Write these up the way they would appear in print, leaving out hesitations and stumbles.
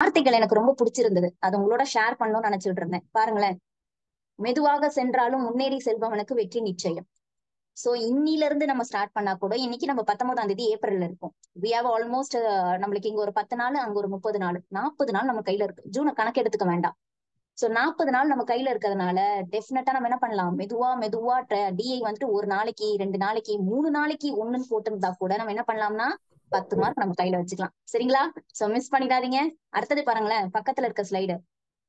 வார்த்தைகள் எனக்கு ரொம்ப பிடிச்சிருந்தது. அது உங்களோட ஷேர் பண்ணணும்னு நினைச்சிட்டு இருந்தேன். பாருங்களேன். மெதுவாக சென்றாலும் முன்னேறி செல்பவனுக்கு வெற்றி நிச்சயம். சோ இன்னில இருந்து நம்ம ஸ்டார்ட் பண்ணா கூட இன்னைக்கு நம்ம 19ஆம் தேதி ஏப்ரல்ல இருக்கோம். வி ஹேவ் ஆல்மோஸ்ட் நம்மளுக்கு இங்க ஒரு 10 நாள், அங்க ஒரு 30 நாள், 40 நாள் நம்ம கையில இருக்கு. ஜூனை கணக்கு எடுத்துக்க வேண்டாம். சோ 40 நாள் நம்ம கையில இருக்கிறதுனால டெஃபினட்டா நம்ம என்ன பண்ணலாம், மெதுவா மெதுவா டிஐ வந்துட்டு ஒரு நாளைக்கு 2 நாளைக்கு 3 நாளைக்கு ஒண்ணுன்னு போட்டிருந்தா கூட நம்ம என்ன பண்ணலாம்னா 10 மார்க் நம்ம கையில வச்சுக்கலாம். சரிங்களா? சோ மிஸ் பண்ணிடாதீங்க. அடுத்தது பாருங்களேன், பக்கத்துல இருக்க ஸ்லைடு,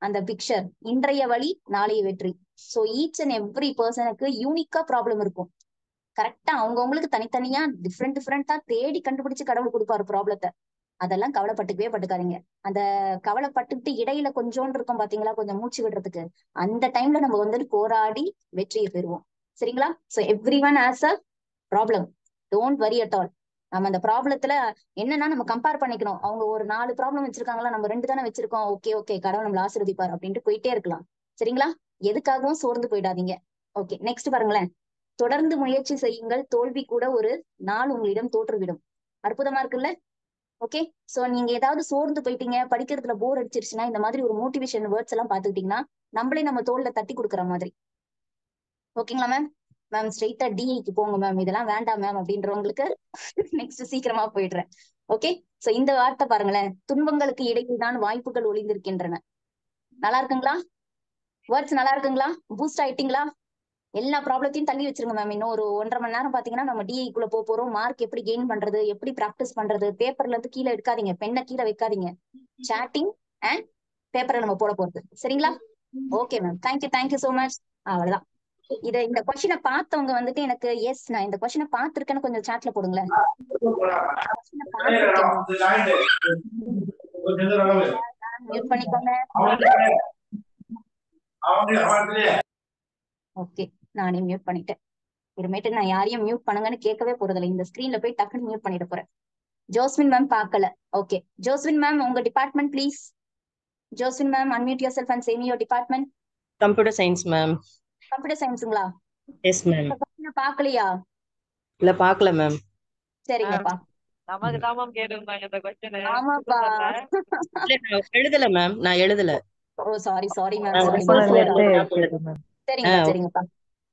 அந்த பிக்சர், இன்றைய வழி நாளைய வெற்றி. சோ ஈச் அண்ட் எவ்ரி பர்சனுக்கு யூனிக்கா ப்ராப்ளம் இருக்கும். கரெக்டா அவங்கவுங்களுக்கு தனித்தனியா டிஃப்ரெண்டா தேடி கண்டுபிடிச்சு கடவுள் கொடுப்பாரு ப்ராப்ளத்தை. அதெல்லாம் கவலைப்பட்டுக்கவே பட்டுக்காதீங்க. அந்த கவலைப்பட்டுக்கிட்டு இடையில கொஞ்சோண்டு இருக்கும் பாத்தீங்களா, கொஞ்சம் மூச்சு விடுறதுக்கு, அந்த டைம்ல நம்ம வந்துட்டு போராடி வெற்றியை பெறுவோம். சரிங்களா? So every one has a problem. Don't worry at all. நம்ம அந்த ப்ராப்ளத்துல என்னன்னா நம்ம கம்பேர் பண்ணிக்கணும். அவங்க ஒரு 4 ப்ராப்ளம் வச்சிருக்காங்களா, நம்ம 2 தானே வச்சிருக்கோம். ஓகே ஓகே, கடவுள் நம்மள ஆசீர்வதிப்பார் அப்படின்ட்டு போயிட்டே இருக்கலாம். சரிங்களா? எதுக்காகவும் சோர்ந்து போயிடாதீங்க. ஓகே, நெக்ஸ்ட் பாருங்களேன். தொடர்ந்து முயற்சி செய்யுங்கள், தோல்வி கூட ஒரு நாள் உங்களிடம் தோற்றுவிடும். அற்புதமா இருக்குல்ல? ஓகே. சோ நீங்க ஏதாவது சோர்ந்து போயிட்டீங்க, படிக்கிறதுல போர் அடிச்சிருச்சுன்னா இந்த மாதிரி ஒரு மோட்டிவேஷன் வேர்ட்ஸ் எல்லாம் பாத்துக்கிட்டீங்கன்னா நம்மளே நம்ம தோல்ல தட்டி கொடுக்குற மாதிரி. ஓகேங்களா மேம்? மேம் ஸ்ட்ரெயிட்டா டிஐக்கு போங்க மேம், இதெல்லாம் வேண்டாம் மேம் அப்படின்றவங்களுக்கு நெக்ஸ்ட் சீக்கிரமா போயிடுறேன். ஓகே. சோ இந்த வார்த்தை பாருங்களேன், துன்பங்களுக்கு இடையில் தான் வாய்ப்புகள் ஒளிந்திருக்கின்றன. நல்லா இருக்குங்களா? வேர்ட்ஸ் நல்லா இருக்குங்களா? பூஸ்ட் ஆயிட்டீங்களா? எல்லா ப்ராப்ளத்தையும் தள்ளி வச்சிருங்க மேம். இன்னும் ஒரு 1.5 மணி நேரம் பாத்தீங்கன்னா நம்ம டிஐக்குள்ள போறோம். மார்க் எப்படி கெயின் பண்றது, எப்படி பிராக்டிஸ் பண்றது, பேப்பர்ல இருந்து கீழே எடுக்காதீங்க, பெண்ணை கீழே வைக்காதீங்க. சாட்டிங் அண்ட் பேப்பரை நம்ம போட போறது. சரிங்களா? Okay ma'am, thank you so much. அவ்வளவுதான். இந்த கொஸ்டினை பார்த்தவங்க வந்துட்டு எனக்கு எஸ் நான் இந்த கொஸ்டினை பார்த்திருக்கேன்னு கொஞ்சம் சாட்ல போடுங்களேன். கொஸ்டினை பார்த்திருக்கேன். மியூட் பண்ணிக்கோங்க. ஓகே, நானே மியூட் பண்ணிட்டேன். இனிமேட்டு நான் யாரையும் மியூட் பண்ணுங்கன்னு கேட்கவே போறதில்லை. இந்த ஸ்கிரீன்ல போய் டக்குன்னு மியூட் பண்ணிட போறேன். ஜோஸ்வின் மேம் பார்க்கல. ஓகே, ஜோஸ்வின் மேம் உங்க department please. Joswin ma'am unmute yourself and say me your department. Computer science ma'am. Computer சயின்ஸுங்களா? Yes ma'am. பார்க்கலையா? இல்ல பார்க்கல மேம். சரிங்கப்பா. நமக்கு தான் மேம் கேட்டிருந்தாங்க இந்த क्वेश्चन. ஆமாப்பா. இல்ல நான் எழுதல மேம், நான் எழுதல. ஓ சாரி மேம், சரிங்கப்பா.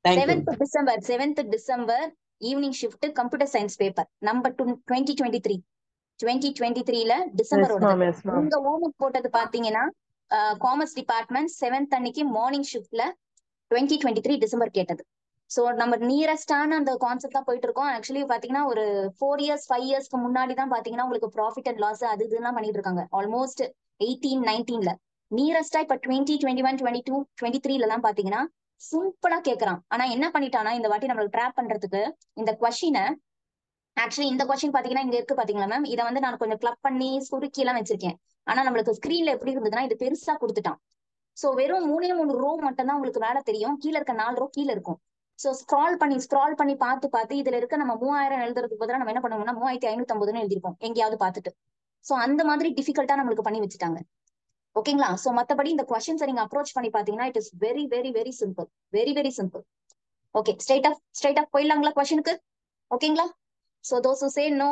7th December evening shift computer science paper number 2023ல டிசம்பரோட உங்க ஹோம்ஒர்க் போட்டது பாத்தீங்கன்னா காமர்ஸ் டிபார்ட்மெண்ட் 7th அன்னைக்கு மார்னிங் ஷிஃப்ட்ல 2023 டிசம்பர் கேட்டது. சோ நம்ம நியரஸ்டான அந்த கான்செப்ட் தான் போயிட்டு இருக்கோம். ஆக்சுவலி பாத்தீங்கன்னா ஒரு 4 இயர்ஸ் 5 இயர்ஸ்க்கு முன்னாடி தான் பாத்தீங்கன்னா உங்களுக்கு ப்ராஃபிட் அண்ட் லாஸ் அது இதெல்லாம் பண்ணிட்டு இருக்காங்க. ஆல்மோஸ்ட் 18 19ல நியரஸ்டா இப்ப 20 21 22 23ல எல்லாம் பாத்தீங்கன்னா சிம்பிளா கேக்குறான். ஆனா என்ன பண்ணிட்டானா இந்த வாட்டி நம்மளுக்கு ட்ராப் பண்றதுக்கு இந்த கொஸ்டினை, ஆக்சுவலி இந்த கொஸ்டின் பாத்தீங்கன்னா இங்க இருக்கு பாத்தீங்களா மேம், இதை வந்து நான் கொஞ்சம் கிளப் பண்ணி சுருக்கி எல்லாம் வச்சிருக்கேன். ஆனா நம்மளுக்கு ஸ்கிரீன்ல எப்படி இருந்ததுன்னா இது பெருசா கொடுத்துட்டான். சோ வெறும் 3 ரோ மட்டும் தான் உங்களுக்கு வேலை தெரியும். கீழே இருக்க 4 ரோ கீழே இருக்கும். சோ ஸ்க்ரால் பண்ணி பார்த்து இதுல இருக்க நம்ம 3000 எழுதுறதுக்கு பதிலா நம்ம என்ன பண்ணுவோம்னா 3550 எழுதிருப்போம் எங்கேயாவது பார்த்துட்டு. சோ அந்த மாதிரி டிஃபிகல்ட்டா நம்மளுக்கு பண்ணி வச்சுட்டாங்க. ஓகேங்களா? சோ மத்தபடி இந்த கொஸ்டின்ஸை நீங்க அப்ரோச் பண்ணி பாத்தீங்கன்னா it is very very very simple. Very simple. Okay, straight off போயிடலாங்களா கொஸ்டினுக்கு? ஓகேங்களா? So those who say no,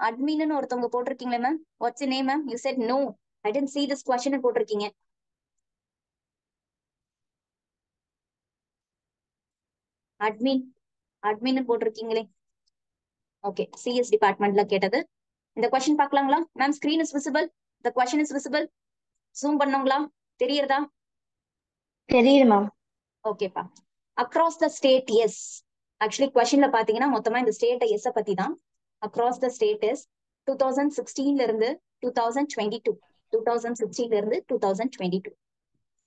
அட்மின்னு ஒருத்தவங்க போட்டிருக்கீங்களே ma'am, what's your name ma'am? You said no, I didn't see this question போட்டிருக்கீங்க. அட்மின் போட்டிருக்கீங்களே. ஓகே, சிஎஸ் டிபார்ட்மெண்ட்ல கேட்டது. இந்த கொஸ்டின் பார்க்கலாங்களா ma'am? Screen is visible, the question is visible. Zoom பண்ணுங்களா? தெரியுறதா? தெரியுது மேம். ஓகேப்பா. Across the state yes. Actually கொஸ்டின்ல பாத்தீங்கன்னா மொத்தமா இந்த ஸ்டேட் எஸ் பத்தி தான். அக்ராஸ் த ஸ்டேட் இஸ் 2016ல இருந்து 2022, 2016ல இருந்து 2022.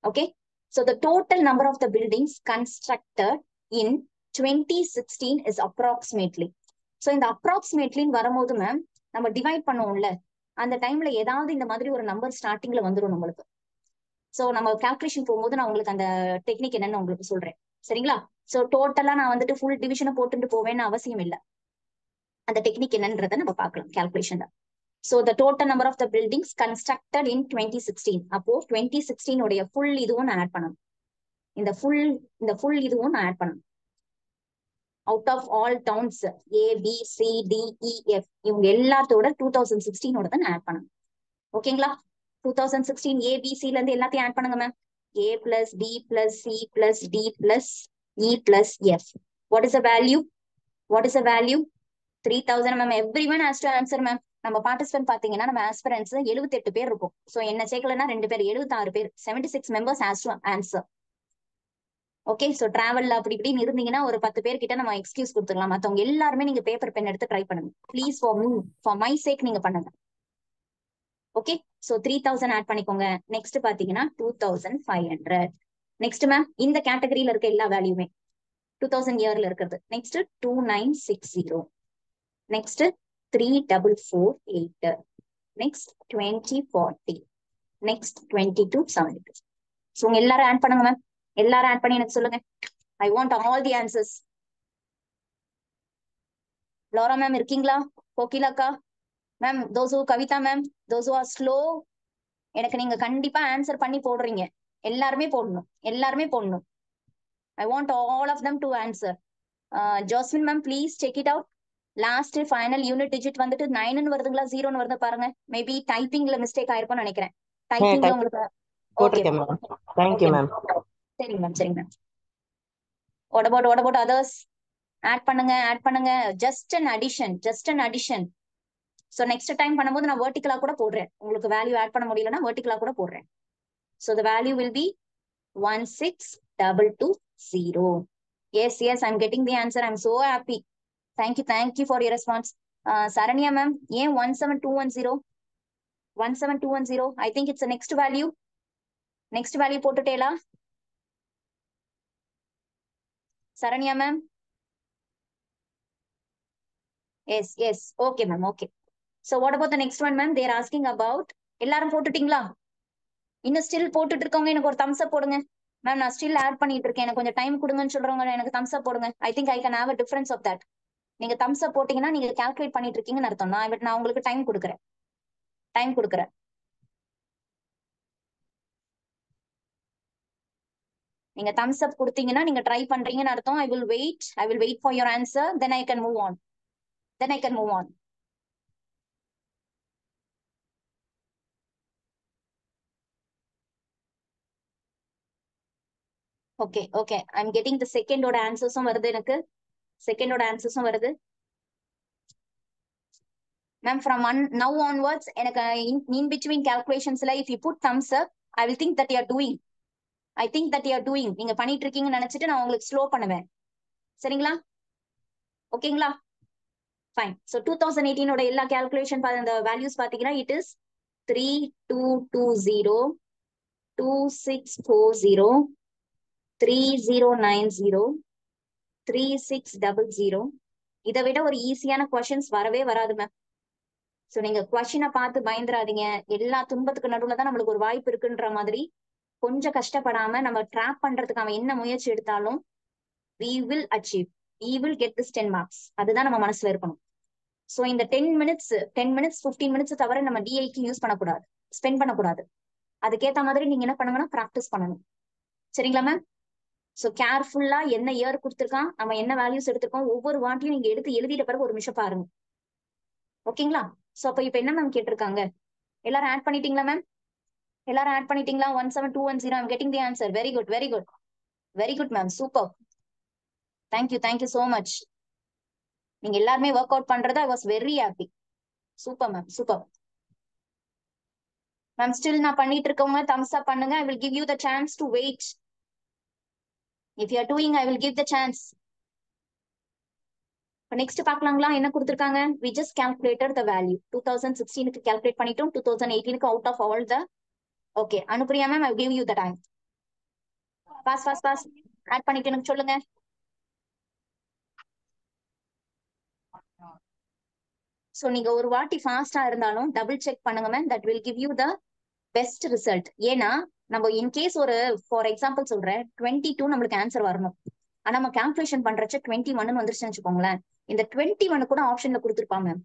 Okay. So the total number of the buildings constructed in 2016 is approximately. So இந்த approximately வரும்போது மேம் நம்ம டிவைட் பண்ணுவோம்ல, அந்த டைம்ல ஏதாவது இந்த மாதிரி ஒரு நம்பர் ஸ்டார்டிங்ல வந்துடும் நம்மளுக்கு. சோ நம்ம கால்குலேஷன் போகும்போது நான் உங்களுக்கு அந்த டெக்னிக் என்னன்னு உங்களுக்கு சொல்றேன். சரிங்களா? சோ டோட்டலா நான் வந்துட்டு ஃபுல் டிவிஷனை போட்டுட்டு போவேன்னு அவசியம் இல்லை. அந்த டெக்னிக் என்னன்றதை நம்ம பார்க்கலாம் கால்குலேஷன்ல. So the total number of the buildings constructed in 2016. அப்போ 2016 உடைய ஃபுல் இதுவும் நான் ஆட் பண்ணணும். இந்த ஃபுல் இதுவும் நான் ஆட் பண்ணணும். Out of all towns A B C D E F இவங்க எல்லாத்தோட 2016 நான் ஆட் பண்ணணும். ஓகேங்களா? 2016 ஏபிசில இருந்து எல்லாத்தையும் ஆட் பண்ணுங்க ma'am. A plus B plus C plus D plus E plus F. What is the value? What is the value? 3000 ma'am. Everyone has to answer ma'am. நம்ம participant பாத்தீங்கன்னா நம்ம ஆஸ்பிரன்ஸ் 78 பேர் இருக்கும். சோ என்ன சேர்க்கலன்னா 2 பேர் 76 பேர் 76 members has to answer. Okay, so டிராவல்ல அப்படி இப்படின்னு இருந்தீங்கன்னா ஒரு 10 பேர் கிட்ட நம்ம எக்ஸ்கியூஸ் கொடுத்துக்கலாம். மத்தவங்க எல்லாருமே நீங்க பேப்பர் பென் எடுத்து ட்ரை பண்ணுங்க ப்ளீஸ். ஃபார் மை சேக் நீங்க பண்ணுங்க. ஓகே, சோ 3000 ஆட் பண்ணிக்கோங்க. நெக்ஸ்ட் பாத்தீங்கன்னா 2500. நெக்ஸ்ட் மேம் இந்த கேட்டகரியில இருக்க எல்லா வேல்யூமே 2000 இயர்ல இருக்கிறது. Next 2960. Next 3448. Next 2040. Next 2272. So உங்க எல்லாரும் ஆட் பண்ணுங்க மேம். எல்லாரும் ஆட் பண்ணி எனக்கு சொல்லுங்க. I want all the answers. Laura ma'am இருக்கீங்களா? கோகிலாக்கா ma'am, Kavitha ma'am, those are slow. எனக்கு நீங்க கண்டிப்பா ஆன்சர் பண்ணி போடுறீங்க. எல்லாருமே போடணும், எல்லாருமே போடணும். I want all of them to answer. Josmin ma'am please check it out. Last final unit digit வந்துட்டு 9ன்னு வருதுங்களா 0ன்னு வருது பாருங்க. மேபி டைப்பிங்ல மிஸ்டேக் ஆயிருக்கும்னு நினைக்கிறேன். டைப்பிங்ல உங்களுக்கு ஓகே போட்டிருக்கேன் மேம். Thank you ma'am. சரிங்க மேம், சரிங்க ma'am. what about others? Add பண்ணுங்க, ஆட் பண்ணுங்க. Just an addition, just an addition. So next time பண்ணும்போது நான் வெர்டிகலா கூட போடுறேன். உங்களுக்கு வேல்யூ ஆட் பண்ண முடியலன்னா வெர்டிகலா கூட போடுறேன். So the value will be 16220. Yes yes, I'm getting the answer. I'm so happy. Thank you for your response. Saranya ma'am, ஏன் 17210? 17210, I think it's next value. Next value போட்டுட்டேலா Saranya ma'am? Yes yes, okay ma'am, okay. So what about the next one, ma'am? They are asking about. எல்லாரும் போட்டுட்டீங்களா? இன்னும் still போட்டுட்டு இருக்கவங்க எனக்கு ஒரு Thums up போடுங்க. Ma'am நான் ஸ்டில் ஆட் பண்ணிட்டு இருக்கேன், எனக்கு கொஞ்சம் டைம் கொடுங்கன்னு சொல்றவங்க எனக்கு தம்ஸ் அப் போடுங்க. I think I can have a difference of that. நீங்க தம்ஸ் அப் போட்டீங்கன்னா நீங்க கால்குலேட் பண்ணிட்டு இருக்கீங்கன்னு அர்த்தம். நான் உங்களுக்கு டைம் கொடுக்குறேன், டைம் கொடுக்குறேன். நீங்க தம்ஸ் அப் கொடுத்தீங்கன்னா நீங்க ட்ரை பண்றீங்கன்னு அர்த்தம். I will wait for your answer. Then I can move on. Okay okay, I am getting the செகண்டோட ஆன்சர்ஸும் வருது. எனக்கு செகண்டோட ஆன்சர்ஸும் வருது மேம். ஃப்ரம் நவ் ஆன்வர்ட்ஸ் எனக்கு இன் பிட்வீன் கால்குலேஷன்ஸ்ல if you put thumbs up I will think that you are doing. நீங்க பண்ணிட்டு இருக்கீங்கன்னு நினைச்சிட்டு நான் உங்களுக்கு ஸ்லோ பண்ணுவேன். சரிங்களா? ஓகேங்களா? ஃபைன். ஸோ 2018 எல்லா கால்குலேஷன் அந்த வேல்யூஸ் பாத்தீங்கன்னா இட் இஸ் 3220, 2640, 3090, 3600. இதை விட ஒரு ஈஸியான கொஸ்டின்ஸ் வரவே வராது மேம். ஸோ நீங்க கொஸ்டினை பார்த்து பயந்துராதீங்க. எல்லா துன்பத்துக்கு நடுவுல தான் நம்மளுக்கு ஒரு வாய்ப்பு இருக்குன்ற மாதிரி கொஞ்சம் கஷ்டப்படாம நம்ம ட்ராப் பண்றதுக்கு அவன் என்ன முயற்சி எடுத்தாலும் we will achieve, we will get this 10 marks. அதுதான் நம்ம மனசுல இருக்கணும். ஸோ இந்த 10 மினிட்ஸ் 15 மினிட்ஸ் தவிர நம்ம டிஐக்கு யூஸ் பண்ணக்கூடாது, ஸ்பெண்ட் பண்ணக்கூடாது. அதுக்கேற்ற மாதிரி நீங்க என்ன பண்ணுங்கன்னா ப்ராக்டிஸ் பண்ணணும். சரிங்களா மேம்? ஸோ கேர்ஃபுல்லா என்ன இயர் கொடுத்துருக்கான், நம்ம என்ன வேல்யூஸ் எடுத்திருக்கோம், ஒவ்வொரு வாட்டியும் நீங்க எடுத்து எழுதிட்ட பிறகு ஒரு நிமிஷம் பாருங்க. ஓகேங்களா? ஸோ அப்போ இப்போ என்ன மேம் கேட்டிருக்காங்க? எல்லாரும் ஆட் பண்ணிட்டீங்களா மேம்? எல்லாரும் ஆட் பண்ணிட்டீங்களா? 17210. I'm getting the answer. Very good, very good, very good ma'am. Super. Thank you so much. நீங்க எல்லாருமே ஒர்க் அவுட் பண்றது I was very happy. Super ma'am, super ma'am. Still நான் பண்ணிட்டு இருக்கவங்க தம்ஸ் அப் பண்ணுங்க. I will give you the chance to wait. If you are doing I will give the chance. Next பாக்கலாங்களா என்ன கொடுத்துருக்காங்க? We just calculated the value. 2016க்கு calculate பண்ணிட்டோம், 2018க்கு out of all the. Okay Anupriya ma'am, I give you the time. Pass add பண்ணிட்டு எனக்கு சொல்லுங்க. So நீங்க ஒரு வாட்டி ஃபாஸ்டா இருந்தாலும் டபுள் செக் பண்ணுங்க ma'am. That will give you the best result. ஏன்னா நம்ம இன்கேஸ் ஒரு ஃபார் எக்ஸாம்பிள் சொல்றேன் 22 நம்மளுக்கு ஆன்சர் வரணும். ஆனா நம்ம கால்குலேஷன் பண்றச்ச 21 வந்துருச்சுன்னு வச்சுக்கோங்களேன். இந்த 21 கூட ஆப்ஷன்ல கொடுத்துருப்பான் மேம்.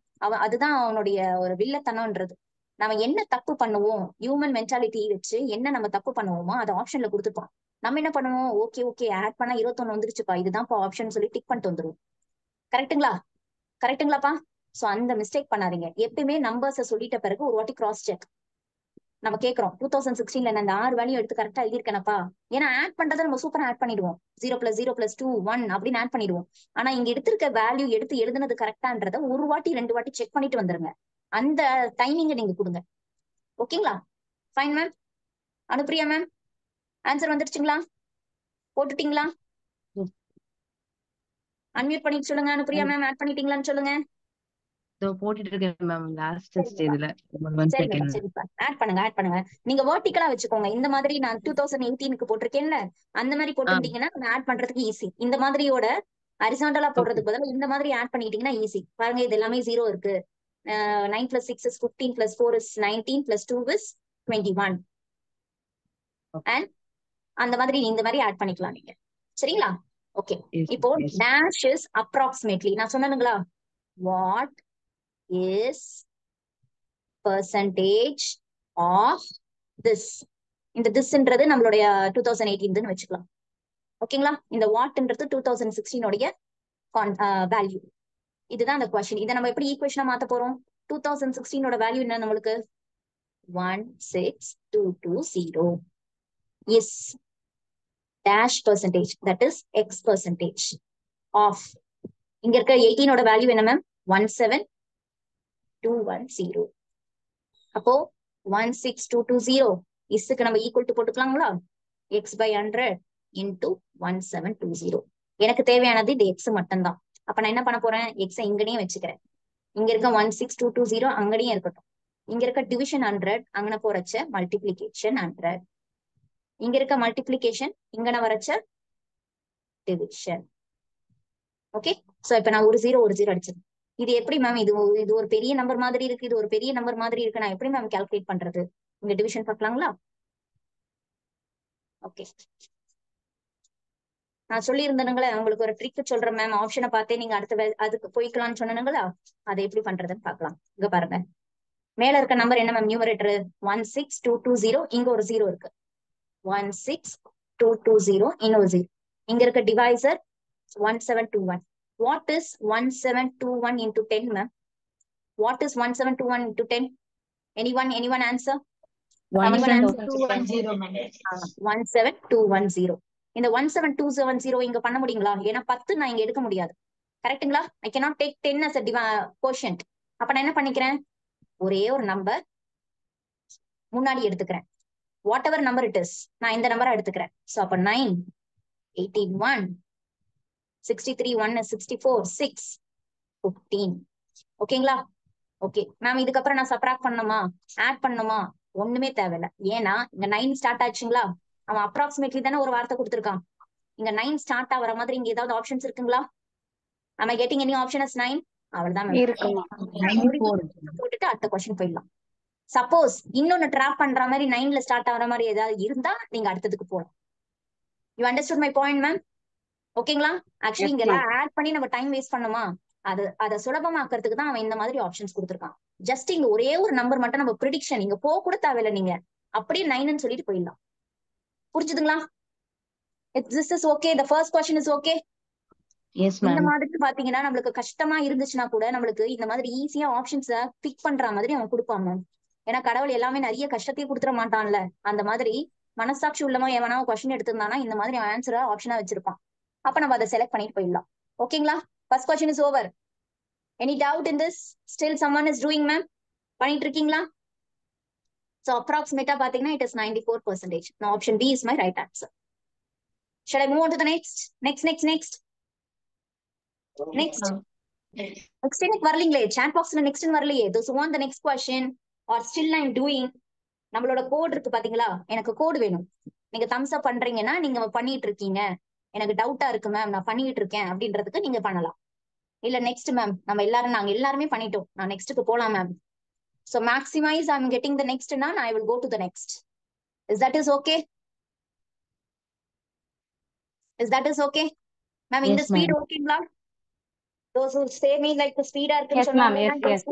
அதுதான் அவனுடைய ஒரு வில்லத்தனம்ன்றது. நம்ம என்ன தப்பு பண்ணுவோம், ஹியூமன் மென்டாலிட்டி வச்சு என்ன நம்ம தப்பு பண்ணுவோமோ அதை ஆப்ஷன்ல கொடுத்துருப்பான். நம்ம என்ன பண்ணுவோம், ஓகே ஆட் பண்ணா 21 வந்துருச்சுப்பா, இதுதான் ஆப்ஷன் சொல்லி டிக் பண்ணிட்டு வந்துருவோம். கரெக்ட்டுங்களாப்பா? சோ அந்த மிஸ்டேக் பண்ணாதீங்க. எப்பயுமே நம்பர்ஸை சொல்லிட்ட பிறகு ஒரு வாட்டி கிராஸ் செக். நம்ம கேட்கறோம் 2016 நான் இந்த 6 வேல்யூ எடுத்து கரெக்டா எழுதிருக்கேனப்பா. ஏன்னா ஆட் பண்றதை நம்ம சூப்பரா ஆட் பண்ணிடுவோம். 0+0+2 1 அப்படின்னு ஆட் பண்ணிடுவோம். ஆனா இங்க எடுத்திருக்க வேல்யூ எடுத்து எழுதுனது கரெக்டான்றத ஒரு வாட்டி 2 வாட்டி செக் பண்ணிட்டு வந்துருங்க. அந்த டைமிங்க நீங்க கொடுங்க. ஓகேங்களா? Fine ma'am. Anupriya ma'am, answer வந்துருச்சுங்களா? போட்டுட்டீங்களா? அன்மியூட் பண்ணிட்டு சொல்லுங்க. அனுப்பிரியா மேம் ஆட் பண்ணிட்டீங்களான்னு சொல்லுங்க. போட்டுட்டு இருக்கேன் மேம் லாஸ்ட் சரிங்கப்பா ஸ்டேஜ்ல 1 சரிங்கப்பா செகண்ட். சரிப்பா. ஆட் பண்ணுங்க ஆட் பண்ணுங்க. நீங்க வெர்டிகலா வச்சுக்கோங்க. இந்த மாதிரி நான் 2018க்கு போட்டிருக்கேன்ல, அந்த மாதிரி போட்டிருந்தீங்கன்னா ஆட் பண்றதுக்கு ஈஸி. இந்த மாதிரியோட ஹரிசாண்டலா ஓகே. போடுறதுக்கு பதிலா இந்த மாதிரி ஆட் பண்ணிட்டீங்கன்னா ஈஸி. பாருங்க இது எல்லாமே 0 இருக்கு. 9 + 6 is 15 + 4 is 19 + 2 is 21. அண்ட் அந்த மாதிரி இந்த மாதிரி ஆட் பண்ணிக்கலாம் நீங்க. சரிங்களா? ஓகே. இப்போ டேஷ் இஸ் அப்ராக்சிமேட்லி நான் சொன்னனுங்களா? What is percentage of this. இந்த திஸ்ன்றது நம்மளுடைய 2018 வச்சுக்கலாம். ஓகேங்களா? இந்த வாட்ன்றது 2016 உடைய வேல்யூ. இதுதான் அந்த கொஸ்டின். இதை நம்ம எப்படி ஈக்குவேஷனா மாத்த போறோம்? 2016 ஓட வேல்யூ என்ன நம்மளுக்கு? 16220 is dash percentage, that is x percentage of. இங்க இருக்க 18 ஓட வேல்யூ என்ன மேம்? 17210. அப்போ 16220 இஸ்க்கு நம்ம ஈக்குவல் டு போட்டுக்கலாங்களா? x/100 into 1720. எனக்கு தேவையானது இது x மட்டும்தான். அப்ப நான் என்ன பண்ண போறேன்? x இங்கனே வச்சுக்கிறேன். இங்க இருக்க 16220 அங்கனே இருக்கட்டும். இங்க இருக்க டிவிஷன் 100 அங்கன போறச்ச மல்டிபிளிகேஷன் 100. இங்க இருக்க மல்டிபிளிகேஷன் இங்கன வரச்ச டிவிஷன். ஓகே. சோ இப்ப நான் ஒரு 0 அடிச்சேன். இது எப்படி மேம்? இது ஒரு பெரிய நம்பர் மாதிரி இருக்கு, இது ஒரு பெரிய நம்பர் மாதிரி இருக்கு. நான் எப்படி மேம் கால்குலேட் பண்றது? இங்க டிவிஷன் பார்க்கலாங்களா? ஓகே. நான் சொல்லி இருந்தேனுங்களே உங்களுக்கு ஒரு ட்ரிக் சொல்றேன் மேம். ஆப்ஷனை பார்த்தே நீங்க அதுக்கு போய்க்கலாம்னு சொன்னனுங்களா? அதை எப்படி பண்றதுன்னு பார்க்கலாம். இங்க பாருங்க, மேல இருக்க நம்பர் என்ன மேம்? நியூமரேட்டர் 16220. இங்க ஒரு 0 இருக்கு. 16220 இன்னொரு 0. இங்க இருக்க divisor 1721. What is 1721 into 10 ma'am? What is 1721 into 10? Anyone answer? 17210 ma'am. 17210. இந்த 17270 இங்க பண்ண முடியுங்களா? ஏன்னா 10 நான் இங்க எடுக்க முடியாது. கரெக்ட்டுங்களா? I cannot take 10 as a quotient. அப்ப நான் என்ன பண்ணிக்கிறேன்? ஒரே ஒரு நம்பர் முன்னாடி எடுத்துக்கிறேன். What ever number it is, நான் இந்த நம்பரை எடுத்துக்கிறேன். சோ அப்ப 9, 18, 1, 63, 1 is 64, 6, 15. ஓகேங்களா? Okay ma'am. இதுக்கப்புறம் நான் சப்ராக்ட் பண்ணணுமா, ஆட் பண்ணணுமா? ஒண்ணுமே தேவையில்ல. ஏன்னா இங்க 9 ஸ்டார்ட் ஆச்சுங்களா? அவன் அப்ராக்சிமேட்லி தானே ஒரு வார்த்தை கொடுத்துருக்கான். இங்க 9 ஸ்டார்ட் ஆகிற மாதிரி இங்க ஏதாவது ஆப்ஷன்ஸ் இருக்குங்களா? am I getting any option as 9? அவ்வளவுதான் மேம். போட்டுட்டு அடுத்த கொஸ்டின் போயிடலாம். சப்போஸ் இன்னொன்னு ட்ராப் பண்ற மாதிரி 9ல ஸ்டார்ட் ஆகிற மாதிரி ஏதாவது இருந்தா நீங்க அடுத்ததுக்கு போகலாம். You understood my point ma'am? ஓகேங்களா? ஆக்சுவலி இங்க எல்லாம் ஆட் பண்ணி நம்ம டைம் வேஸ்ட் பண்ணோமா? அதை சுலபமாக்குறதுக்கு தான் அவன் இந்த மாதிரி ஆப்ஷன்ஸ் கொடுத்துருக்கான். ஜஸ்ட் இங்க ஒரே ஒரு நம்பர் மட்டும் நம்ம ப்ரிடிக்ஷன் இங்க போக கூட தேவையில்லை. நீங்க அப்படியே 9ன்னு சொல்லிட்டு போயிடலாம். புரிஞ்சுதுங்களா? this is okay. the first question is okay. Yes இந்த மேம். மாதிரி பாத்தீங்கன்னா நம்மளுக்கு கஷ்டமா இருந்துச்சுன்னா கூட நம்மளுக்கு இந்த மாதிரி ஈஸியா ஆப்ஷன்ஸ பிக் பண்ற மாதிரி அவன் கொடுப்பான் மேம். ஏன்னா கடவுள் எல்லாமே நிறைய கஷ்டத்தையும் கொடுத்துட மாட்டான்ல. அந்த மாதிரி மனசாட்சி உள்ளமா எவனா கொஸ்டின் எடுத்திருந்தானா இந்த மாதிரி ஆன்சரா ஆப்ஷனா வச்சிருப்பான். அப்ப நம்ம அதை செலக்ட் பண்ணிட்டு போயிடலாம். ஓகேங்களா? First question is over. Any doubt in this? Still someone is doing ma'am? பண்ணிட்டு இருக்கீங்களா? சோ அப்ராக்சிமேட்டா பாத்தீங்கன்னா it is 94%. Now option B is my right answer. Shall I move on to the next? Next. Next எனக்கு வரலீங்களே chat boxல next வரலையே. those who want the next question or still I'm doing, நம்மளோட code இருக்கு பாத்தீங்களா? எனக்கு code வேணும். நீங்க thumbs up பண்றீங்கன்னா நீங்க பண்ணிட்டு இருக்கீங்க. எனக்கு டவுட்டா இருக்கு மேம், நான் பண்ணிட்டு இருக்கேன் அப்படின்றதுக்கு நீங்க பண்ணலாம். இல்ல நெக்ஸ்ட் மேம் நாங்க எல்லாருமே பண்ணிட்டோம், நான் நெக்ஸ்ட்டுக்கு போலாம் ma'am. So maximize I'm getting the next na, I will go to the next. Is that okay? Okay ma'am? In the speed okayங்களா? those who say me like the speed இருக்குன்னு சொன்னாங்க. Yes.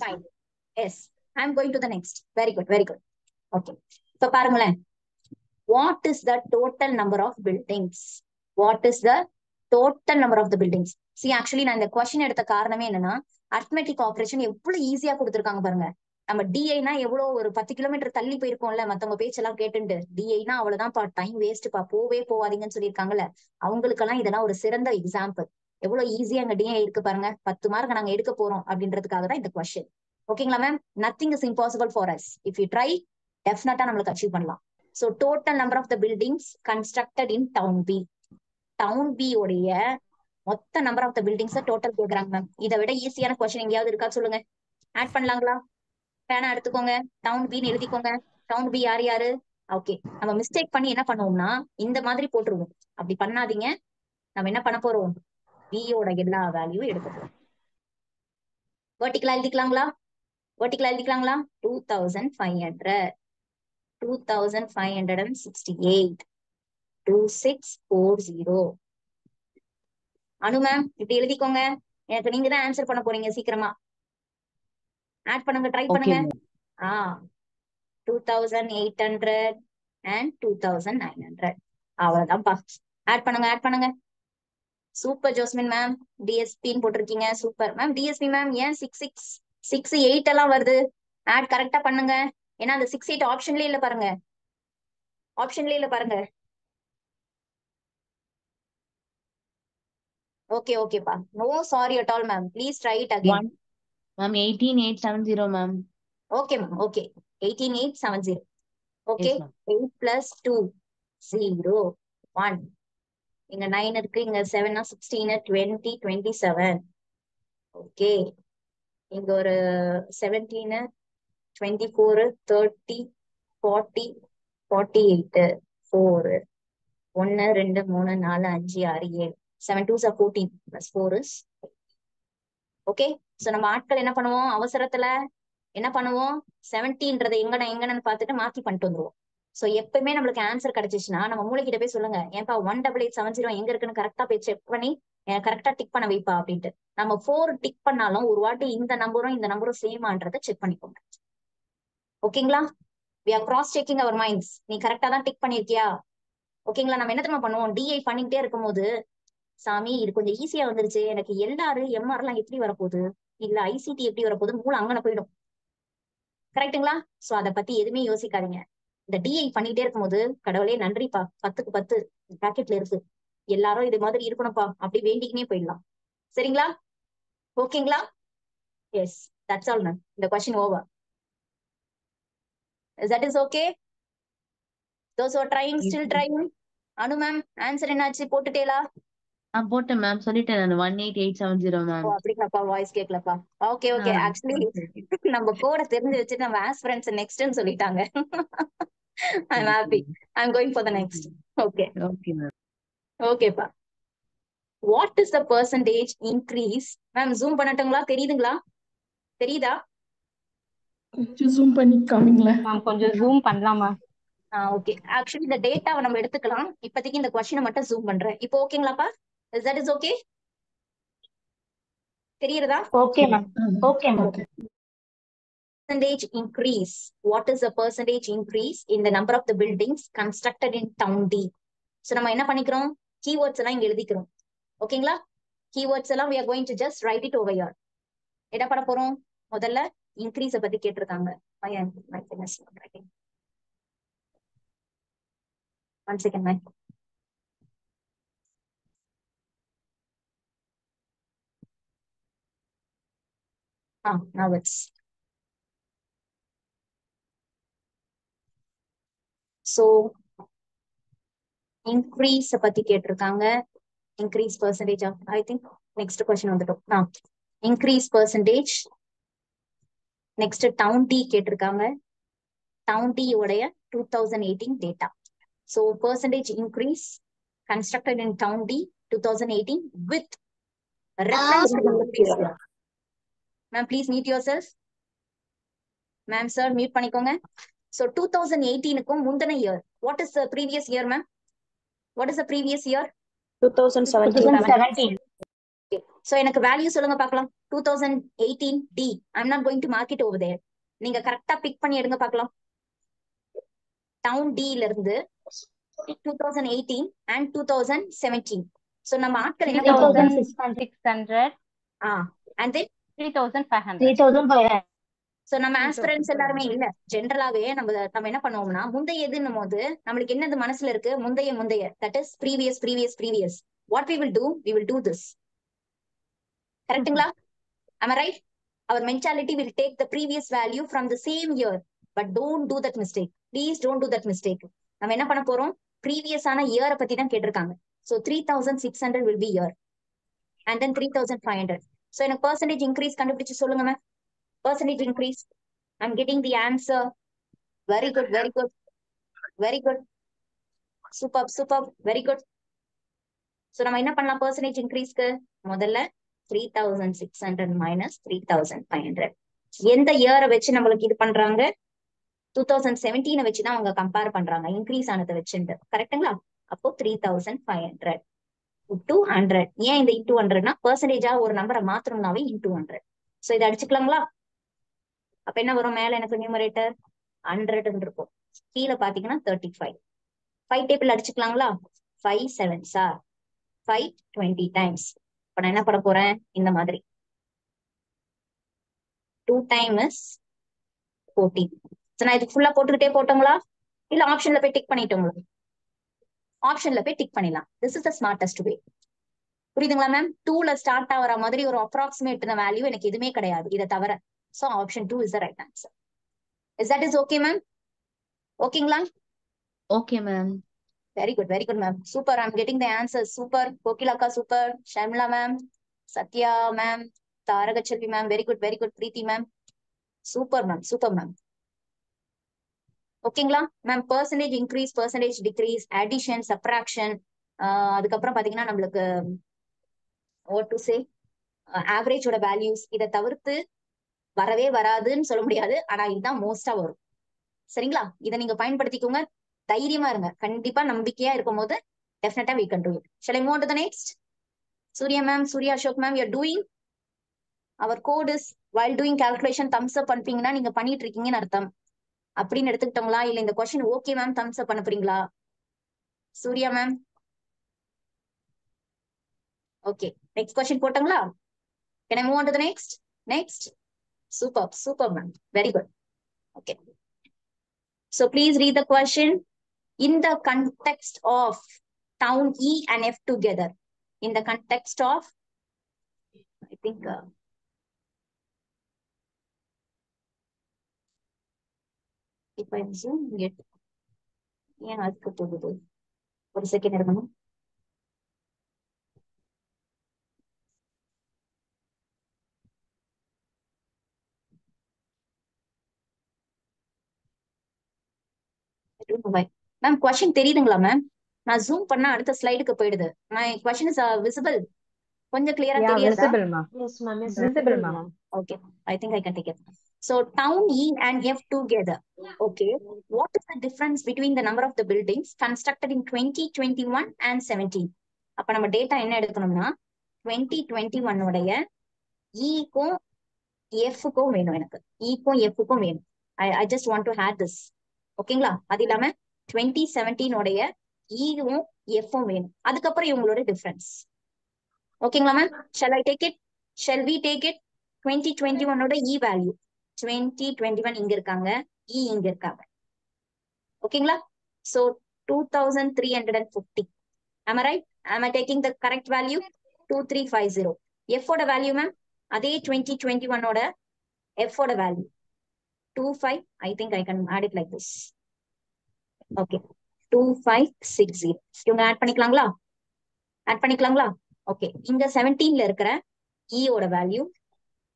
Fine. Yes, I'm going to the next. Very good. Okay. இப்ப பாருங்களேன், what is the total number of buildings? See actually நான் இந்த question எடுத்த காரணமே என்னன்னா, arithmetic operation எவ்வளவு ஈஸியா கொடுத்துருக்காங்க பாருங்க. நம்ம டிஐனா எவ்வளவு ஒரு 10 கிலோமீட்டர் தள்ளி போயிருக்கோம்ல மத்தவங்க பேச்செல்லாம் கேட்டுட்டு டிஐனா அவ்வளவுதான்ப்பா டைம் வேஸ்ட்பா போவே போவாதீங்கன்னு சொல்லியிருக்காங்கல்ல அவங்களுக்கெல்லாம் இதெல்லாம் ஒரு சிறந்த எக்ஸாம்பிள். எவ்வளவு ஈஸியா அங்க டிஐ இருக்கு பாருங்க. 10 மார்க் நாங்க எடுக்க போறோம் அப்படின்றதுக்காக தான் இந்த கொஸ்டின். ஓகேங்களா ma'am? Nothing is impossible for us. If you try டெஃபினட்டா நம்மளுக்கு அச்சீவ் பண்ணலாம். So total number of the buildings constructed in town B. Town B உடைய மொத்த number of the buildings total கேக்குறாங்க மேம். இதை விட ஈஸியான கொஸ்டின் எங்கேயாவது இருக்கா சொல்லுங்க. ஆட் பண்ணலாங்களா? பேனா எடுத்துக்கோங்க, டவுன் பின்னு எழுதிக்கோங்க. டவுன் பி யார் யாரு? ஓகே, நம்ம மிஸ்டேக் பண்ணி என்ன பண்ணுவோம்னா இந்த மாதிரி போட்டுருவோம். அப்படி பண்ணாதீங்க. நம்ம என்ன பண்ண போறோம்? பியோட எல்லா வேல்யூ எடுக்க போறோம். வெர்டிகலா எழுதிக்கலாங்களா? வெர்டிகலா எழுதிக்கலாங்களா? 2500, 2568, 2640. அனு மேம் இப்படி எழுதிக்கோங்க. எனக்கு நீங்க தான் ஆன்சர் பண்ண போறீங்க. சீக்கிரமா ஆட் பண்ணுங்க, ட்ரை ஓகே பண்ணுங்க. மேம். 2800 and 2900. அவ்வளவுதான்ப்பா. ஆட் பண்ணுங்க, ஆட் பண்ணுங்க. சூப்பர் ஜோஸ்மின் மேம், டிஎஸ்பின்னு போட்டிருக்கீங்க. Super ma'am. டிஎஸ்பி மேம் ஏன் 668 எல்லாம் வருது? ஆட் கரெக்டா பண்ணுங்க. ஏன்னா அந்த 68 ஆப்ஷன்லயே இல்ல பாருங்க. ஆப்ஷன்லயே இல்ல பாருங்க. ஓகே ஓகேப்பா. No sorry at all ma'am. Please try it again. One, ma'am, 18870, ma'am. Okay ma'am. Okay, 18870. Okay, Yes, ma'am. 8 plus 2 0 1. இங்க 9 இருக்கு, இங்க 7 16 20 27. ஓகே, இங்க ஒரு 17 24 30 40 48 4 1 2 3 4 5 6 7 7 2s are 14 plus 4 is. Okay, so நம்ம ஆட்கள் என்ன பண்ணுவோம்? அவசரத்துல என்ன பண்ணுவோம்? 70ன்றதை எங்கன்னு பார்த்துட்டு மாத்தி பண்ணிட்டு வந்துருவோம். சோ எப்பவுமே நம்மளுக்கு ஆன்சர் கிடைச்சிச்சுன்னா நம்ம மூளைக்கிட்ட போய் சொல்லுங்க, ஏன்பா 18870 எங்க இருக்குன்னு கரெக்டா போய் செக் பண்ணி கரெக்டா டிக் பண்ண வைப்பா அப்படின்ட்டு. நம்ம 4 டிக் பண்ணாலும் ஒரு வாட்டி இந்த நம்பரும் சேமான்றதை செக் பண்ணிக்கோங்க. ஓகேங்களா? we are cross checking our minds. நீ கரெக்டா தான் டிக் பண்ணிருக்கியா? ஓகேங்களா? நம்ம என்ன தெரியுமா பண்ணுவோம்? டிஐ பண்ணிக்கிட்டே இருக்கும்போது, சாமி இது கொஞ்சம் ஈஸியா வந்துருச்சு, எனக்கு எல்ஆர் எம்ஆர் எல்லாம் எப்படி வரப்போகுது, இல்ல ஐசிடி எப்படி வரப்போகுது, மூளை அங்கன போயிடும். கரெக்டுங்களா? சோ அதை பத்தி எதுவுமே யோசிக்காதீங்க. இந்த டிஐ பண்ணிட்டே இருக்கும்போது கடவுளே நன்றிப்பா 10க்கு 10 பாக்கெட்ல இருக்கு, எல்லாரும் இது மாதிரி இருக்கணும்ப்பா அப்படி வேண்டிக்கினே போயிடலாம். சரிங்களா? ஓகேங்களா? Yes, that's all ma'am. இந்த question over. that is okay? those who are trying, Yes, still ma'am. trying. Anu ma'am answer என்னாச்சு? போட்டுட்டேலா? போட்டேன் மேம், சொல்லிட்டேன் நான் 18870, ஓ மேம். அப்படிங்களாப்பா, வாய்ஸ் கேட்கலப்பா. Okay okay. ஆக்சுவலி நம்ம கோட தெரிஞ்சு வச்சுட்டு நம்ம ஆஸ் ஃப்ரெண்ட்ஸ் நெக்ஸ்ட்னு சொல்லிட்டாங்க. I'm happy. I'm going for the next. Okay okay ma'am. ஓகேப்பா. What is the percentage increase? Ma'am zoom பண்ணட்டுங்களா? தெரியுதுங்களா? தெரியுதா? கொஞ்சம் ஜூம் பண்ணி காமிங்களேன். மேம் கொஞ்சம் ஜூம் பண்ணலாமா? ஓகே. ஆக்சுவலி இந்த டேட்டாவை நம்ம எடுத்துக்கலாம். இப்போதைக்கு இந்த கொஸ்டினை மட்டும் ஜூம் பண்றேன். இப்போ ஓகேங்களாப்பா? That is okay? தெரியுறதா? Okay ma'am. Okay ma'am. Okay. Percentage increase. What is the percentage increase in the number of the buildings constructed in town D? So நம்ம என்ன பண்ணிக்கிறோம்? Keywords எல்லாம் இங்க எழுதிக்கிறோம். ஓகேங்களா? Keywords எல்லாம் we are going to just write it over here. என்ன பண்ண போறோம்? முதல்ல increase பத்தி கேட்டிருக்காங்க. My goodness, I'm writing. One second, man. Now it's. So increase பத்தி கேட்டிருக்காங்க. Increase percentage of, I think next question வந்துட்டோம். Increase percentage. Next town D கேட்டிருக்காங்க. town D உடைய 2018 data. So percentage increase constructed in town D 2018 with reference to the previous year. Ma'am, please mute yourself. Ma'am, sir, mute பண்ணிக்கோங்க. So 2018க்கும் முந்தின year. What is the previous year, ma'am? What is the previous year? 2017. Okay. So எனக்கு value சொல்லுங்க பார்க்கலாம். 2018 D. I'm not going to mark it over there. நீங்க கரெக்டா big பண்ணி எடுங்க பார்க்கலாம். டவுன் D ல இருந்து 2018 and 2017. So நம்ம ஆட்கள் என்ன பண்ணுவாங்க? 3600. And then 3500. 3500. சோ நம்ம ஆஸ்பிரன்ஸ் எல்லாருமே இல்ல, ஜென்ரலாவே நம்ம என்ன பண்ணுவோம்னா முந்தையதுன்னும் போது நம்மளுக்கு என்னது மனசுல இருக்கு, முந்தைய that is previous. What we will do this. கரெக்ட்டுங்களா? am I right? Our mentality will take the previous value from the same year, but don't do that mistake. Please don't do that mistake. நம்ம என்ன பண்ண போறோம், previous ஆன இயரை பத்தி தான் கேட்டிருக்காங்க. so 3600 will be year and then 3500. so எனக்கு percentage increase கண்டுபிடிச்சு சொல்லுங்க ma'am. percentage increase, I'm getting the answer. Very good, super, very good. so நம்ம என்ன பண்ணலாம், percentage increaseக்கு முதல்ல 3600 minus 3500. எந்த இயரை வச்சு நம்மளுக்கு இது பண்றாங்க, 2017 வச்சுதான் அவங்க கம்பேர் பண்றாங்க, இன்க்ரீஸ் ஆனதை வச்சுட்டு. கரெக்டுங்களா? அப்போ 3500 into 100. ஏன் இந்த into 100னா பெர்சன்டேஜா ஒரு நம்பரை மாத்தணும்னாவே into 100. சோ இதை அடிச்சுக்கலாங்களா? அப்ப என்ன வரும், மேல எனக்கு நியூமரேட்டர் 100 இருக்கும், கீழே பாத்தீங்கன்னா 35. 5 டேபிள் அடிச்சுக்கலாங்களா? 5 7s are 520 times. இப்ப நான் என்ன பண்ண போறேன், இந்த மாதிரி 2 times is 14. நான் இதுக்கு ஃபுல்லா போட்டுக்கிட்டே போட்டோங்களா, இல்ல ஆப்ஷன்ல போய் டிக் பண்ணிட்டோங்களா? ஆப்ஷன்ல போய் டிக் பண்ணிடலாம். திஸ் இஸ் த ஸ்மார்டஸ்ட் வே. புரியுதுங்களா மேம்? 2ல ஸ்டார்ட் ஆகிற மாதிரி ஒரு அப்ராக்சிமேட் வேல்யூ எனக்கு எதுவுமே கிடையாது இதை தவிர. So option 2 is the right answer. Is that is okay ma'am? ஓகேங்களா? Okay ma'am. Very good ma'am. Super, I'm getting the answer. Super கோகிலாக்கா, super Sharmila ma'am, Sathya ma'am, Tharagaselvi ma'am, very good Preethi ma'am, super ma'am. ஓகேங்களா ma'am? Percentage increase, percentage decrease, addition, subtraction, அதுக்கப்புறம் பாத்தீங்கன்னா நம்மளுக்கு what to say ஆவரேஜோட values, இதை தவிர்த்து வரவே வராதுன்னு சொல்ல முடியாது, ஆனா இதுதான் மோஸ்டா வரும். சரிங்களா? இதை நீங்க பயன்படுத்திக்கோங்க, தைரியமா இருங்க. கண்டிப்பா நம்பிக்கையா இருக்கும் போது டெஃபினட்டா we can do it. Shall I move on to the next? Surya Ashok ma'am, you're doing our code is while doing calculation thumbs up பண்ணுவீங்கன்னா நீங்க பண்ணிட்டு இருக்கீங்கன்னு அர்த்தம். அப்படின்னு எடுத்துக்கிட்டோங்களா, இல்ல இந்த question okay ma'am thumbs up அனுப்புறீங்களா? Surya ma'am, okay. Next question போட்டாங்களா? Can I move on to the next? Super ma'am, very good. Okay, so please read the question. In the context of town E and F together, in the context of, I think if I zoom it, ஏன் அதுக்கு போகுது, ஒரு second இருக்கணும். Ma'am question தெரியுதுங்களா ma'am? நான் zoom பண்ணா அடுத்த ஸ்லைடுக்கு போயிடுது. My question is visible? கொஞ்சம் கிளியரா Yeah, தெரியுதா? visible, ma'am. Yes, ma'am. Yes, Visible, ma'am. Okay, I think I can take it. So town E and F together. Okay, what is the difference between the number of the buildings constructed in 2021 and 17? அப்ப நம்ம data என்ன எடுக்கணும்னா 2021 உடைய ஈக்கும் எஃப்க்கும் வேணும், எனக்கு ஈக்கும் எஃப்க்கும் வேணும். I just want to add this. ஓகேங்களா? அது இல்லாம 2017 உடைய ஈவும் எஃப்பும் வேணும். அதுக்கப்புறம் இவங்களோட டிஃபரன்ஸ். ஓகேங்களா ma'am? Shall we take it? 2021 ஓட இ வேல்யூ 2021 இங்க இருக்காங்க, இ இங்க இருக்காங்க. ஓகேங்களா? So 2350. Am I right? Am I taking the correct value? 2350. F ஓட வேல்யூ மேம், அதே 2021 ஓட F ஓட value 25. I think I can add it like this. Okay, 2560. இவங்க ஆட் பண்ணிக்கலாங்களா? ஓகே, இங்க 17ல இருக்கிற E ஓட வேல்யூ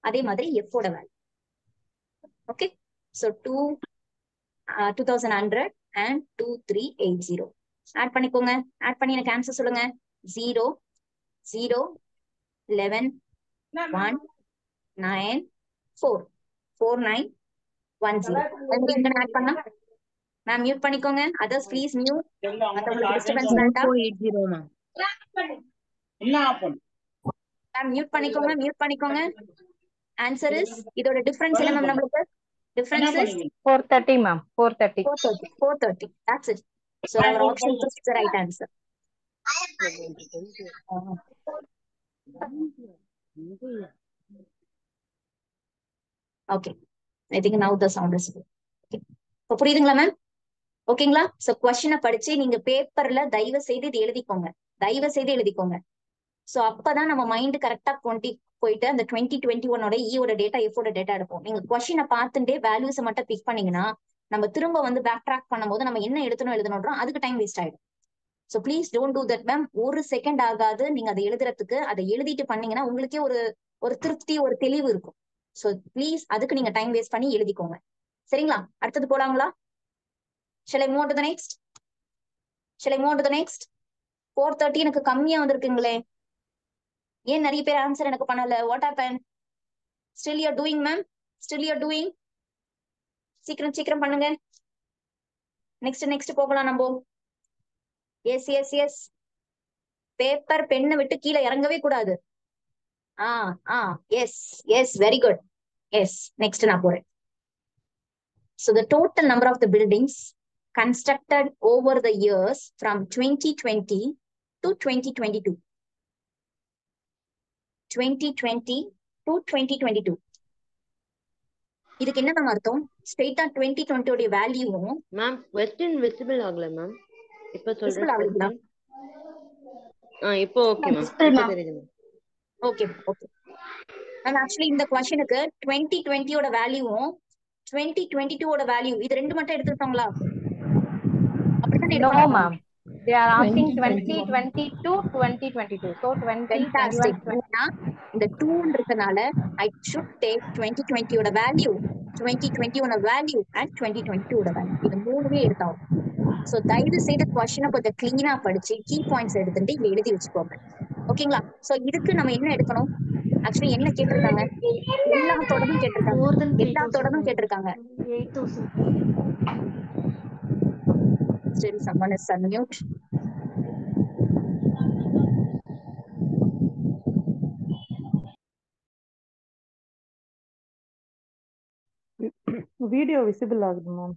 அதே மாதிரி F ஓட value. Okay, so 2100 and 2380 add பண்ணிக்கோங்க. ஆட் பண்ணி எனக்கு ஆன்சர் சொல்லுங்க. 0 0 11 1 9 4 4910. ஆட் பண்ணா மேம் மியூட் பண்ணிக்கோங்க. Others please mute. மத்தவங்களுக்கு டிஸ்டர்பன்ஸ் வேண்டாம். 2480 மேம். மேம் மியூட் பண்ணிக்கோங்க. ஆன்சர் இஸ், இதோட டிஃபரன்ஸ் என்ன மேம்? நம்மளுக்கு difference is 430, ma'am. 430. 430. That's it. So our option is the right answer. Okay. I think now the sound is இப்போ புரியுதுங்களா மேம்? ஓகேங்களா? சோ கொஸ்டினை படிச்சு நீங்க பேப்பர்ல தயவு செய்து இது எழுதிக்கோங்க, தயவு செய்து எழுதிக்கோங்க. சோ அப்பதான் நம்ம மைண்ட் கரெக்டா போயிட்டு அந்த 2021 ஈயோட டேட்டா எஃபோட டேட்டா எடுப்போம். நீங்க கொஸ்டினை பார்த்துட்டே வேல்யூஸ் மட்டும் பிக் பண்ணீங்கன்னா நம்ம திரும்ப வந்து பேக் ட்ராக் பண்ணும்போது நம்ம என்ன எழுதணும் அதுக்கு டைம் வேஸ்ட் ஆயிடும். So please don't do that ma'am. ஒரு செகண்ட் ஆகாது நீங்க அதை எழுதுறதுக்கு. அதை எழுதிட்டு பண்ணீங்கன்னா உங்களுக்கே ஒரு திருப்தி, ஒரு தெளிவு இருக்கும். ஸோ ப்ளீஸ் அதுக்கு நீங்க டைம் வேஸ்ட் பண்ணி எழுதிக்கோங்க. சரிங்களா? அடுத்தது போலாங்களா? Shall I move on to the next? Shall I move on to the next? 4:30 எனக்கு கம்மியா வந்திருக்குங்களே. ஏன் நிறைய பேர் ஆன்சர் எனக்கு பண்ணல? What happen? Still you doing ma'am? Still you doing? சீக்கிரம் சீக்கிரம் பண்ணுங்க. நெக்ஸ்ட் போகலாம் நம்ம. எஸ் பேப்பர் பெண்ணை விட்டு கீழே இறங்கவே கூடாது. S very good. Yes next நான் போறேன். So the total number of the buildings constructed over the years from 2020 to 2022. 2020 to 2022. இதுக்கு என்ன நம்ம அர்த்தம்? ஸ்ட்ரெயிட்டா 2020 உடைய வேல்யூவும் மேம் क्वेश्चन விசிபிள் ஆகல மேம். இப்ப சொல்றேன் ஆகுதுங்களா? இப்போ ஓகே மேம். இப்போ தெரியுது ma'am. Okay okay ma'am. Actually இந்த क्वेश्चनக்கு 2020 ஓட வேல்யூவும் 2022 ஓட வேல்யூ இது ரெண்டு மட்டும் எடுத்துட்டோங்களா? அப்படித்தானே No, எடுக்கணும். ma'am. They are asking 2021. 2020 to 2022. So 20, 21, Fantastic. 20. ஏன்னா இந்த 2 இருக்கனால I should take 2020 ஓட வேல்யூ, 2021 ஓட வேல்யூ அண்ட் 2022 ஓட வேல்யூ. இது மூணுமே எடுத்தாகும். சோ தயவு செய்து கொஸ்டினை கொஞ்சம் கிளீனா படிச்சு கீ பாயிண்ட்ஸ் எடுத்துட்டு இங்க எழுதி வச்சுக்கோங்க. ஓகேங்களா? சோ இதுக்கு நம்ம என்ன எடுக்கணும்? ஆக்சுவலி என்ன கேட்டிருக்காங்க? எல்லா தொடரும் கேட்டிருக்காங்க. More than எல்லா 3,000. தொடரும் கேட்டிருக்காங்க. 8,000. Still someone is unmute. Video visible ஆகுது ma'am.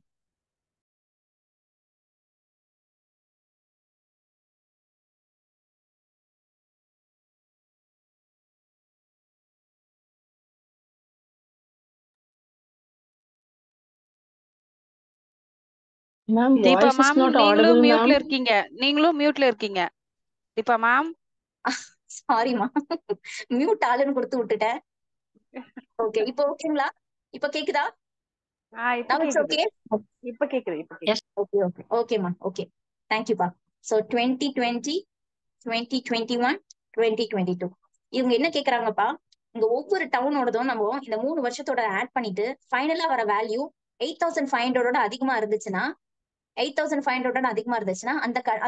Ma'am Deepa voice is ma'am not நீங்களும் ஆடிபிள் மியூட்ல மேம். இருக்கீங்க. தீபா மேம். சாரிமா, மியூட் ஆளுன்னு கொடுத்து விட்டுட்டேன். ஓகே இப்போ ஓகேங்களா? இப்போ கேக்குதா? இப்ப Now it's கேக்குது. okay? இப்ப கேக்குது. ஓகேமா. ஓகே தேங்க்யூப்பா. ஸோ 2020, 2021, 2022 இவங்க என்ன கேக்குறாங்கப்பா? இங்க ஒவ்வொரு டவுனோடதும் நம்ம இந்த 3 வருஷத்தோட ஆட் பண்ணிட்டு ஃபைனலா வர வேல்யூ 8,500 அதிகமா இருந்துச்சுன்னா 8,500 அதிகமா இருந்துச்சுன்னா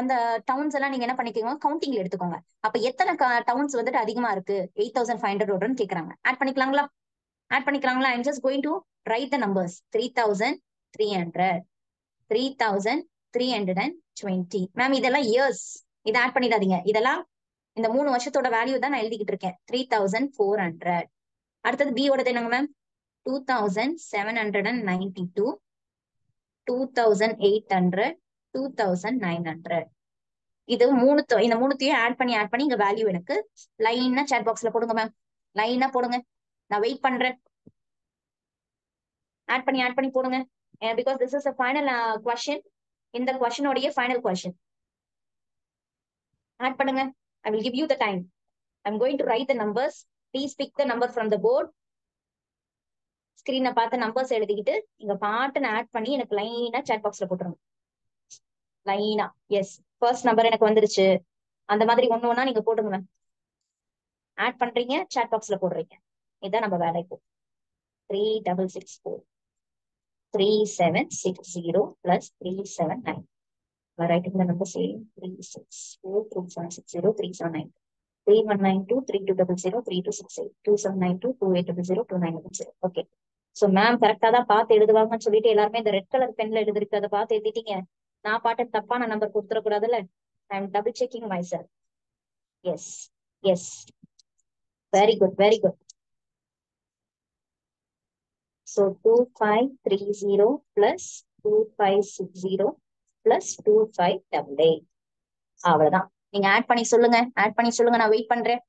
அந்த டவுன்ஸ் எல்லாம் நீங்க என்ன பண்ணிக்கோங்க? கவுண்டிங்ல எடுத்துக்கோங்க. அப்ப எத்தனை டவுன்ஸ் வந்துட்டு அதிகமா இருக்கு 8,500 கேக்குறாங்க. ஆட் பண்ணிக்கலாங்களா? I'm just going to write the numbers. 3,300, 3,320. Ma'am இதெல்லாம் இயர்ஸ். இதை ஆட் பண்ணிடாதீங்க. இதெல்லாம் இந்த 3 வருஷத்தோட வேல்யூ தான் நான் எழுதிக்கிட்டு இருக்கேன். 3,400. அடுத்தது பி ஓடது என்னங்க மேம்? 2,792, 2,800, 2,900. இது இந்த மூணுத்தையும் ஆட் பண்ணி இங்க வேல்யூ எனக்கு லைனா சாட் பாக்ஸ்ல போடுங்க மேம். லைனா போடுங்க. நான் வெயிட் பண்றேன். ஆட் பண்ணி போடுங்க. Because this is a final question. இந்த கொஸ்டினோடைய ஃபைனல் கொஸ்டின். ஆட் பண்ணுங்க. I will give you the time. I'm going to write the numbers. Please pick the number from the board. ஸ்கிரீனை பார்த்து numbers எழுதிக்கிட்டு இங்க பாட்டுன்னு add பண்ணி எனக்கு லைனா சாட் பாக்ஸ்ல போட்டுருங்க. லைனா. எஸ், ஃபர்ஸ்ட் நம்பர் எனக்கு வந்துருச்சு. அந்த மாதிரி ஒண்ணா நீங்க போடுங்க மேம். ஆட் பண்றீங்க, சாட் பாக்ஸ்ல போடுறீங்க. இதான் நம்ம வேலை. இப்போ 3,664, 3,760 plus 379. We're writing the number same. 364, 3,760, 379. 3,192, 3,200, 3,268, 2,792, 2,800, 2,900. Okay. So ma'am கரெக்டா தான் பார்த்து எழுதுவாங்கன்னு சொல்லிட்டு எல்லாருமே இந்த ரெட் கலர் பென்ல எழுதிருக்கு. அதை பார்த்து எழுதிட்டீங்க. நான் பாட்டு தப்பான நம்பர் கொடுத்துடக்கூடாதுல்ல. I am double checking myself. Yes very good. So 2,530 plus 2,560 plus 2,588. அவ்வளவுதான். நீங்க ஆட் பண்ணி சொல்லுங்க. நான் வெயிட் பண்றேன்.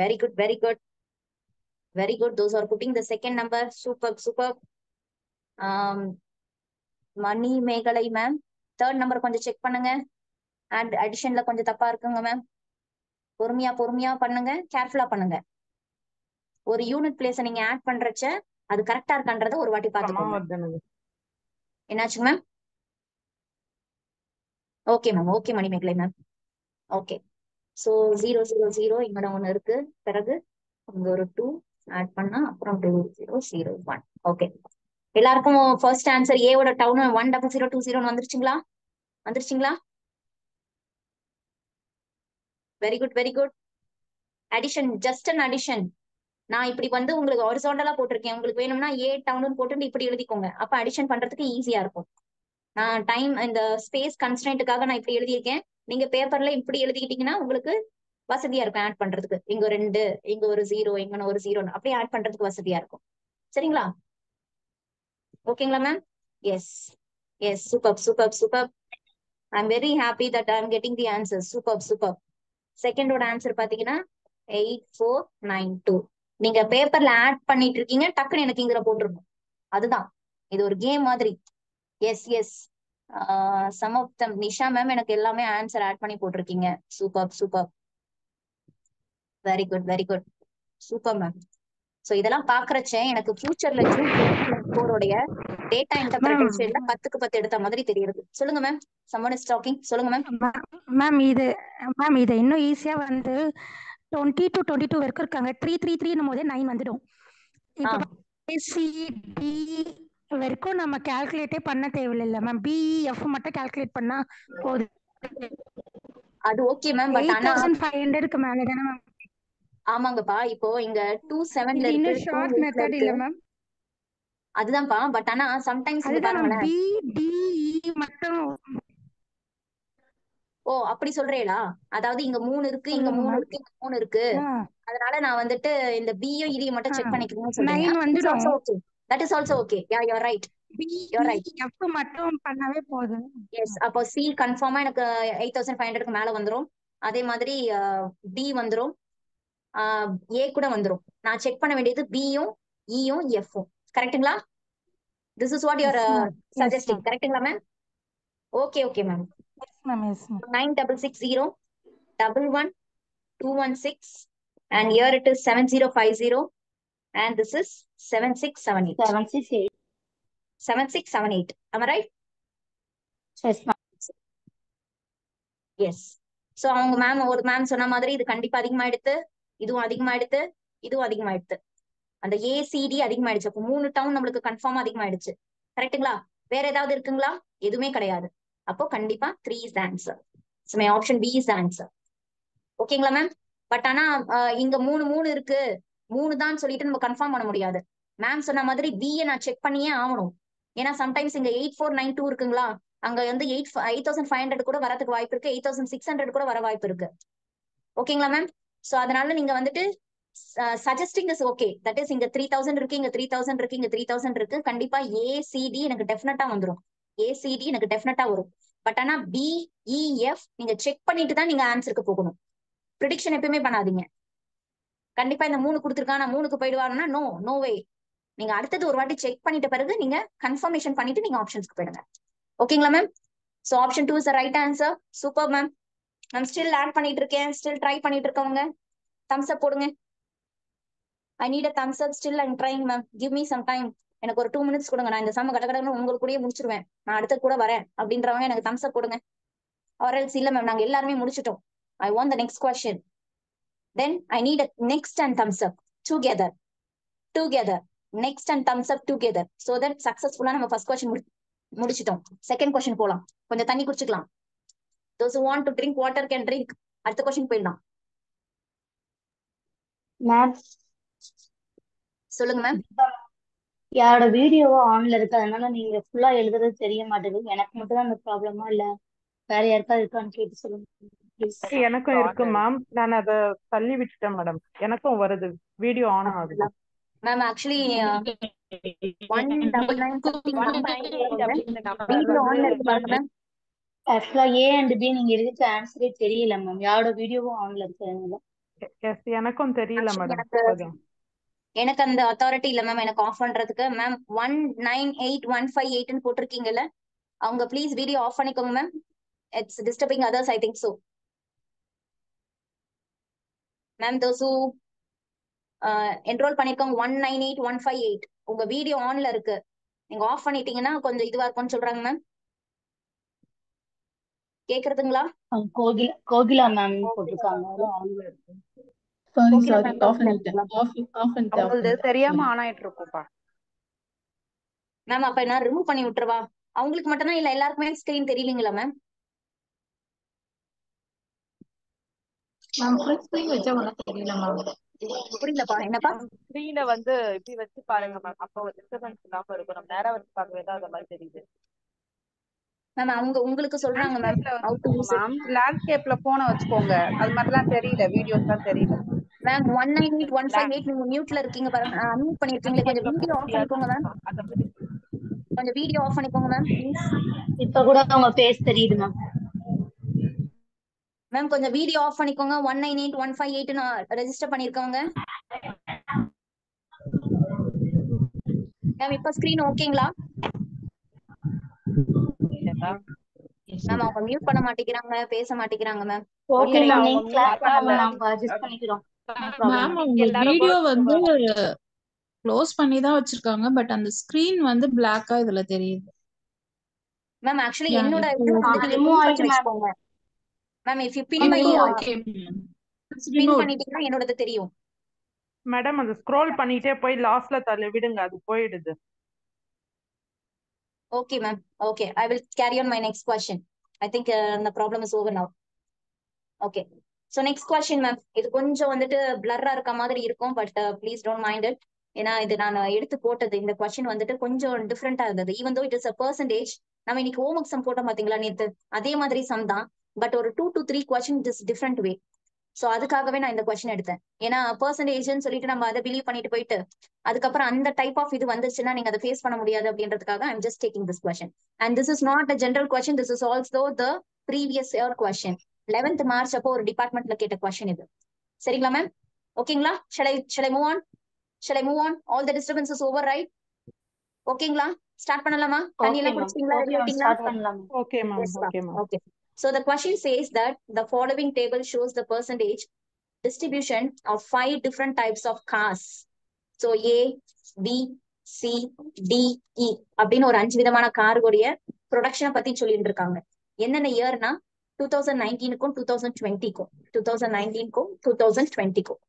Very good. Very good. Those are putting the second number. Superb, superb. மணி மேகலை மேம் தேர்ட் நம்பர் கொஞ்சம் செக் பண்ணுங்க. அண்ட் அடிஷன்ல கொஞ்சம் தப்பா இருக்குங்க மேம். பொறுமையா பொறுமையா பண்ணுங்க, கேர்ஃபுல்லா பண்ணுங்க. ஒரு யூனிட் பிளேஸ நீங்க ஆட் பண்றச்ச அது கரெக்டா இருக்கான்றத ஒரு வாட்டி பாத்துக்கோங்க. என்னாச்சு மேம்? ஓகே மேம், ஓகே மணி மேகலை மேம். ஓகே, சோ 000 இங்க ஒண்ணு இருக்கு. பிறகு இங்க ஒரு 2 ஆட் பண்ணா அப்புறம் 2001. ஓகே, எல்லாருக்கும் ஃபர்ஸ்ட் ஆன்சர் ஏ ஓட டவுன் 10020 வந்துருச்சுங்களா? வந்துருச்சுங்களா? Very good, very good. Addition, just an addition. நான் இப்படி வந்து உங்களுக்கு ஹாரிசான்டலா போட்டிருக்கேன். உங்களுக்கு வேணும்னா ஏ டவுன் போட்டு இப்படி எழுதிக்கோங்க. அப்ப அடிஷன் பண்றதுக்கு ஈஸியா இருக்கும். நான் டைம் இந்த ஸ்பேஸ் கன்ஸ்ட்ரெயின்ட்டுக்காக நான் இப்படி எழுதியிருக்கேன். நீங்க பேப்பர்ல இப்படி எழுதிக்கிட்டீங்கன்னா உங்களுக்கு வசதியா இருக்கும் ஆட் பண்றதுக்கு. இங்க 2, இங்க ஒரு 0, இங்க ஒரு 0 அப்படியே ஆட் பண்றதுக்கு வசதியா இருக்கும். சரிங்களா? ஓகேங்களா ma'am? Yes yes, super super super. I am very happy that I am getting the answer. Super super. செகண்டோட ஆன்சர் பாத்தீங்கன்னா 8492. நீங்க பேப்பர்ல ஆட் பண்ணிட்டு இருக்கீங்க, டக்குன்னு எனக்கு இங்க போட்டுருணும். அதுதான், இது ஒரு கேம் மாதிரி. Yes yes, some of them. Nisha ma'am எனக்கு எல்லாமே ஆன்சர் ஆட் பண்ணி போட்டிருக்கீங்க. Super super, very good very good, super ma'am. So இதெல்லாம் பாக்குறச்ச எனக்கு ஃபியூச்சர்ல ஜூன் 2024 டேட்டா இன்டர்பிரேஷன்ல 10க்கு 10 எடுத்த மாதிரி தெரியுது. சொல்லுங்க மேம். Someone is talking. சொல்லுங்க மேம். மேம் இது இன்னும் ஈஸியா வந்து 20 to 22 வரைக்கும் இருக்காங்க. 3 போதே 9 வந்துடும். இப்போ சிடி வரைக்கும் நம்ம கால்குலேட்டே பண்ண தேவையில்லை மேம். பிஎஃப் மட்டும் கால்குலேட் பண்ணா போதும். அது ஓகே மேம், பட் ஆனா 8500க்கு மேல தானே மேம்? ஆமாங்கப்பா. இப்போ இங்க 27ல இது இருக்கு, இன்னும் ஷார்ட் 28ல மெத்தட் இருக்கு. இல்ல மேம்? அதுதான்ப்பா, பட் ஆனா சம்டைம்ஸ் இங்க அதுதான் மேம், பாருங்களேன். பிடிஇ மட்டும். ஓ அப்படி சொல்றேடா. அதாவது இங்க 3 இருக்கு, இங்க சொல்லுங்க 3 மேம். இருக்கு, இங்க 3 இருக்கு. அதனால நான் வந்துட்டு இந்த பியும் இதையும் மட்டும் செக் பண்ணிக்கணும்னு சொல்றீங்க. 9 வந்துடும். That is also okay. Yeah, you're right. You're right. PF மட்டும் பண்ணாவே போதும். எஸ், அப்போ சி கன்ஃபார்மா எனக்கு 8500க்கு மேல வந்துரும். அதே மாதிரி டி வந்துரும், ஏ கூட வந்துரும். நான் செக் பண்ண வேண்டியது பியும் இயும் எஃப்பும். கரெக்ட்டுங்களா? This is what you're suggesting. கரெக்ட்டுங்களா ma'am? Okay okay ma'am. 9660 11216 and here it is 7050 and this is 7678. 7678. Am I right? Yes, ma'am. Yes. So அவங்க மேம் ஒரு மேம் சொன்ன மாதிரி இது கண்டிப்பா அதிகமாயிடுத்து, இதுவும் அதிகமாயிடுத்து, இதுவும் அதிகமாயிடுத்து. அந்த ஏசிடி அதிகமாயிடுச்சு. அப்போ 3 டவுன் நம்மளுக்கு கன்ஃபார்மா அதிகமாயிடுச்சு. கரெக்ட்டுங்களா? வேற ஏதாவது இருக்குங்களா? எதுவுமே கிடையாது. அப்போ கண்டிப்பா 3 is the answer. So my option B is the answer. ஓகேங்களா மேம்? பட் ஆனா இங்க 3 இருக்கு, 3 தான் சொல்லிட்டு நம்ம கன்ஃபார்ம் பண்ண முடியாது. மேம் சொன்ன மாதிரி பிஏ நான் செக் பண்ணியே ஆகணும். ஏன்னா சம்டைம்ஸ் இங்க 8492 இருக்குங்களா, அங்க வந்து 8500 கூட வரதுக்கு வாய்ப்பு இருக்கு, 8600 கூட வர வாய்ப்பு இருக்கு. ஓகேங்களா மேம்? சோ அதனால நீங்க வந்துட்டு suggesting is okay. That is இங்க 3000 இருக்கு, இங்க 3000 இருக்கு, இங்க 3000 இருக்கு. கண்டிப்பா ஏசிடி எனக்கு டெஃபினட்டா வந்துரும். ஏசிடி எனக்கு டெஃபினட்டா வரும். பட் ஆனா பிஇஎஃப் நீங்க செக் பண்ணிட்டு தான் நீங்க ஆன்சருக்கு போகணும். ப்ரிடிக்ஷன் எப்பயுமே பண்ணாதீங்க. கண்டிப்பா இந்த 3 கொடுத்துருக்கா, நான் 3க்கு போயிடுவாங்கன்னா நோ வே. நீங்க அடுத்தது ஒரு வாட்டி செக் பண்ணிட்ட பிறகு நீங்க கன்ஃபர்மேஷன் பண்ணிட்டு நீங்க ஆப்ஷன்ஸ்க்கு போயிடுங்க. ஓகேங்களா ma'am? So option 2 is the right answer. Super ma'am. நான் ஸ்டில் ஆட் பண்ணிட்டு இருக்கேன், ஸ்டில் ட்ரை பண்ணிட்டு இருக்கவங்க தம்ஸ் அப் போடுங்க. I need a thumbs up. Still I'm trying ma'am. Give me some time. எனக்கு ஒரு 2 minutes கொடுங்க. நான் இந்த சம்ம கடகடன்னு உங்களுக்கு கூடயே முடிச்சிருவேன். நான் அடுத்த கூட வரேன் அப்படின்றவங்க எனக்கு தம்ஸ் அப் போடுங்க. ஆர்எல்ஸ் இல்ல மேம், நாங்க எல்லாருமே முடிச்சிட்டோம். I want the next question. Then I need a next and thumbs up together. Next and thumbs up together. So that successfully நம்ம first question முடிச்சிட்டோம். Second question போலாம். கொஞ்சம் தண்ணி குடிச்சுக்கலாம். Those who want to drink water can drink. அடுத்த question போயிடலாம். Ma'am சொல்லுங்க ma'am. யாரோட வீடியோவோ ஆன்ல இருக்கு, அதனால நீங்க ஃபுல்லா எழுதுறது தெரிய மாட்டேங்குது. எனக்கு மட்டும் தான் அந்த ப்ராப்ளமா இல்ல வேற யாருக்காவது இருக்கான்னு கேட்டு சொல்லுங்க ப்ளீஸ். எனக்கும் இருக்கு மேம். நான் அதை தள்ளி விட்டுட்டேன் மேடம். எனக்கும் வருது, வீடியோ ஆன் ஆகுது மேம். ஆக்சுவலி 199 ஆன்ல இருக்கு பாருங்க மேம். ஆக்சுவலா ஏ அண்ட் பி நீங்க இருக்க ஆன்சரே தெரியல மேம். யாரோட வீடியோவும் ஆன்ல இருக்கு. எஸ், எனக்கும் தெரியல Actually மேடம். எனக்கு இப்போதான் எனக்கு அந்த அத்தாரிட்டி இல்ல மேம் எனக்கு ஆஃப் பண்றதுக்கு. மேம் 198158 போட்டிருக்கீங்கல்ல, அவங்க ப்ளீஸ் வீடியோ ஆஃப் பண்ணிக்கோங்க ma'am. It's disturbing others I think so. Ma'am those who enroll பண்ணிருக்கோங்க 198158 உங்க வீடியோ ஆன்ல இருக்கு, நீங்க ஆஃப் பண்ணிட்டீங்கன்னா கொஞ்சம் இதுவா இருக்கும்னு சொல்றாங்க மேம். கேக்குறதுங்களா? கோகிலா மேம் போட்டிருக்காங்க. Sorry Kokila sorry ma'am off பண்ணிட்டேன் ஆஃப் அவங்களது பண்ணிட்டேன் தெரியாம sorry. ஆன் ஆயிட்டு இருக்கும்ப்பா. மேம் அப்ப நான் ரிமூவ் பண்ணி விட்டுருவா? அவங்களுக்கு மட்டும்தான் இல்ல எல்லாருக்குமே ஸ்கிரீன் தெரியலீங்களா மேம்? மேம் ஃபுல் ஸ்க்ரீன் வச்சா ஒன்றும் தெரியல மேம். புரியலப்பா என்னப்பா? ஸ்கிரீனை வந்து இப்படி வச்சு பாருங்க மேம், அப்போ டிஸ்டர்பன்ஸ் இல்லாம இருக்கும். நம்ம நேரா வச்சு பார்க்கவே தான் அந்த மாதிரி தெரியுது. மேம் அவங்க உங்களுக்கு சொல்றாங்க மேம் லேண்ட்ஸ்கேப்ல how to வச்சுக்கோங்க use it. மேம், லேண்ட்ஸ்கேப்ல போனை வச்சுக்கோங்க. அது மாதிரிலாம் தெரியல, வீடியோஸ் தான் தெரியல. மேம் 198158 நீங்க மியூட்ல இருக்கீங்க பாருங்க, அன்மியூட் பண்ணிருக்கீங்களே, கொஞ்சம் வீடியோ ஆஃப் பண்ணிக்கோங்க மேம். கொஞ்சம் வீடியோ ஆஃப் பண்ணிக்கோங்க மேம் ப்ளீஸ். இப்ப கூட அவங்க ஃபேஸ் தெரியுது மேம். மேம் கொஞ்சம் வீடியோ ஆஃப் பண்ணிக்கோங்க. 198158 ரெஜிஸ்டர் பண்ணிருக்கவங்க. மேம் இப்ப ஸ்கிரீன் ஓகேங்களா? மேம் அவங்க மியூட் பண்ண மாட்டேங்கிறாங்க, பேச மாட்டேங்கிறாங்க மேம். ஓகே இல்ல மேம், அவங்க நீங்க மியூட் கிளாஸ் பண்ணல. நாங்க அட்ஜஸ்ட் பண்ணிக்கிறோம். No problem. மேம் அவங்க எல்லாரும் வீடியோ work வந்து க்ளோஸ் பண்ணி தான் வச்சிருக்காங்க, பட் அந்த ஸ்கிரீன் வந்து பிளாக்கா இதுல தெரியுது. மேம் ஆக்சுவலி Yeah, என்னோட இப்போ இது வந்து நீங்க remove பின் பண்ணி ஆயிடுச்சு மேம். வச்சுக்கோங்க ma'am. If you pin my okay pin பண்ணிட்டீங்கன்னா என்னோடது தெரியும். மேடம் அது ஸ்க்ரோல் பண்ணிட்டே போய் லாஸ்ட்ல தள்ளி விடுங்க, அது போயிடுது. Okay, ma'am. Okay, I will carry on my next question. I think the problem is over now. Okay. So next question, ma'am. இது கொஞ்சம் வந்துட்டு பிளர்ரா இருக்க மாதிரி இருக்கும், but please don't mind it. ஏன்னா இது நான் எடுத்து போட்டது இந்த கொஸ்டின் வந்துட்டு கொஞ்சம் டிஃப்ரெண்டா இருந்தது. Even though it is a percentage. நம்ம இன்னைக்கு ஹோம்ஒர்க் சம் போட்டோம் பாத்தீங்களா நேத்து, அதே மாதிரி சம் தான், பட் ஒரு 2 to 3 question is different way. So அதுக்காகவே நான் இந்த கொஸ்டின் எடுத்தேன். ஏன்னா பெர்சன்டேஜ்னு சொல்லிட்டு நம்ம அதை பிலீவ் பண்ணிட்டு போயிட்டு அதுக்கப்புறம் அந்த டைப் ஆஃப் இது வந்துச்சுன்னா நீங்க அதை ஃபேஸ் பண்ண முடியாது அப்படின்றதுக்காக I'm just taking this question. And this is not a general question, this is also the previous year question. 11th March அப்போ ஒரு டிபார்ட்மெண்ட்ல கேட்ட கொஸ்டின் இது. சரிங்களா மேம்? ஓகேங்களா? shall I move on? Shall I move on? All the disturbance is over, right? ஓகேங்களா? Start பண்ணலாமா? தண்ணி எல்லாம் குடிச்சிட்டீங்களா? ரெடி ஆயிட்டீங்களா? ஸ்டார்ட் பண்ணலாம். Okay ma'am, Yes, okay ma'am. okay. So the question says that the following table shows the percentage distribution of 5 different types of cars. So A, B, C, D, E அப்படின்னு ஒரு 5 விதமான கார்களுடைய ப்ரொடக்ஷனை பத்தி சொல்லிட்டு இருக்காங்க. என்னென்ன இயர்னா 2019க்கும் 2020க்கும் 2019க்கும் 2020க்கும்.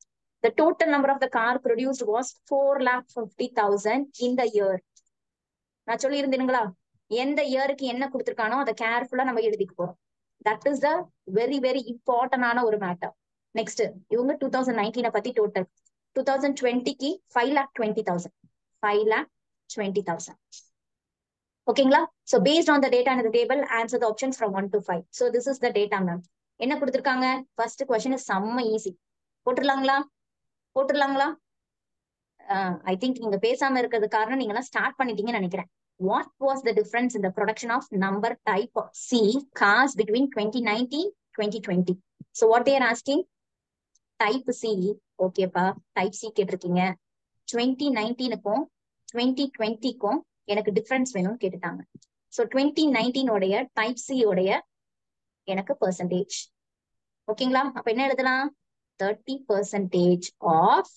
The total number of the car produced was 4,50,000 in the year. நான் சொல்லி இருந்தீங்களா, எந்த இயருக்கு என்ன கொடுத்திருக்கானோ அதை கேர்ஃபுல்லா நம்ம எழுதிக்க போறோம். That is the very very இம்பார்ட்டன்டான ஒரு மேட்டர். நெக்ஸ்ட் இவங்க 2019 பத்தி டோட்டல் 2020க்கு 5,20,000 5,20,000. ஓகேங்களா? So based on the data in the table, answer the options from 1 to 5. So this is the data ma'am. என்ன கொடுத்திருக்காங்க? ஃபர்ஸ்ட் கொஸ்டின் செம்ம ஈஸி. போட்டுடலாங்களா? ஐ திங்க் நீங்க பேசாம இருக்கிறது காரணம் நீங்க எல்லாம் ஸ்டார்ட் பண்ணிட்டீங்கன்னு நினைக்கிறேன். What was the difference in the production of number type C cars between 2019-2020? So what they are asking? Type C. ஓகேப்பா, டைப் C கேட்டிருக்கீங்க. 2019க்கும் 2020க்கும் எனக்கு டிஃபரன்ஸ் வேணும்னு கேட்டுட்டாங்க. ஸோ 2019 உடைய டைப் C உடைய எனக்கு பெர்சன்டேஜ். ஓகேங்களா? அப்ப என்ன எழுதலாம்? 30% ஆஃப்.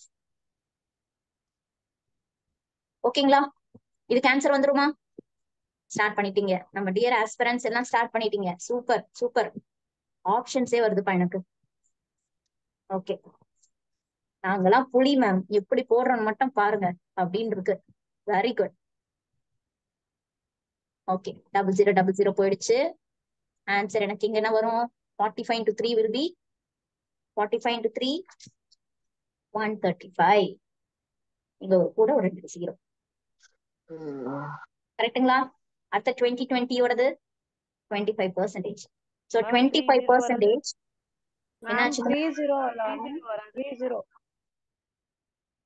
ஓகேங்களா? இதுக்கு ஆன்சர் வந்துருமா? ஸ்டார்ட் பண்ணிட்டீங்க நம்ம டியர் ஆஸ்பிரன்ஸ் எல்லாம் ஸ்டார்ட் பண்ணிட்டீங்க. Super super. ஆப்ஷன்ஸே வருதுப்பா எனக்கு. ஓகே, நாங்கெல்லாம் புலி மேம், எப்படி போடுறோம்னு மட்டும் பாருங்க அப்படின்னு இருக்கு. Very good. ஓகே, 0000 போயிடுச்சு. ஆன்சர் எனக்கு இங்க என்ன வரும்? 45 into 3 will be 45 into 3 135. இங்க கூட ஒரு 2 0. கரெக்டுங்களா? அடுத்த 2020 25%. So 25% என்னாச்சு? 30.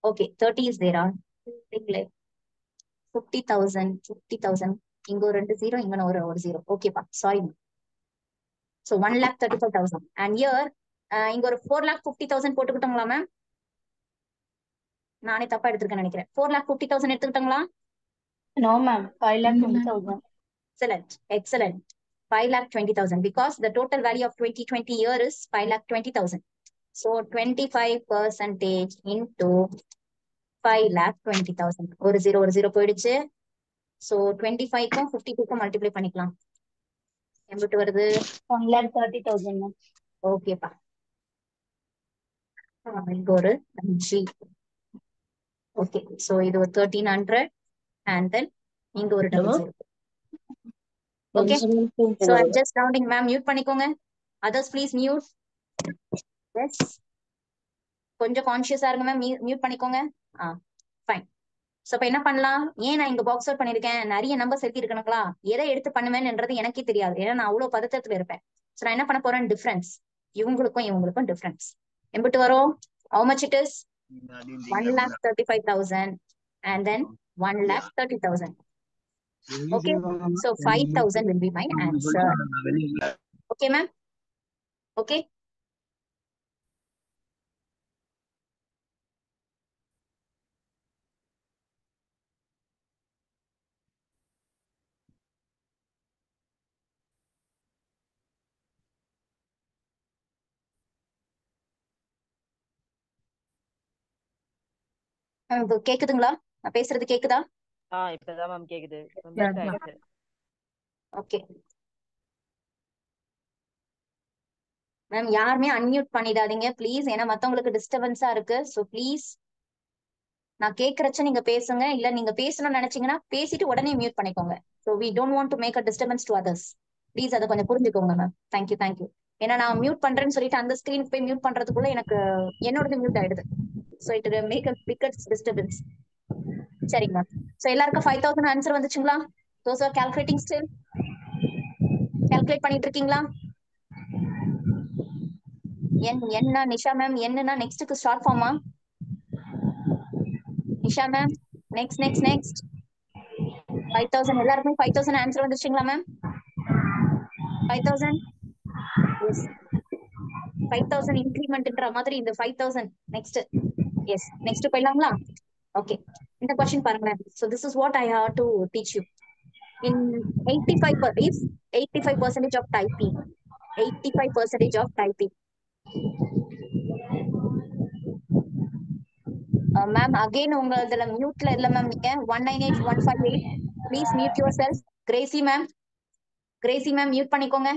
Okay, 30 is there. 50,000 இங்க ஒரு 2 0, இங்க ஒரு 0. ஓகேப்பா, சாரி. So 1,35,000 and here இங்க ஒரு 4,50,000 போட்டுக்கிட்டோங்களா மேம்? நானே தப்பா எடுத்திருக்கேன்னு நினைக்கிறேன். 4,50,000 எடுத்துக்கிட்டாங்களா? No, ma'am. 5,20,000. Excellent, excellent. 5,20,000 because the total value of 2020 year is 5,20,000. So 25% into 5,20,000. ஒரு zero போயிடுச்சு. So 25க்கும் 52க்கும் மல்டிப்ளை பண்ணிக்கலாம். எம்பிட்டு வருது? 1,30,000, ma'am. ஓகேப்பா. இங்க ஒரு 5. ஓகே, சோ இது ஒரு 1,300 and then இங்க ஒரு 00. Okay, so I'm just rounding. Ma'am மியூட் பண்ணிக்கோங்க. others please mute. yes, கொஞ்சம் கான்ஷியஸா இருங்க மேம். மியூட் பண்ணிக்கோங்க. ஃபைன். சோ இப்ப என்ன பண்ணலாம்? ஏன் நான் இங்க பாக்ஸ் அவுட் பண்ணிருக்கேன், நிறைய நம்பர்ஸ் எழுதி இருக்கணுங்களா, எதை எடுத்து பண்ணுவேன்ன்றது எனக்கே தெரியாது, ஏன்னா நான் அவ்வளவு பதட்டத்துல இருப்பேன். சோ நான் என்ன பண்ண போறேன்? டிஃபரன்ஸ், இவங்களுக்கும் டிஃபரன்ஸ் எம்பிட்டு வரும்? how much it is? 1,35,000 and then 1,30,000. okay, so 5,000 will be my answer. okay ma'am, okay. கேக்குதுங்களா? நான் பேசுறது கேக்குதா? இப்பதான் மேம் கேக்குது. ஓகே மேம், யாருமே அன்மியூட் பண்ணிடாதீங்க ப்ளீஸ், ஏன்னா மத்தவங்களுக்கு டிஸ்டர்பன்ஸா இருக்கு. சோ ப்ளீஸ் நான் கேக்குறச்ச நீங்க பேசுங்க, இல்ல நீங்க பேசணும்னு நினைச்சீங்கன்னா பேசிட்டு உடனே மியூட் பண்ணிக்கோங்க. So we don't want to make a disturbance to others. Please அதை கொஞ்சம் புரிஞ்சுக்கோங்க மேம். தேங்க்யூ. ஏன்னா நான் மியூட் பண்றேன்னு சொல்லிட்டு அந்த ஸ்கிரீன் போய் மியூட் பண்றதுக்குள்ள எனக்கு என்னோடது மியூட் ஆயிடுது. So it make a bigger disturbance. சரிங்க மேம். சோ எல்லாருக்கும் 5,000 ஆன்சர் வந்துச்சுங்களா? those are calculating still? Calculate பண்ணிட்டு இருக்கீங்களா? என்ன நிஷா மேம், என்னன்னா நெக்ஸ்ட்க்கு ஷார்ட் ஃபார்மா? நிஷா மேம், நெக்ஸ்ட் 5,000 எல்லாருக்கும் 5,000 ஆன்சர் வந்துச்சுங்களா மேம்? 5,000 எஸ், 5,000 இன்க்ரிமெண்ட்ன்ற மாதிரி இந்த 5,000 நெக்ஸ்ட். எஸ், நெக்ஸ்ட் போயிடலாங்களா? ஓகே, இந்த கொஸ்டின் பாருங்களேன். so this is what I have to teach you. in 85% of typing, 85% of typing. Ma'am again உங்களதுல மியூட்ல இல்ல மேம். நீங்க 198,158 please mute yourself. Gracy ma'am மியூட் பண்ணிக்கோங்க.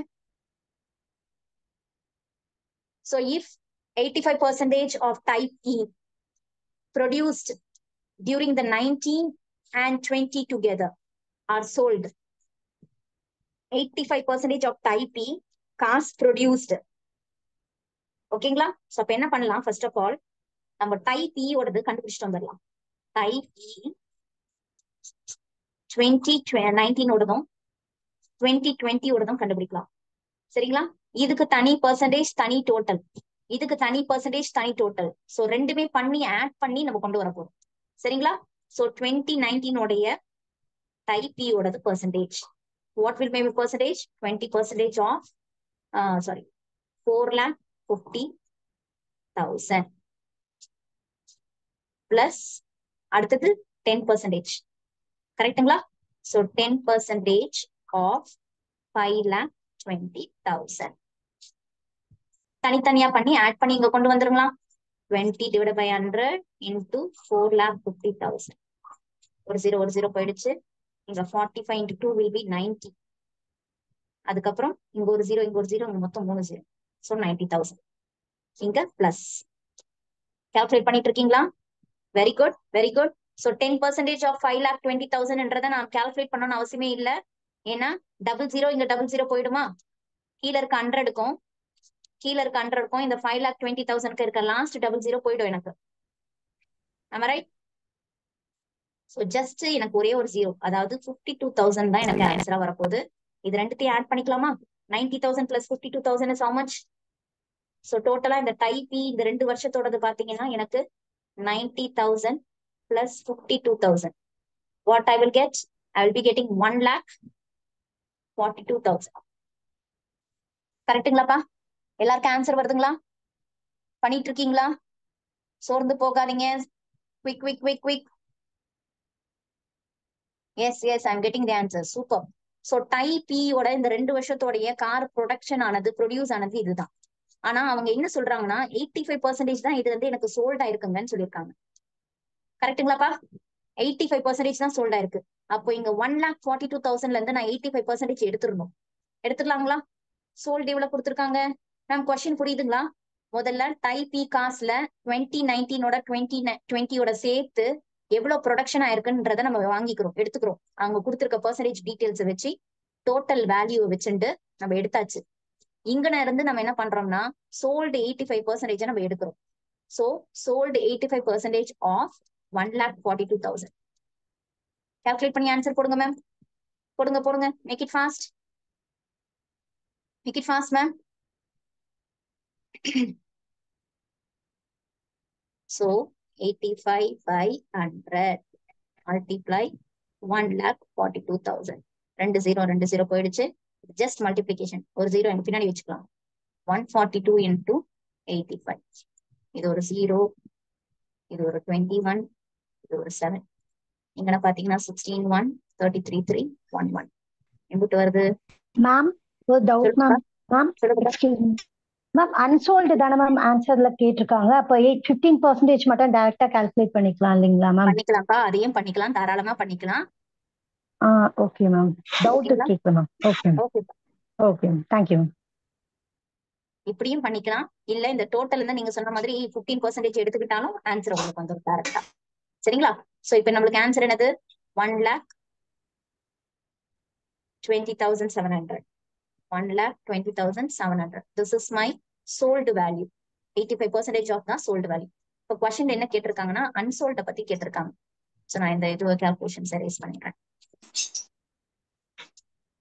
so if 85% of type E produced during the 19 and 20 together are sold, 85% of type E cars produced. ஓகேங்களா? So அப்ப என்ன பண்ணலாம்? ஃபர்ஸ்ட் ஆஃப் ஆல் நம்ம டைப் இ ஓடது கண்டுபிடிச்சிட்டு வந்துடலாம். டைப் இ 2019 ஓடதும் 2020 ஓடதும் கண்டுபிடிக்கலாம். சரிங்களா? இதுக்கு தனி பர்சன்டேஜ், தனி டோட்டல், இதுக்கு தனி பர்சன்டேஜ், தனி டோட்டல். சோ ரெண்டுமே பண்ணி ஆட் பண்ணி நம்ம கொண்டு வர போறோம். சரிங்களா? சோ 2019 உடைய டைப் இ ஓடது percentage. What will be percentage? 20% of 4,50,000 plus அடுத்தது 10%. கரெக்டுங்களா? சோ 10% ஆஃப் 5,20,000 தனித்தனியா பண்ணி ஆட் பண்ணி இங்க கொண்டு வந்துருங்களா? 20 divided by 100 into 4,50,000. ஒரு ஜீரோ போயிடுச்சு. இங்க 45 into 2 will be 90. அதுக்கப்புறம் இங்க ஒரு ஜீரோ, இங்க மொத்தம் 3 0. சோ 90,000. இங்க பிளஸ். கால்குலேட் பண்ணிட்டு இருக்கீங்களா? Very good. சோ 10% ஆஃப் 5,20,000 நான் கால்குலேட் பண்ணணும்னு அவசியமே இல்ல. ஏன்னா டபுள் ஜீரோ இங்க டபுள் ஜீரோ போயிடுமா? கீழே இருக்க 100க்கும் இந்த 5,20,000 இருக்க லாஸ்ட் டபுள் ஜீரோ போயிடும் எனக்கு. ரைட்? சோ ஜஸ்ட் எனக்கு ஒரே ஒரு ஜீரோ, அதாவது 52,000 தான் எனக்கு ஆன்சரா வரப்போகுது. இது ரெண்டுத்தையும் ஆட் பண்ணிக்கலாமா? 90,000 plus 52,000 is how much? So டோட்டலா இந்த டைப் இ இந்த 2 வருஷத்தோடது பாத்தீங்கன்னா எனக்கு 90,000 plus 52,000. What I will get? I will be getting 1,42,000. கரெக்டுங்களாப்பா? எல்லாருக்கும் ஆன்சர் வருதுங்களா? பண்ணிட்டு இருக்கீங்களா? சோர்ந்து போகாதீங்க. Quick. Yes, I'm getting the answer. Super. So type ஓட இந்த 2 வருஷத்தோடைய கார் ப்ரொடக்ஷன் ஆனது ப்ரொடியூஸ் ஆனது இதுதான். ஆனா அவங்க என்ன சொல்றாங்கன்னா 85% தான் இது வந்து எனக்கு சோல்ட் ஆயிருக்குங்கன்னு சொல்லியிருக்காங்க. கரெக்டுங்களாப்பா? 85% தான் சோல்ட் ஆயிருக்கு. அப்போ இங்க 1,42,000ல இருந்து நான் 85% எடுத்துடணும். எடுத்துக்கலாங்களா? சோல்ட் எவ்வளவு கொடுத்துருக்காங்க மேம்? கொஸ்டின் புரியுதுங்களா? முதல்ல டைப் காசுல 2019ஓட 2020ஓட சேர்த்து எவ்வளவு ப்ரொடக்ஷன் ஆயிருக்குன்றத நம்ம வாங்கிக்கிறோம், எடுத்துக்கிறோம். அவங்க கொடுத்துருக்க பெர்சன்டேஜ் டீடைல்ஸ் வச்சு டோட்டல் வேல்யூ வச்சுட்டு நம்ம எடுத்தாச்சு. இங்கன இருந்து நம்ம என்ன பண்றோம்னா சோல்டு 85% நம்ம எடுக்கிறோம். So sold 85% of 1,42,000. கால்குலேட் பண்ணி ஆன்சர் போடுங்க மேம். போடுங்க. Make it fast ma'am. So 85 by 100 multiply 1,42,000. 2 0 போயிடுச்சு. Just multiplication. ஒரு 0 எனக்கு பின்னாடி வச்சுக்கலாம். 142 into 85. இது ஒரு 0, இது ஒரு 21, இது ஒரு 7. இங்க பாத்தீங்கன்னா 16 1 33 3 1 1. எங்கிட்டு வருது மேம்? ஒரு doubt ma'am. Ma'am excuse me ma'am, unsold தானே மேம் ஆன்சர்ல கேட்டிருக்காங்க. அப்போ 15% மட்டும் டைரக்டா கால்குலேட் பண்ணிக்கலாம் இல்லைங்களா மேம்? பண்ணிக்கலாம்ப்பா, அதையும் பண்ணிக்கலாம், தாராளமா பண்ணிக்கலாம். ஓகே மேம், டவுட் கேட்கலாம் ma'am. Okay okay thank you ma'am. இப்படியும் பண்ணிக்கலாம், இல்ல இந்த டோட்டல் இருந்தா நீங்க சொன்ன மாதிரி 15% எடுத்துக்கிட்டாலும் ஆன்சர் உங்களுக்கு வந்துடும் டைரக்டா. சரிங்களா? சோ இப்ப நம்மளுக்கு ஆன்சர் என்னது? 1,20,700. 1,20,700. This is my sold value. 85% of the sold value. இப்போ கொஸ்டின் என்ன கேட்டிருக்காங்கன்னா அன்சோல்ட பத்தி கேட்டிருக்காங்க. சோ நான் இந்த இது கால்குலேஷன்ஸ் ரேஸ் பண்ணிக்கிறேன்.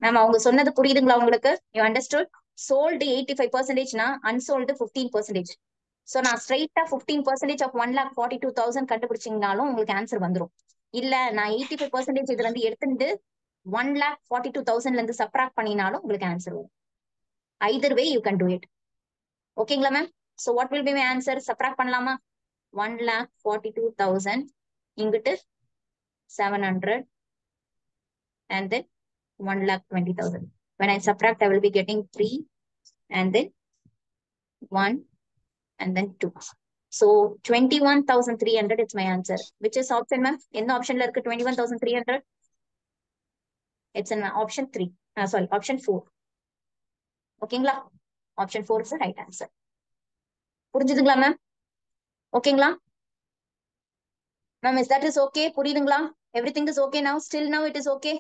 மேம் அவங்க சொன்னது புரியுதுங்களா உங்களுக்கு? You understood? சோல்டு 85%னா அன்சோல்டு 15%. சோ நான் ஸ்ட்ரைட்டா 15% ஆஃப் 1,42,000 கண்டுபிடிச்சிங்கனாலும் உங்களுக்கு ஆன்சர் வந்துடும். இல்ல நான் 85% இதுல இருந்து எடுத்துட்டு 1,42,000ல இருந்து சப்ராக்ட் பண்ணினாலும் உங்களுக்கு ஆன்சர் வரும். either way you can do it. ஓகேங்களா ma'am? so what will be my answer? Subtract பண்ணலாமா? 1,42,000 இங்கிட்டு 700 and then 1,20,000. when I subtract I will be getting 3 and then 1 and then 2. so 21,300 is my answer. which is option ma'am? எந்த ஆப்ஷன்ல இருக்கு 21,300? it's an option 3. sorry, option 4. ஓகேங்களா? Option 4 is the right answer. புரிஞ்சுதுங்களா ma'am? ஓகேங்களா ma'am? is that is okay? புரியுதுங்களா? everything is okay now? still now it is okay?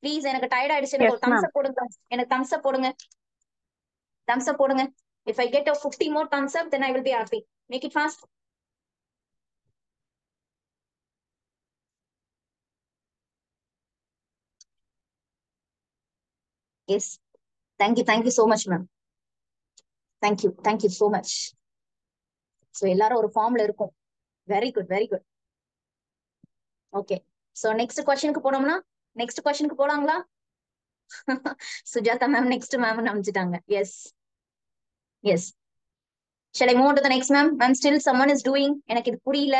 Please, எனக்கு tired ஆயிடுச்சு. எனக்கு ஒரு thumbs up போடுங்க. எனக்கு thumbs up போடுங்க. thumbs up போடுங்க. if I get a 50 more thumbs up then I will be happy. make it fast. yes, thank you so much ma'am. thank you so much. so எல்லாரும் ஒரு ஃபார்ம்ல இருக்கும். very good. okay, so next questionக்கு போனோம்னா next questionக்கு போலாங்களா? Sujatha ma'am next ma'am அனுப்பிச்சிட்டாங்க. yes shall I move on to the next ma'am? ma'am still someone is doing. எனக்கு இது புரியல,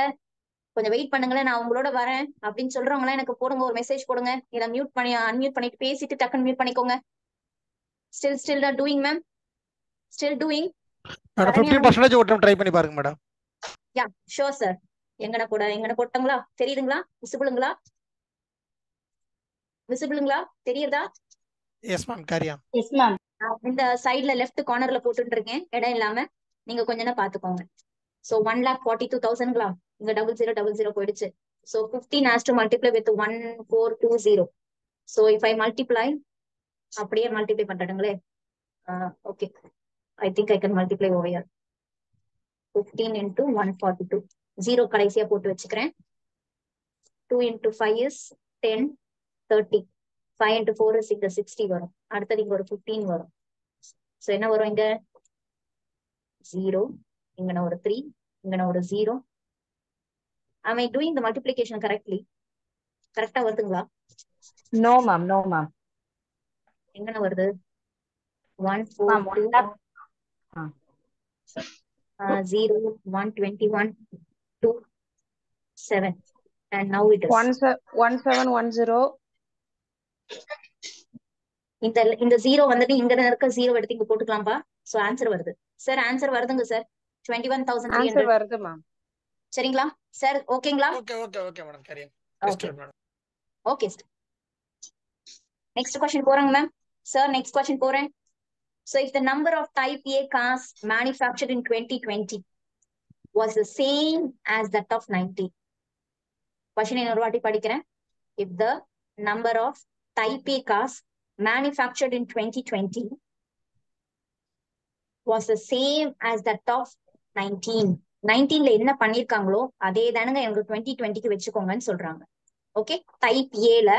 கொஞ்சம் வெயிட் பண்ணுங்களேன், நான் உங்களோட வரேன் அப்படின்னு சொல்றவங்களா எனக்கு போடுங்க, ஒரு மெசேஜ் போடுங்க. இதை மியூட் பண்ணி அன்மியூட் பண்ணிட்டு பேசிட்டு டக்குன்னு மியூட் பண்ணிக்கோங்க. still not doing ma'am? still doing? Madam 15% ஒரு டைம் ட்ரை பண்ணி பாருங்க மேடம். Yeah sure sir. எங்கன போட்டங்களா? தெரியுதுங்களா? விசிபிளுங்களா? தெரியுதா? Yes ma'am, carry on. Yes ma'am. இந்த சைடுல லெஃப்ட் கார்னர்ல போட்டுட்டு இருக்கேன், இடம் இல்லாம. நீங்க கொஞ்ச நேரம் பாத்துக்கோங்க. சோ 1,42,000ங்களா? இங்க 0000 போயிடுச்சு. so 15 has to multiply with 1420. so if I multiply, அப்படியே multiply பண்றதுங்களே. okay, I think I can multiply over here. 15 into 142. 0 கடைசியா போட்டு வச்சுக்கிறேன். 2 into 5 is 10, 30. 5 into 4 is இங்க 60 வரும். அடுத்தது இங்க ஒரு 15 வரும். சோ என்ன வரும் இங்க? 0, இங்க ஒரு 3, இங்க ஒரு 0. am I doing the multiplication correctly? கரெக்டா வருதுங்களா? No ma'am. எங்கன வருது? 142 0 121 2 7 and now it is 1710. இந்த ஜீரோ வந்துட்டு இங்க இருக்க ஜீரோ எடுத்து இங்க போட்டுக்கலாம்பா. சோ ஆன்சர் வருது சார். ஆன்சர் வருதுங்க சார். 21,300. ஆன்சர் வருது மேம். சரிங்களா சார்? ஓகேங்களா? Okay madam. Carry on. Okay okay sir. Next question போறேங்க மேம். சார் நெக்ஸ்ட் क्वेश्चन போறேன். So if the number of type A cars manufactured in 2020 was the same as that of 19. Question இன்னொரு வாட்டி படிக்கிறேன். If the number of type A cars manufactured in 2020 was the same as that of 19. 19ல என்ன பண்ணிருக்காங்களோ அதே தானுங்க எனக்கு 2020க்கு வச்சுக்கோங்கன்னு சொல்றாங்க. Okay, type ஏல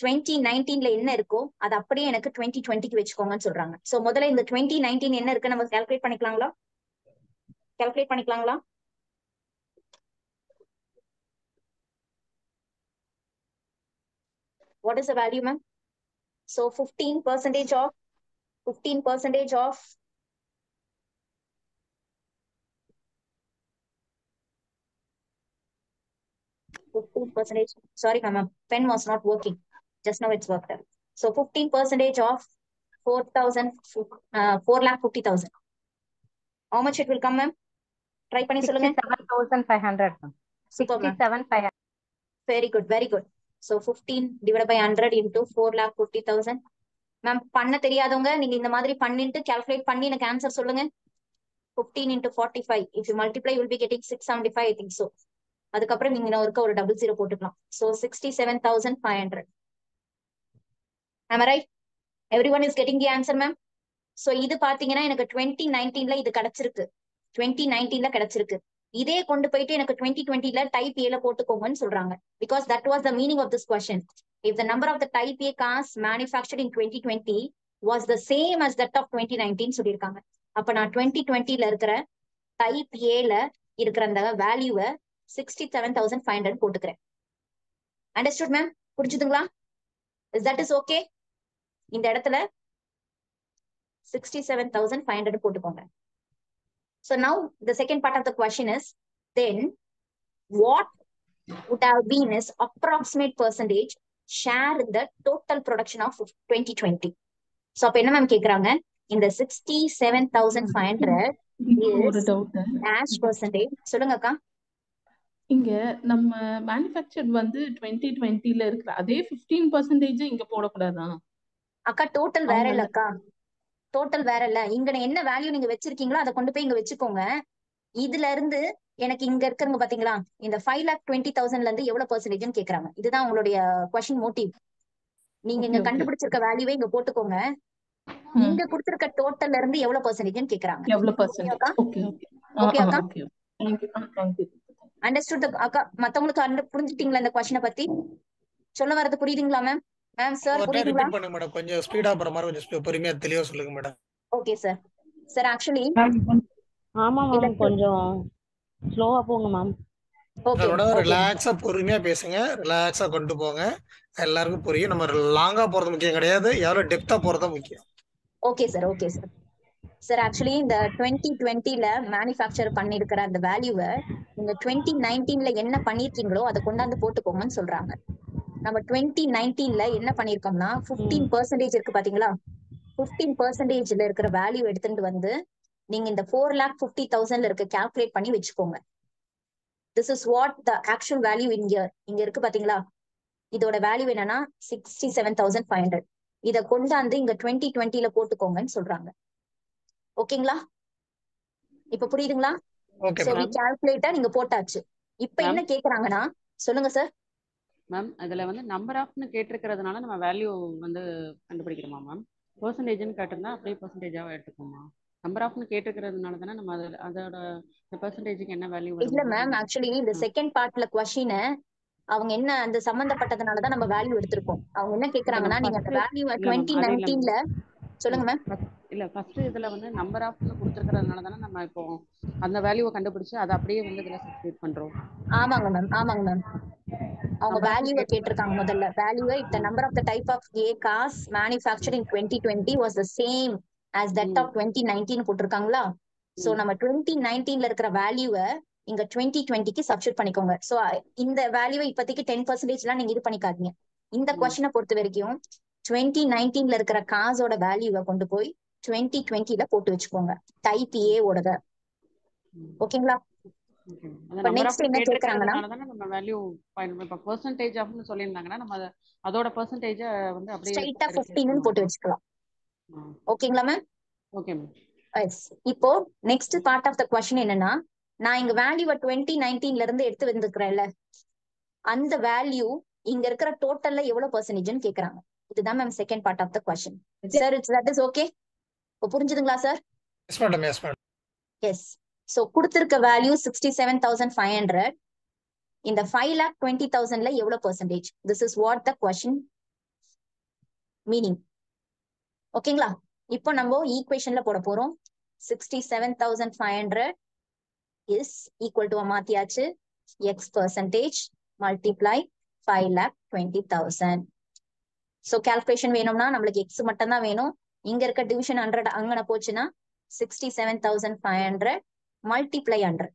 2019ல என்ன இருக்கோ அது அப்படியே எனக்கு 2020க்கு வச்சுக்கோங்கன்னு சொல்றாங்க. சோ முதல்ல இந்த 2019 என்ன இருக்கு நம்ம calculate பண்ணிக்கலாங்களா? What is the value, ma'am? So 15% of 15% of sorry ma'am, pen was not working. Just now it's worked. So 15% of 4,50,000. How much it will come, ma'am? Try பண்ணி சொல்லுங்க. 67,500. Super, ma'am. 67,500. Very good, very good. So 15 divided by 100 into 4,50,000. Ma'am, பண்ண தெரியாதவங்க நீங்க இந்த மாதிரி பண்ணிட்டு calculate பண்ணி எனக்கு ஆன்சர் சொல்லுங்க. 15 into 45. If you multiply, you will be getting 675, I think so. அதுக்கப்புறம் நீங்க ஒருக்க ஒரு டபுள் ஜீரோ போட்டுக்கலாம். So 67,500. Am I right? Everyone is getting the answer, ma'am? So இது பாத்தீங்கன்னா எனக்கு 2019ல இது கிடைச்சிருக்கு. 2019ல கிடைச்சிருக்கு. இதே கொண்டு போயிட்டு எனக்கு 2020ல டைப் ஏல போட்டுக்கோங்கன்னு சொல்றாங்க. Because that was the meaning of this question. If the number of the type A cars manufactured in 2020 was the same as that of 2019 சொல்லியிருக்காங்க. அப்ப நான் 2020ல இருக்கிற டைப் ஏல இருக்கிற அந்த வேல்யூவை 67,500 போட்டுக்கிறேன். Understood, ma'am? புரிஞ்சுதுங்களா? That is okay? இந்த இடத்துல 67,500 போட்டுக்கோங்க. So now the second part of the question is, then what would have been is approximate percentage share in the total production of 2020. So அப்ப என்ன மேம் கேக்குறாங்க? இந்த 67,500 ஒரு is டவுட். dash percentage. சொல்லுங்க அக்கா. இங்க நம்ம மேனுஃபேக்சர் வந்து 2020ல இருக்கிற அதே 15% இங்க போடக்கூடாதா? அக்கா டோட்டல் வேற இல்ல அக்கா. டோட்டல் வேற இல்ல. இங்க என்ன வேல்யூ நீங்க வச்சிருக்கீங்களோ அதை கொண்டு போய் இங்க வச்சுக்கோங்க. இதுல இருந்து எனக்கு இங்க இருக்கிறவங்க பாத்தீங்களா இந்த 5,20,000ல இருந்து எவ்வளவு பெர்சன்டேஜ்னு கேக்குறாங்க. இதுதான் உங்களுடைய क्वेश्चन மோட்டிவ். நீங்க இங்க கண்டுபிடிச்சிருக்க வேல்யூவை இங்க போட்டுக்கோங்க. இங்க கொடுத்திருக்க டோட்டல்ல இருந்து எவ்வளவு பெர்சன்டேஜ்னு கேக்குறாங்க. எவ்வளவு பெர்சன்டேஜ்? Okay okay. ஓகே அக்கா. Thank you. அண்டர்ஸ்டுட் அக்கா. மத்தவங்களுக்கு புரிஞ்சுட்டீங்களா இந்த क्वेश्चனை பத்தி? சொல்ல வரது புரியுதுங்களா மேம்? மேம் சார் புரியுதுங்களா? ரிப்பீட் பண்ணுங்க மேடம். கொஞ்சம் ஸ்பீடா போற மாதிரி கொஞ்சம் பொறுமையா தெளிவா சொல்லுங்க madam. Okay sir. Sir actually ஆமா மேம், கொஞ்சம் ஸ்லோவா போங்க மேம். ஓகே. ரிலாக்ஸா பொறுமையா பேசுங்க. ரிலாக்ஸா கொண்டு போங்க. எல்லாருக்கும் புரியும். நம்ம லாங்கா போறது முக்கியம் கிடையாது. எவ்வளவு டெப்தா போறது முக்கியம். Okay sir. Okay sir. Sir actually இந்த 2020ல மேனுஃபேக்சர் பண்ணிருக்கிற அந்த வேல்யூவை நீங்க 2019ல என்ன பண்ணிருக்கீங்களோ அதை கொண்டாந்து போட்டுக்கோங்கன்னு சொல்றாங்க. நம்ம 2019ல என்ன பண்ணிருக்கோம்னா 15% இருக்கு பாத்தீங்களா? 15%ல இருக்கிற வேல்யூ எடுத்துட்டு வந்து நீங்க இந்த 4,50,000ல இருக்க கால்குலேட் பண்ணி வச்சுக்கோங்க. This is what the actual value in here. இங்க இருக்கு பாத்தீங்களா? இதோட வேல்யூ என்னன்னா 67,500. இத கொண்டாந்து இங்க 2020ல போட்டுக்கோங்கன்னு சொல்றாங்க. ஓகேங்களா? இப்ப புரியுதுங்களா? Okay so we ma'am. calculator நீங்க போட்டாச்சு. இப்ப என்ன கேக்குறாங்கன்னா சொல்லுங்க சார். மேம் அதுல வந்து நம்பர் ஆஃப்னு கேட்டிருக்கிறதுனால நம்ம வேல்யூ வந்து கண்டுபிடிக்கிறோமா மேம்? பெர்சன்டேஜ்னு கேட்டிருந்தா அப்படியே பெர்சன்டேஜாவே எடுத்துக்கோமா? நம்பர் ஆஃப்னு கேட்டிருக்கிறதுனால தானே நம்ம அதோட பெர்சன்டேஜுக்கு என்ன வேல்யூ இல்ல வரும்? மேம், ஆக்சுவலி இந்த செகண்ட் பார்ட்ல क्वेश्चन அவங்க என்ன அந்த சம்பந்தப்பட்டதனாலதான் நம்ம வேல்யூ எடுத்திருக்கோம். அவங்க என்ன கேக்குறாங்கன்னா நீங்க அந்த வேல்யூ 2019ல சொல்லுங்க மேம். இல்ல ஃபர்ஸ்ட் இதுல வந்து நம்பர் ஆஃப்னு கொடுத்திருக்கிறதுனால தானே நம்ம இப்போ அந்த வேல்யூவை கண்டுபிடிச்சு அதை அப்படியே வந்து இதுல சப்ஸ்டிட்யூட் பண்றோம். ஆமாங்க மேம், ஆமாங்க மேம். அவங்க வேல்யூவை கேட்டிருக்காங்க. முதல்ல வேல்யூவை if the number of the type of A cars manufactured in 2020 was the same as that of 2019 போட்டிருக்காங்களா? So நம்ம 2019ல இருக்கிற வேல்யூவை இங்க 2020க்கு சப்ஸ்டியூட் பண்ணிக்கோங்க. சோ இந்த வேல்யூவை இப்போதைக்கு 10% நீங்க இது பண்ணிக்காதீங்க. இந்த கொஸ்டினை பொறுத்த வரைக்கும் 2019ல இருக்கிற காசோட வேல்யூவை கொண்டு போய் 2020ல போட்டு வச்சுக்கோங்க. டைப் ஏ ஓடத. ஓகேங்களா? அந்த இப்ப நம்பர் ஆஃப் நெக்ஸ்ட் என்ன கேக்குறாங்கன்னா கேட்டிருக்கிறதுனால தானே நம்ம வேல்யூ இப்போ பெர்சன்டேஜ் ஆஃப்னு சொல்லியிருந்தாங்கன்னா நம்ம அதோட பெர்சன்டேஜ வந்து அப்படியே ஸ்ட்ரைட்டா 15ன்னு போட்டு வச்சுக்கலாம். ஓகேங்களா மேம்? Okay ma'am. இப்போ next part of the question என்னன்னா, நான் இங்க வேல்யூவை 2019ல இருந்து எடுத்து வந்திருக்கிறேன்ல, அந்த வேல்யூ இங்க இருக்கிற டோட்டல்ல எவ்வளவு பெர்சன்டேஜ்னு கேக்குறாங்க. இதுதான் ma'am second part of the question. Sir that is okay? புரிஞ்சுதுங்களா sir? Yes madam, yes madam. Yes. So கொடுத்திருக்க வேல்யூ 67,500. இந்த 5,20,000ல எவ்வளவு பெர்சன்டேஜ்? This is what the question meaning. ஓகேங்களா? இப்போ நம்ம ஈக்குவேஷன்ல போட போறோம். 67,500 இஸ் ஈக்குவல் டு மாத்தியாச்சு x percentage multiply 5,20,000. So calculation வேணும்னா நம்மளுக்கு x மட்டும் தான் வேணும். இங்க இருக்க டிவிஷன் 100 அங்கன போச்சுன்னா 67,500 மல்டிப்ளை 100.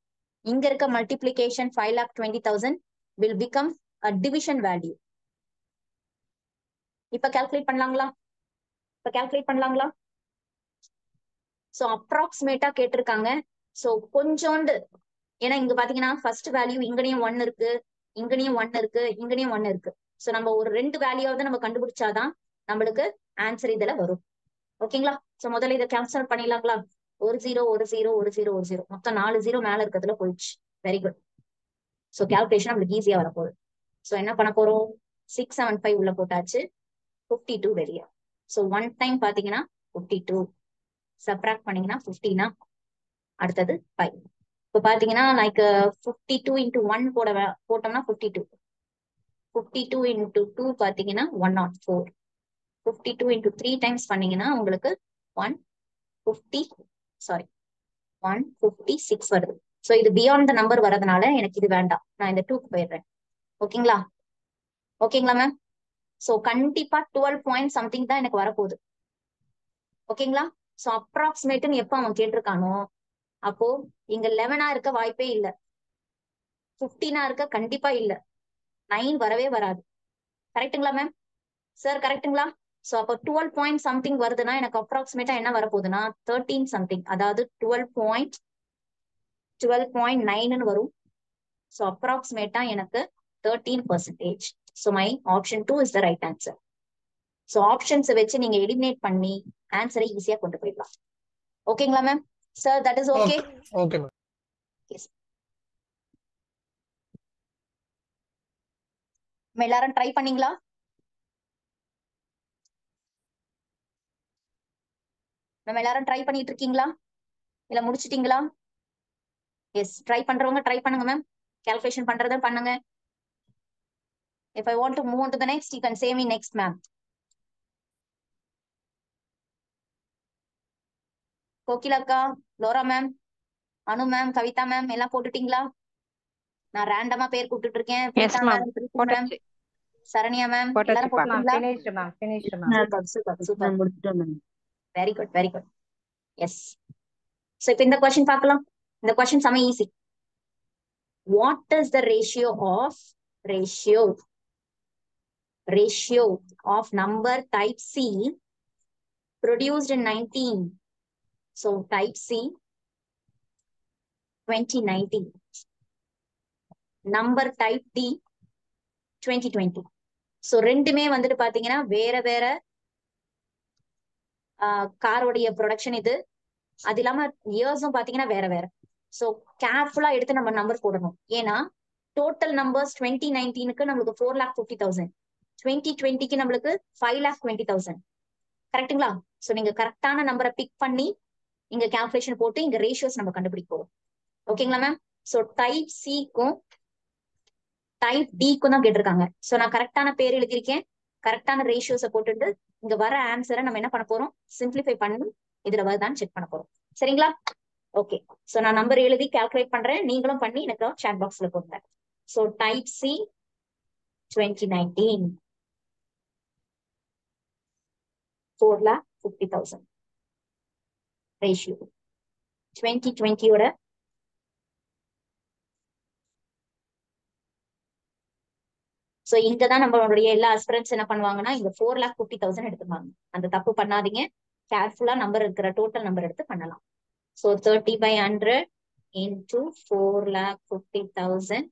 இங்க இருக்க multiplication 5,20,000 will become a division value. இப்ப கால்குலேட் பண்ணலாங்களா? சோ அப்ராக்சிமேட்டா கேட்டிருக்காங்க. சோ கொஞ்சோண்டு, ஏன்னா இங்க பாத்தீங்கன்னா ஃபர்ஸ்ட் வேல்யூ இங்கனையும் 1 இருக்கு, இங்கனையும் 1 இருக்கு, இங்கனையும் 1 இருக்கு. சோ நம்ம ஒரு 2 வேல்யூவாவது நம்ம கண்டுபிடிச்சாதான் நம்மளுக்கு ஆன்சர் இதுல வரும். ஓகேங்களா? சோ முதல்ல இதை கேன்சல் பண்ணிடலாங்களா? 1 0 1 0 1 0 1 0 மொத்தம் 4 0 மேல இருக்கிறதுல போயிடுச்சு. Very good. சோ கால்குலேஷன் நம்மளுக்கு ஈஸியா வரப்போகுது. சோ என்ன பண்ண போறோம்? 675 உள்ள போட்டாச்சு, 52 வெளியே. சோ 1 டைம் பாத்தீங்கன்னா 52, சப்ராக்ட் பண்ணீங்கன்னா 15, அடுத்தது 5. இப்போ பாத்தீங்கன்னா லைக் 52 into 1 போட்டோம்னா 52. 52 into 2 பாத்தீங்கன்னா 104. 52 into 3 டைம்ஸ் பண்ணீங்கன்னா உங்களுக்கு 156 வருது. சோ இது பியாண்ட் த நம்பர் வரதுனால எனக்கு இது வேண்டாம், நான் இந்த 2க்கு போயிடுறேன். ஓகேங்களா மேம்? சோ கண்டிப்பா 12 பாயிண்ட் சம்திங் தான் எனக்கு வரப்போகுது. ஓகேங்களா? சோ அப்ராக்சிமேட்னு எப்ப அவன் கேட்டிருக்கானோ அப்போ இங்க 11 இருக்க வாய்ப்பே இல்ல, 15 இருக்க கண்டிப்பா இல்ல, 9 வரவே வராது. கரெக்டுங்களா மேம்? சார் கரெக்டுங்களா? சோ அப்போ 12 பாயிண்ட் சம்திங் வருதுன்னா எனக்கு அப்ராக்சிமேட்டா என்ன வரப்போகுதுன்னா 13 சம்திங், அதாவது 12.9 வரும். சோ அப்ராக்சிமேட்டா எனக்கு 13%. So my option 2 is the right answer. So ஆப்ஷன்ஸை வச்சு நீங்க எலிமினேட் பண்ணி ஆன்சரை ஈஸியா கொண்டு போயிடலாம். ஓகேங்களா ma'am? Sir that is okay? Okay ma'am. எல்லாரும் ட்ரை பண்ணீங்களா? நம்ம எல்லாரும் ட்ரை பண்ணிட்டு இருக்கீங்களா இல்ல முடிச்சிட்டீங்களா? எஸ், ட்ரை பண்றவங்க ட்ரை பண்ணுங்க மேம். கால்குலேஷன் பண்றத பண்ணுங்க. If I want to move on to the next, you can say me next, ma'am. கோகிலாக்கா, Laura ma'am, Anu ma'am, Kavitha ma'am எல்லாம் போட்டுட்டீங்களா? நான் ரேண்டமா பேர் கூப்பிட்டு இருக்கேன். Preetha ma'am, Preethi ma'am, Saranya ma'am எல்லாரும் போட்டுட்டீங்களா? Super. Very good. Yes. So இப்போ இந்த क्वेश्चन பார்க்கலாம். இந்த क्वेश्चन செம easy. What is the ratio of number type C produced in 19? So type C 2019. Number type D 2020. So ரெண்டுமே வந்துட்டு பாத்தீங்கன்னா வேற வேற காரோடைய ப்ரொடக்ஷன் இது. அது இல்லாம இயர்ஸும் பாத்தீங்கன்னா வேற வேற. சோ கேர்ஃபுல்லா எடுத்து நம்ம நம்பர் போடணும். ஏன்னா டோட்டல் நம்பர்ஸ் 2019க்கு நம்மளுக்கு 4,50,000, 2020க்கு நம்மளுக்கு 5,20,000. கரெக்டுங்களா? சோ நீங்க கரெக்டான நம்பரை பிக் பண்ணி இங்க கால்குலேஷன் போட்டு இங்க ரேஷியோஸ் நம்ம கண்டுபிடிக்க போறோம். ஓகேங்களா மேம்? சோ டைப் சிக்கும் டைப் டிக்கும் தான் கேட்டிருக்காங்க. சோ நான் கரெக்டான பேர் எழுதியிருக்கேன், கரெக்டான ரேஷியோஸை போட்டுட்டு இங்க வர ஆன்சரை நம்ம என்ன பண்ண போறோம்? சிம்பிளிஃபை பண்ணி இதுல வருதான்னு செக் பண்ண போறோம். சரிங்களா? ஓகே. சோ நான் நம்பர் எழுதி கால்குலேட் பண்றேன், நீங்களும் பண்ணி எனக்கு சாட் பாக்ஸ்ல போடுங்க. So type C 2019 4,50,000 ratio. 2020யோட சோ இங்கதான் நம்மளுடைய எல்லா ஆஸ்பிரன்ஸ் என்ன பண்ணுவாங்கன்னா இங்க 4,50,000 எடுத்துப்பாங்க. அந்த தப்பு பண்ணாதீங்க. கேர்ஃபுல்லா நம்பர் இருக்கிற டோட்டல் நம்பர் எடுத்து பண்ணலாம். சோ 30/100 into 4,50,000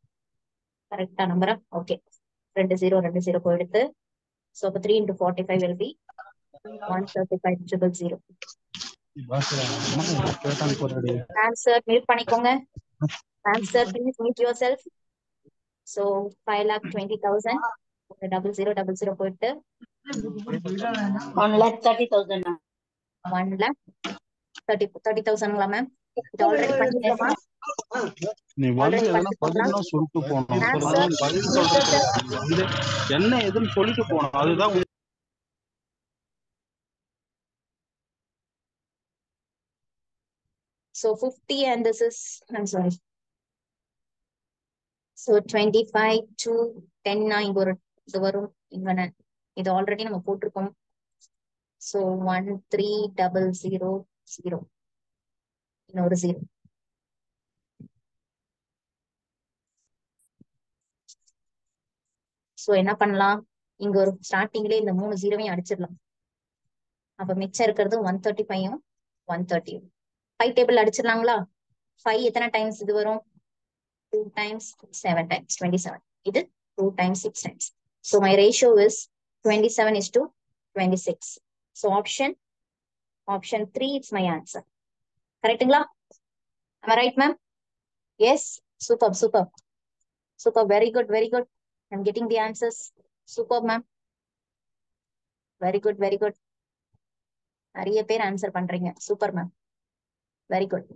கரெக்டா நம்பரா? ஓகே, 2 0 போயிடுத்து. சோ அப்ப 3 into 45 will be 135,000. Answer mute பண்ணிக்கோங்க. Answer please mute your self. So 5,20,000 0000 போயிட்டு 1,30,000. 1,30,000 மேம். இது ஆல்ரெடி பண்ணிட்டோமா? நீ வந்து எதனா பதில்னா சொல்லிட்டு போகணும். பதில் சொல்றது வந்து என்ன எதுன்னு சொல்லிட்டு போகணும். அதுதான் So 50 and this is, I'm sorry. So 25 to 10 இங்க ஒரு இது வரும். இங்க இது ஆல்ரெடி நம்ம போட்டிருக்கோம். So 13,000 இன்னொரு 0. சோ என்ன பண்ணலாம்? இங்க ஒரு ஸ்டார்டிங்ல இந்த 3 0வையும் அடிச்சிடலாம். அப்ப மிச்சம் இருக்கிறது 135 130. 5 டேபிள் அடிச்சிடலாங்களா? 5 எத்தனை டைம்ஸ் இது வரும்? 2 times 7 times 27. இது 2 times 6 times. So my ratio is 27:26. So option 3 is my answer. Correctங்களா? Am I right, ma'am? Yes. Superb. Very good. I'm getting the answers. Superb, ma'am. Very good. நிறைய பேர் answer பண்றீங்க. Super ma'am. Very good.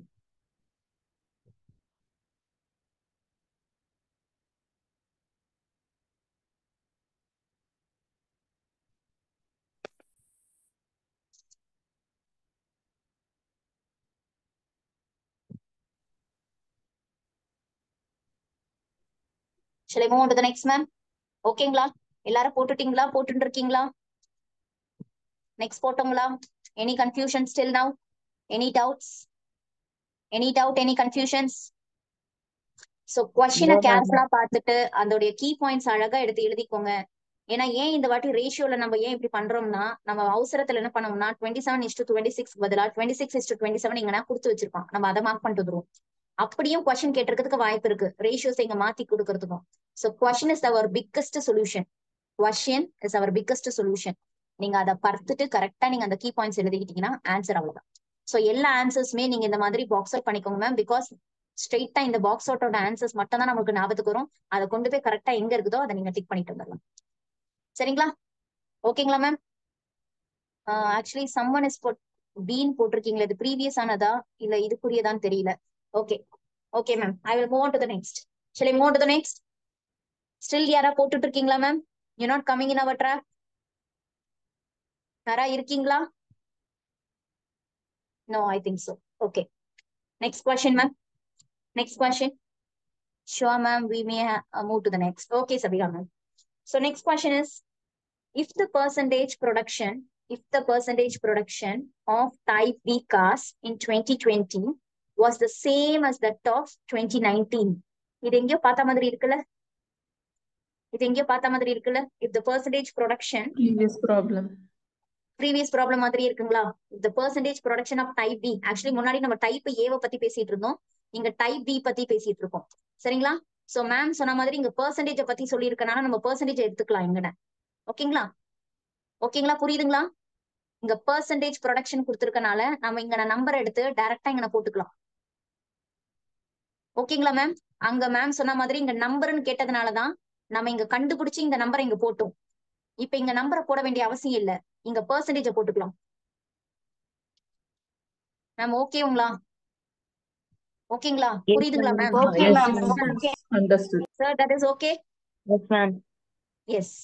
Shall I move on to the next, ma'am? ஓகேங்களா? எல்லாரும் போட்டுட்டீங்களா? போட்டுட்டு இருக்கீங்களா? Next போட்டோங்களா? Any confusion still now? Any doubts? Any doubt? Any confusions? So question கேர்ஃபுல்லா பார்த்துட்டு அதோடைய கீ பாயிண்ட்ஸ் அழகா எடுத்து எழுதிக்கோங்க. ஏன்னா ஏன் இந்த வாட்டி ரேஷியோல நம்ம ஏன் இப்படி பண்றோம்னா, நம்ம அவசரத்துல என்ன பண்ணோம்னா 27:26 பதிலா 26:27 இங்கன்னா கொடுத்து வச்சிருக்கோம். நம்ம அதை மார்க் பண்ணிட்டு வந்துருவோம். அப்படியும் கொஸ்டின் கேட்டிருக்கிறதுக்கு வாய்ப்பு இருக்கு, ரேஷியோஸ் இங்க மாத்தி கொடுக்கறதுக்கும். So question is our biggest solution. நீங்க அதை பார்த்துட்டு கரெக்டா நீங்க அந்த கீ பாயிண்ட்ஸ் எழுதிக்கிட்டீங்கன்னா ஆன்சர் அவ்வளவுதான். சோ எல்லா ஆன்சர்ஸுமே நீங்க இந்த மாதிரி பாக்ஸ் அவுட் பண்ணிக்கோங்க மேம். பிகாஸ் ஸ்ட்ரெயிட்டா இந்த பாக்ஸ் அவுட்டோட ஆன்சர்ஸ் மட்டும் தான் நமக்கு ஞாபகத்துக்கு வரும். அதை கொண்டு போய் கரெக்டா எங்க இருக்குதோ அதை நீங்க டிக் பண்ணிட்டு வந்துடலாம். சரிங்களா? ஓகேங்களா ma'am? Actually someone is been போட்டிருக்கீங்களா? இது ப்ரீவியஸ் ஆனதா இல்ல இதுக்குரியதான்னு தெரியல. Okay ma'am, I will move on to the next. Shall I move on to the next? Still யாரா போட்டுட்டு இருக்கீங்களா ma'am? You're not coming in our trap? யாரா இருக்கீங்களா? No, I think so. Okay. Next question, ma'am. Next question. Sure, ma'am. We may move to the next. Okay, Sabina, ma'am. So next question is, if the percentage production of type B cars in 2020 was the same as that of 2019. இது எங்கேயோ பார்த்த மாதிரி இருக்குல்ல? If the percentage production previous problem மாதிரி இருக்குங்களா? If the percentage production of type B, actually முன்னாடி நம்ம type ஏவை பத்தி பேசிட்டு இருந்தோம், இங்க டைப் பி பத்தி பேசிட்டு இருக்கோம். சரிங்களா? சோ மேம் சொன்ன மாதிரி இங்க பெர்சன்டேஜ் பத்தி சொல்லி இருக்கனால நம்ம பெர்சன்டேஜ் எடுத்துக்கலாம் இங்கட. ஓகேங்களா? புரியுதுங்களா? இங்க பெர்சன்டேஜ் ப்ரொடக்ஷன் கொடுத்திருக்கனால நம்ம இங்க நம்பர் எடுத்து டைரக்டா இங்க போட்டுக்கலாம். ஓகேங்களா மேம்? அங்க மேம் சொன்ன மாதிரி இங்க நம்பர்னு கேட்டதுனாலதான் நம்ம இங்க கண்டுபிடிச்சு இந்த நம்பரை இங்க போட்டோம். இப்ப இங்க நம்பரை போட வேண்டிய அவசியம் இல்ல, இங்க பெர்சன்டேஜ் போட்டுக்கலாம். மேம் ஓகேங்களா? புரியுதுங்களா ma'am? Sir that is okay? Yes.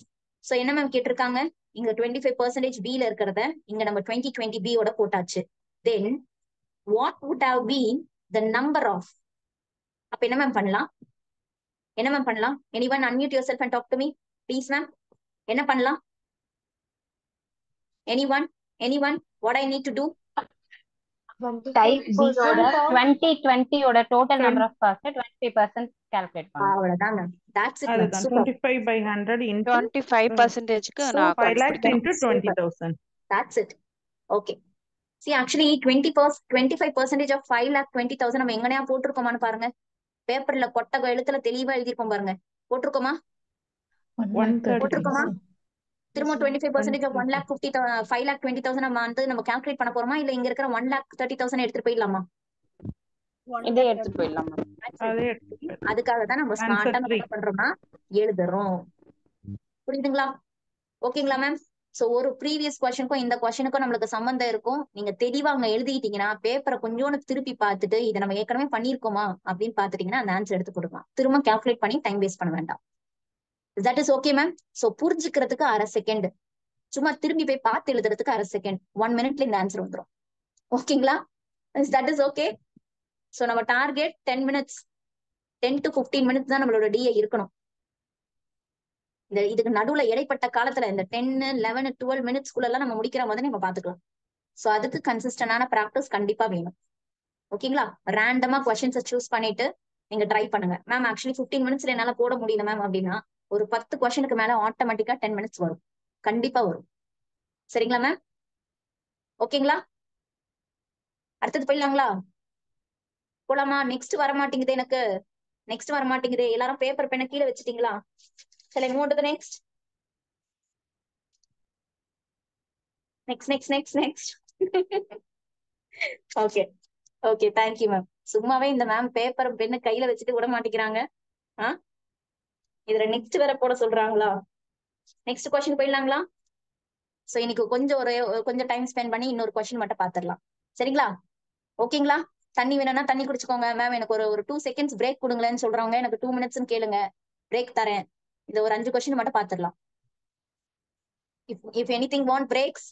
So என்ன மேம் கேட்டிருக்காங்க? இங்க 25% B ல இருக்கிறத இங்க நம்ம 2020 B ஓட போட்டாச்சு. Then what would have been the number of, அப்ப என்ன மேம் பண்ணலாம்? anyone unmute yourself and talk to me please ma'am. என்ன பண்ணலாம்? anyone what I need to do? Type பியோட 2020 total number of cost 20% calculate பண்ணும். அவ்வளவுதான் மேம். That's it ma'am. அதுதான் Super. 25/100 into 25%க்கு நான் 5 அக்கௌண்ட் lakhs பிடிக்கிறேன். into 20,000. That's it. Okay. See actually 25% of 5,20,000 நம்ம எங்கனையா போட்டிருக்கோமான்னு பாருங்க. பேப்பர்ல கொட்டை எழுத்துல தெளிவா எழுதிருக்கோம் பாருங்க. போட்டிருக்கோமா? 130,000. போட்டிருக்கோமா? திரும்ப 25% of 5,20,000 நம்ம வந்து நம்ம கால்குலேட் பண்ண போறோமா இல்ல இங்க இருக்கிற 1,30,000 எடுத்துட்டு போயிடலாமா? இதே எடுத்துட்டு போயிடலாம் மேம். அதே எடுத்துக்கலாம். அதுக்காக தான் நம்ம Answer ஸ்மார்ட்டா நம்ம 3. என்ன பண்றோம்னா எழுதுறோம். புரியுதுங்களா? ஓகேங்களா மேம்? சோ ஒரு ப்ரீவியஸ் கொஸ்டினுக்கும் இந்த கொஸ்டினுக்கும் நம்மளுக்கு சம்பந்தம் இருக்கும். நீங்க தெளிவா அங்க எழுதிட்டீங்கன்னா பேப்பரை கொஞ்சோன்னு திருப்பி பார்த்துட்டு இதை நம்ம ஏற்கனவே பண்ணிருக்கோமா அப்படின்னு பாத்துட்டீங்கன்னா அந்த ஆன்சர் எடுத்து கொடுக்கலாம். திரும்ப கால்குலேட் பண்ணி டைம் வேஸ்ட் பண்ண வேண்டாம். That is okay ma'am. So புரிஞ்சுக்கிறதுக்கு அரை செகண்ட், சும்மா திரும்பி போய் பார்த்து எழுதுறதுக்கு அரை செகண்ட், 1 minute இந்த ஆன்சர் வந்துடும். ஓகேங்களா? That is okay. சோ நம்ம டார்கெட் 10 minutes, 10 to 15 minutes தான் நம்மளோட டிஏ இருக்கணும். இந்த இதுக்கு நடுவுல இடைப்பட்ட காலத்துல இந்த 10, 11, 12 minutesக்குள்ள எல்லாம் நம்ம முடிக்கிற மாதிரி நம்ம பாத்துக்கலாம். சோ அதுக்கு கன்சிஸ்டன்டான பிராக்டிஸ் கண்டிப்பா வேணும். ஓகேங்களா? ரேண்டமா கொஸ்டின்ஸை சூஸ் பண்ணிட்டு நீங்க ட்ரை பண்ணுங்க. மேம் ஆக்சுவலி 15 minutesல என்னால போட முடியல மேம் அப்படின்னா ஒரு 10 கொஸ்டினுக்கு மேல ஆட்டோமேட்டிக்கா 10 minutes வரும். கண்டிப்பா வரும். சரிங்களா மேம்? ஓகேங்களா? அடுத்தது போயிடலாங்களா? போலாமா? நெக்ஸ்ட் வர மாட்டேங்குது எனக்கு. நெக்ஸ்ட் வர மாட்டேங்குது. எல்லாரும் பேப்பர் பெண்ணை கீழே வச்சுட்டீங்களா? சரி move to the next. Next. Okay okay, thank you ma'am. சும்மாவே இந்த மேம் பேப்பர் பெண்ணு கையில வச்சுட்டு விட மாட்டேங்கிறாங்க. இதுல நெக்ஸ்ட் வேற போட சொல்றாங்களா? Next question போயிடலாங்களா? சோ இன்னைக்கு கொஞ்சம் டைம் ஸ்பெண்ட் பண்ணி இன்னொரு கொஸ்டின் மட்டும் பாத்துடலாம். சரிங்களா? ஓகேங்களா? தண்ணி வேணும்னா தண்ணி குடிச்சுக்கோங்க. மேம் எனக்கு ஒரு 2 seconds பிரேக் கொடுங்களேன்னு சொல்றவங்க எனக்கு 2 minutes கேளுங்க, பிரேக் தரேன். இந்த ஒரு 5 கொஸ்டின் மட்டும் பாத்துடலாம். இஃப் எனிதிங் வாண்ட் பிரேக்ஸ்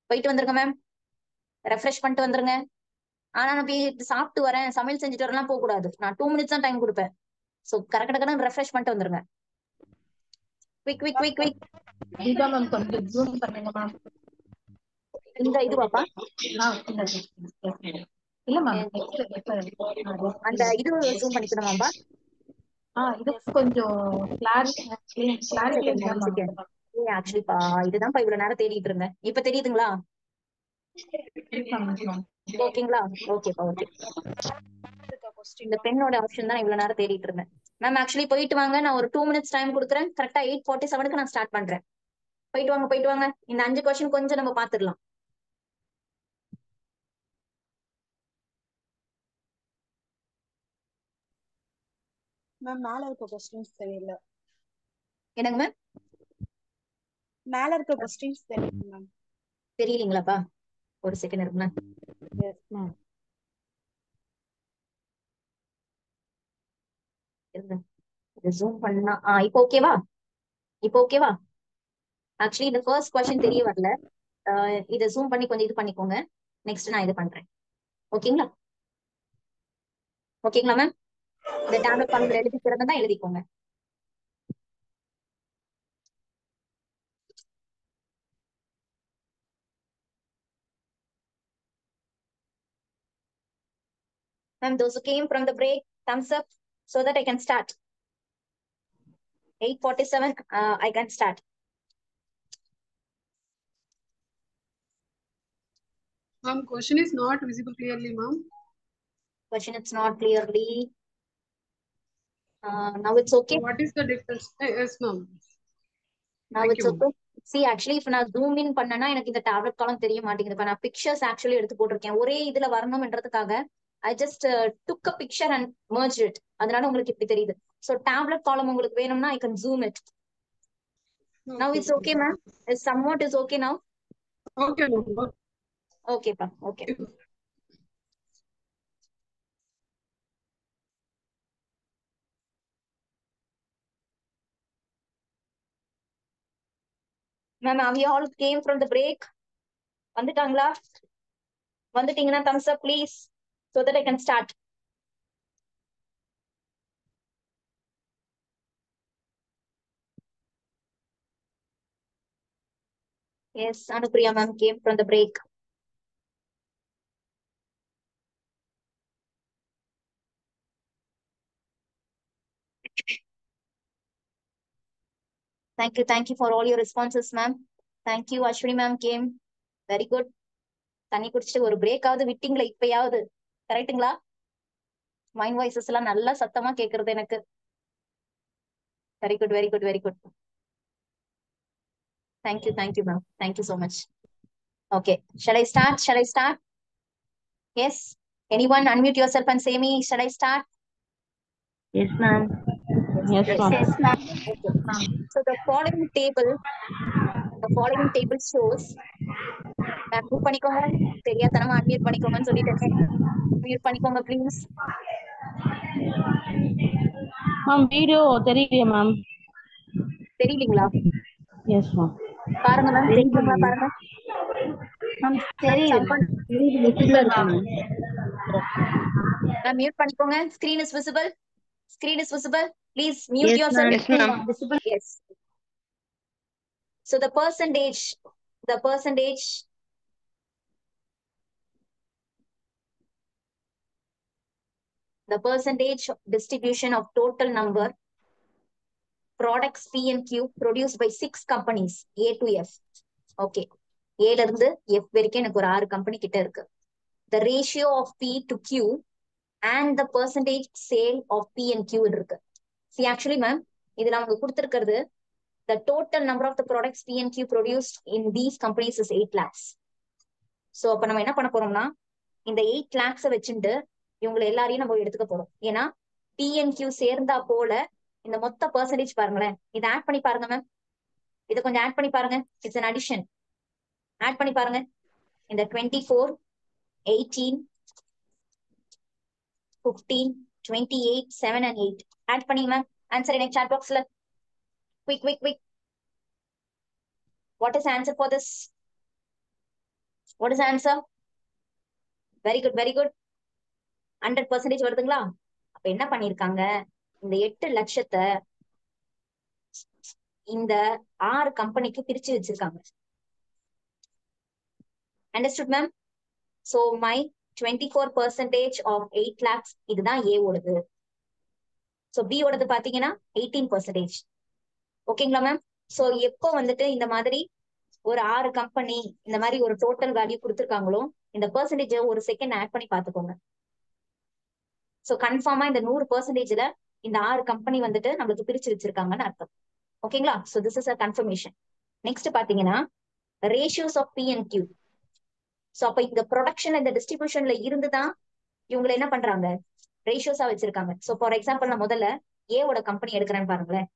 போயிட்டு வந்துருங்க மேம், ரெஃப்ரெஷ் பண்ணிட்டு வந்துருங்க. ஆனா நான் போய் சாப்பிட்டு வரேன், சமையல் செஞ்சுட்டு வரலாம் போக கூடாது. நான் 2 minutes தான் டைம் கொடுப்பேன். சோ கரெக்டாக ரெஃப்ரெஷ் பண்ணிட்டு வந்துருங்க. குவிக். கீதா மேம் கொஞ்சம் ஜூம் பண்ணுங்க மேம். இந்த இதுவாப்பா இல்ல மேம் அந்த இது ஜூம் பண்ணிக்கணுமாப்பா? இது கொஞ்சம் கிளாரிட்டி இல்லாம ஆக்சுவலிப்பா இதுதான்ப்பா இவ்வளவு நேரம் தேடிட்டு இருந்தேன். இப்ப தெரியுதுங்களா? ஓகேங்களா? ஓகேப்பா ஓகே. இந்த பெண்ணோட ஆப்ஷன் தான் இவ்வளவு நேரம் தேடிட்டு இருந்தேன். மேம் ஆக்சுவலி போயிட்டு வாங்க. நான் ஒரு 2 minutes டைம் கொடுக்குறேன். கரெக்டா 8:47க்கு நான் ஸ்டார்ட் பண்றேன். போயிட்டு வாங்க. இந்த 5 கொஸ்டின் கொஞ்சம் நம்ம பாத்துடலாம். மேம் மேல இருக்க क्वेश्चंस தெரியல. என்னங்க மேம்? மேல இருக்க क्वेश्चंस தெரியல மேம். தெரியலீங்களாப்பா? ஒரு செகண்ட் இருக்குங்க. Yes ma'am. இது ஜூம் பண்ணா இப்போ ஓகேவா? ஆக்சுவலி இந்த ஃபர்ஸ்ட் கொஸ்டின் தெரிய வரல. இதை ஜூம் பண்ணி கொஞ்சம் இது பண்ணிக்கோங்க. நெக்ஸ்ட் நான் இது பண்றேன். ஓகேங்களா மேம்? இந்த டேப்லெட் காலத்துல எழுதிக்கிறது தான் எழுதிக்கோங்க. Ma'am, those who came from the break, thumbs up so that I can start. 8:47, I can start. Ma'am, question is not visible clearly, ma'am. Question it's not clearly. Now it's okay. So what is the difference? Yes, ma'am. Now it's okay. See, actually, if நான் zoom in பண்ணனா எனக்கு இந்த tablet காலம் தெரிய மாட்டேங்குது. இப்ப நான் pictures actually எடுத்து போட்டிருக்கேன். ஒரே இதுல வரணும்ன்றதுக்காக I just took a picture and merged it. அதனால உங்களுக்கு இப்படி தெரியுது. So tablet column உங்களுக்கு வேணும்னா I can zoom it. Now it's okay, ma'am. Is somewhat is okay now? Okay, ma'am. Okay, pa. Okay. Ma'am, we all came from the break. வந்துட்டாங்களா? வந்துட்டீங்கன்னா thumbs up please so that I can start. Yes, Anupriya ma'am came from the break. Thank you for all your responses, ma'am. Thank you. Ashwini ma'am came. Very good. தண்ணி குடிச்சிட்டு ஒரு break ஆகுது விட்டீங்களா இப்பயாவது? கரெக்ட்டுங்களா? Mind voices எல்லாம் நல்லா சத்தமா கேக்குறது எனக்கு. Very good very good very good. Thank you ma'am. Thank you so much. Okay, shall I start? Yes. Anyone unmute yourself and say me, shall I start? Yes, ma'am. Yes, ma'am. yes, ma'am. Okay. So the following table shows. Mute பண்ணிக்கோங்க. தெரியாதனமா unmute பண்ணிக்கோங்கன்னு சொல்லிட்டேன். Mute பண்ணிக்கோங்க please. Ma'am video தெரியலையே ma'am. தெரியலீங்களா? Yes ma'am. பாருங்க ma'am, check பண்ணுங்க பாருங்க. Ma'am தெரியுது. விசிபிளா இருக்கு மேம். Ma'am, mute பண்ணிக்கோங்க. Screen is visible. Please mute yourself. Yes, ma'am. Yes. So the percentage distribution of total number products P and Q produced by 6 companies A to F. Okay. A ல இருந்து F வரைக்கும் எனக்கு ஒரு 6 company கிட்ட இருக்கு. The ratio of P to Q and the percentage sale of P and Q இருக்கு. See, actually ma'am, இதுல அவங்க கொடுத்திருக்கிறது the total number of the products P and Q produced in these companies is 8 lakhs. So அப்ப நம்ம என்ன பண்ண போறோம்னா இந்த 8 lakhs வச்சுட்டு இவங்களை எல்லாரையும் நம்ம எடுத்துக்க போறோம். ஏன்னா P and Q சேர்ந்தா போல இந்த மொத்த பெர்சன்டேஜ் பாருங்களேன். இதை ஆட் பண்ணி பாருங்க மேம். இதை கொஞ்சம் ஆட் பண்ணி பாருங்க. It's an addition. ஆட் பண்ணி பாருங்க. இந்த 24, 18, 15, 28, 7 and 8. ஆட் பண்ணி மேம். ஆன்சர் எனக்கு chat boxல. Quick. What is the answer for this? What is the answer? Very good. 100% வருதுங்களா? அப்ப என்ன பண்ணிருக்காங்க? இந்த 8 லட்சத்தை இந்த 6 கம்பெனிக்கு பிரிச்சு வச்சிருக்காங்க. Understood, ma'am? So my 24% of 8 lakhs இதுதான் A ஓடது. So B ஓடது பாத்தீங்கன்னா 18%. ஓகேங்களா மேம்? So எப்போ வந்துட்டு இந்த மாதிரி ஒரு 6 கம்பெனி இந்த மாதிரி ஒரு டோட்டல் வேல்யூ கொடுத்துருக்காங்களோ இந்த பெர்சன்டேஜ் ஒரு செகண்ட் ஆட் பண்ணி பாத்துக்கோங்க. சோ கன்ஃபார்மா இந்த 100%ல இந்த 6 கம்பெனி வந்துட்டு நம்மளுக்கு பிரிச்சு வச்சிருக்காங்கன்னு அர்த்தம். ஓகேங்களா? So this is a confirmation. Next பாத்தீங்கன்னா ratios of P and Q. So அப்ப இந்த ப்ரொடக்ஷன் இந்த டிஸ்ட்ரிபியூஷன்ல இருந்துதான் இவங்களை என்ன பண்றாங்க ரேஷியோஸா வச்சிருக்காங்க. சோ ஃபார் எக்ஸாம்பிள் நான் முதல்ல A ஓட கம்பெனி எடுக்கிறேன்னு பாருங்களேன்.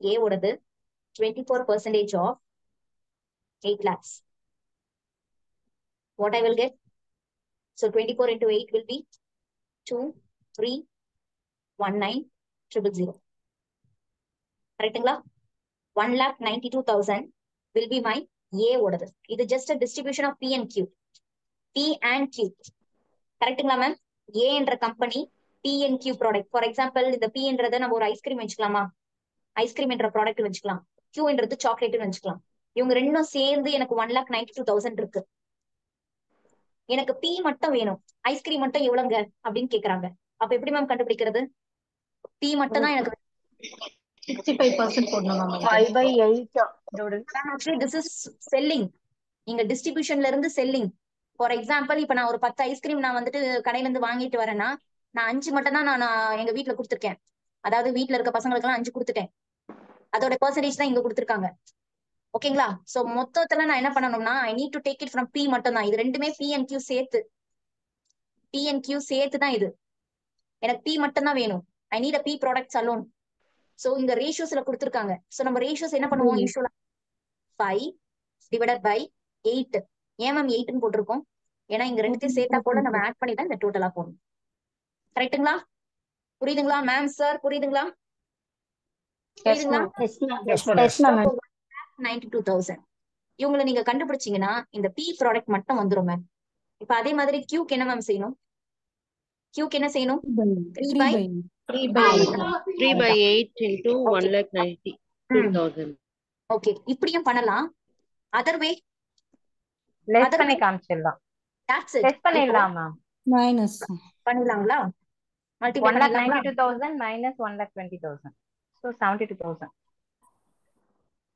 A ஓடது 24% of 8 lakhs. What I will get? So 24 into 8 will be 2,319,000. கரெக்ட்டுங்களா? 1,92,000 will be my A ஓடது. இது just a distribution of P and Q. P and Q. கரெக்ட்டுங்களா மேம்? A என்ற company P and Q product. For example இந்த P என்றதை நம்ம ஒரு ice cream வச்சுக்கலாமா? Ice cream என்ற ப்ராடக்ட் வச்சுக்கலாம். Q என்றது சாக்லேட் வச்சுக்கலாம். இவங்க ரெண்டும் சேர்ந்து எனக்கு 1,92,000 இருக்கு. எனக்கு P மட்டும் வேணும், ஐஸ்கிரீம் மட்டும் எவ்வளவுங்க அப்படின்னு கேக்குறாங்க. அப்ப எப்படி மேம் கண்டுபிடிக்கிறது? P மட்டும் தான் எனக்கு 65% போடணும் ma'am. 5/8. Actually this is selling. நீங்க டிஸ்ட்ரிபியூஷன்ல இருந்து செல்லிங். ஃபார் எக்ஸாம்பிள் இப்ப நான் ஒரு 10 ஐஸ்கிரீம் நான் வந்துட்டு கடையில இருந்து வாங்கிட்டு வரேன்னா நான் 5 மட்டும் தான் நான் எங்க வீட்டுல கொடுத்துருக்கேன். அதாவது வீட்டுல இருக்க பசங்களுக்கு எல்லாம் 5 கொடுத்துட்டேன். அதோட பெர்சன்டேஜ் தான் இங்க கொடுத்துருக்காங்க. ஓகேங்களா? சோ மொத்தத்துல நான் என்ன பண்ணணும்னா ஐ need to take it from P மட்டும் தான். இது ரெண்டுமே P and Q சேர்த்து தான் இது. எனக்கு P மட்டும் தான் வேணும். I need a P products alone. So இந்த ரேஷியோஸ்ல கொடுத்துருக்காங்க. சோ நம்ம ரேஷியோஸ் என்ன பண்ணுவோம்? யூசுவலா 5 divided by 8. ஏன் மேம் 8ன்னு போட்டிருக்கோம்? ஏன்னா இங்க ரெண்டுத்தையும் சேர்த்தா போல நம்ம ஆட் பண்ணி தான் இந்த டோட்டலா போடணும். கரெக்ட்டுங்களா? புரியுதுங்களா மேம்? சார் புரியுதுங்களா? 92,000. இவங்களை நீங்க கண்டுபிடிச்சீங்கன்னா இந்த P ப்ராடக்ட் மட்டும் வந்துரும் மேம். இப்ப அதே மாதிரி Qக்கு என்ன மேம் செய்யணும்? Qக்கு என்ன செய்யணும்? 3/8 into 1,92,000. ஓகே, இப்படியும் பண்ணலாம். அதர் வே லெஸ் பண்ணி காமிச்சிடலாம். லெஸ் பண்ணிடலாம் ma'am. Minus பண்ணலாங்களா? Multiply பண்ணலாங்களா? 1,92,000 minus 1,20,000. So 72,000.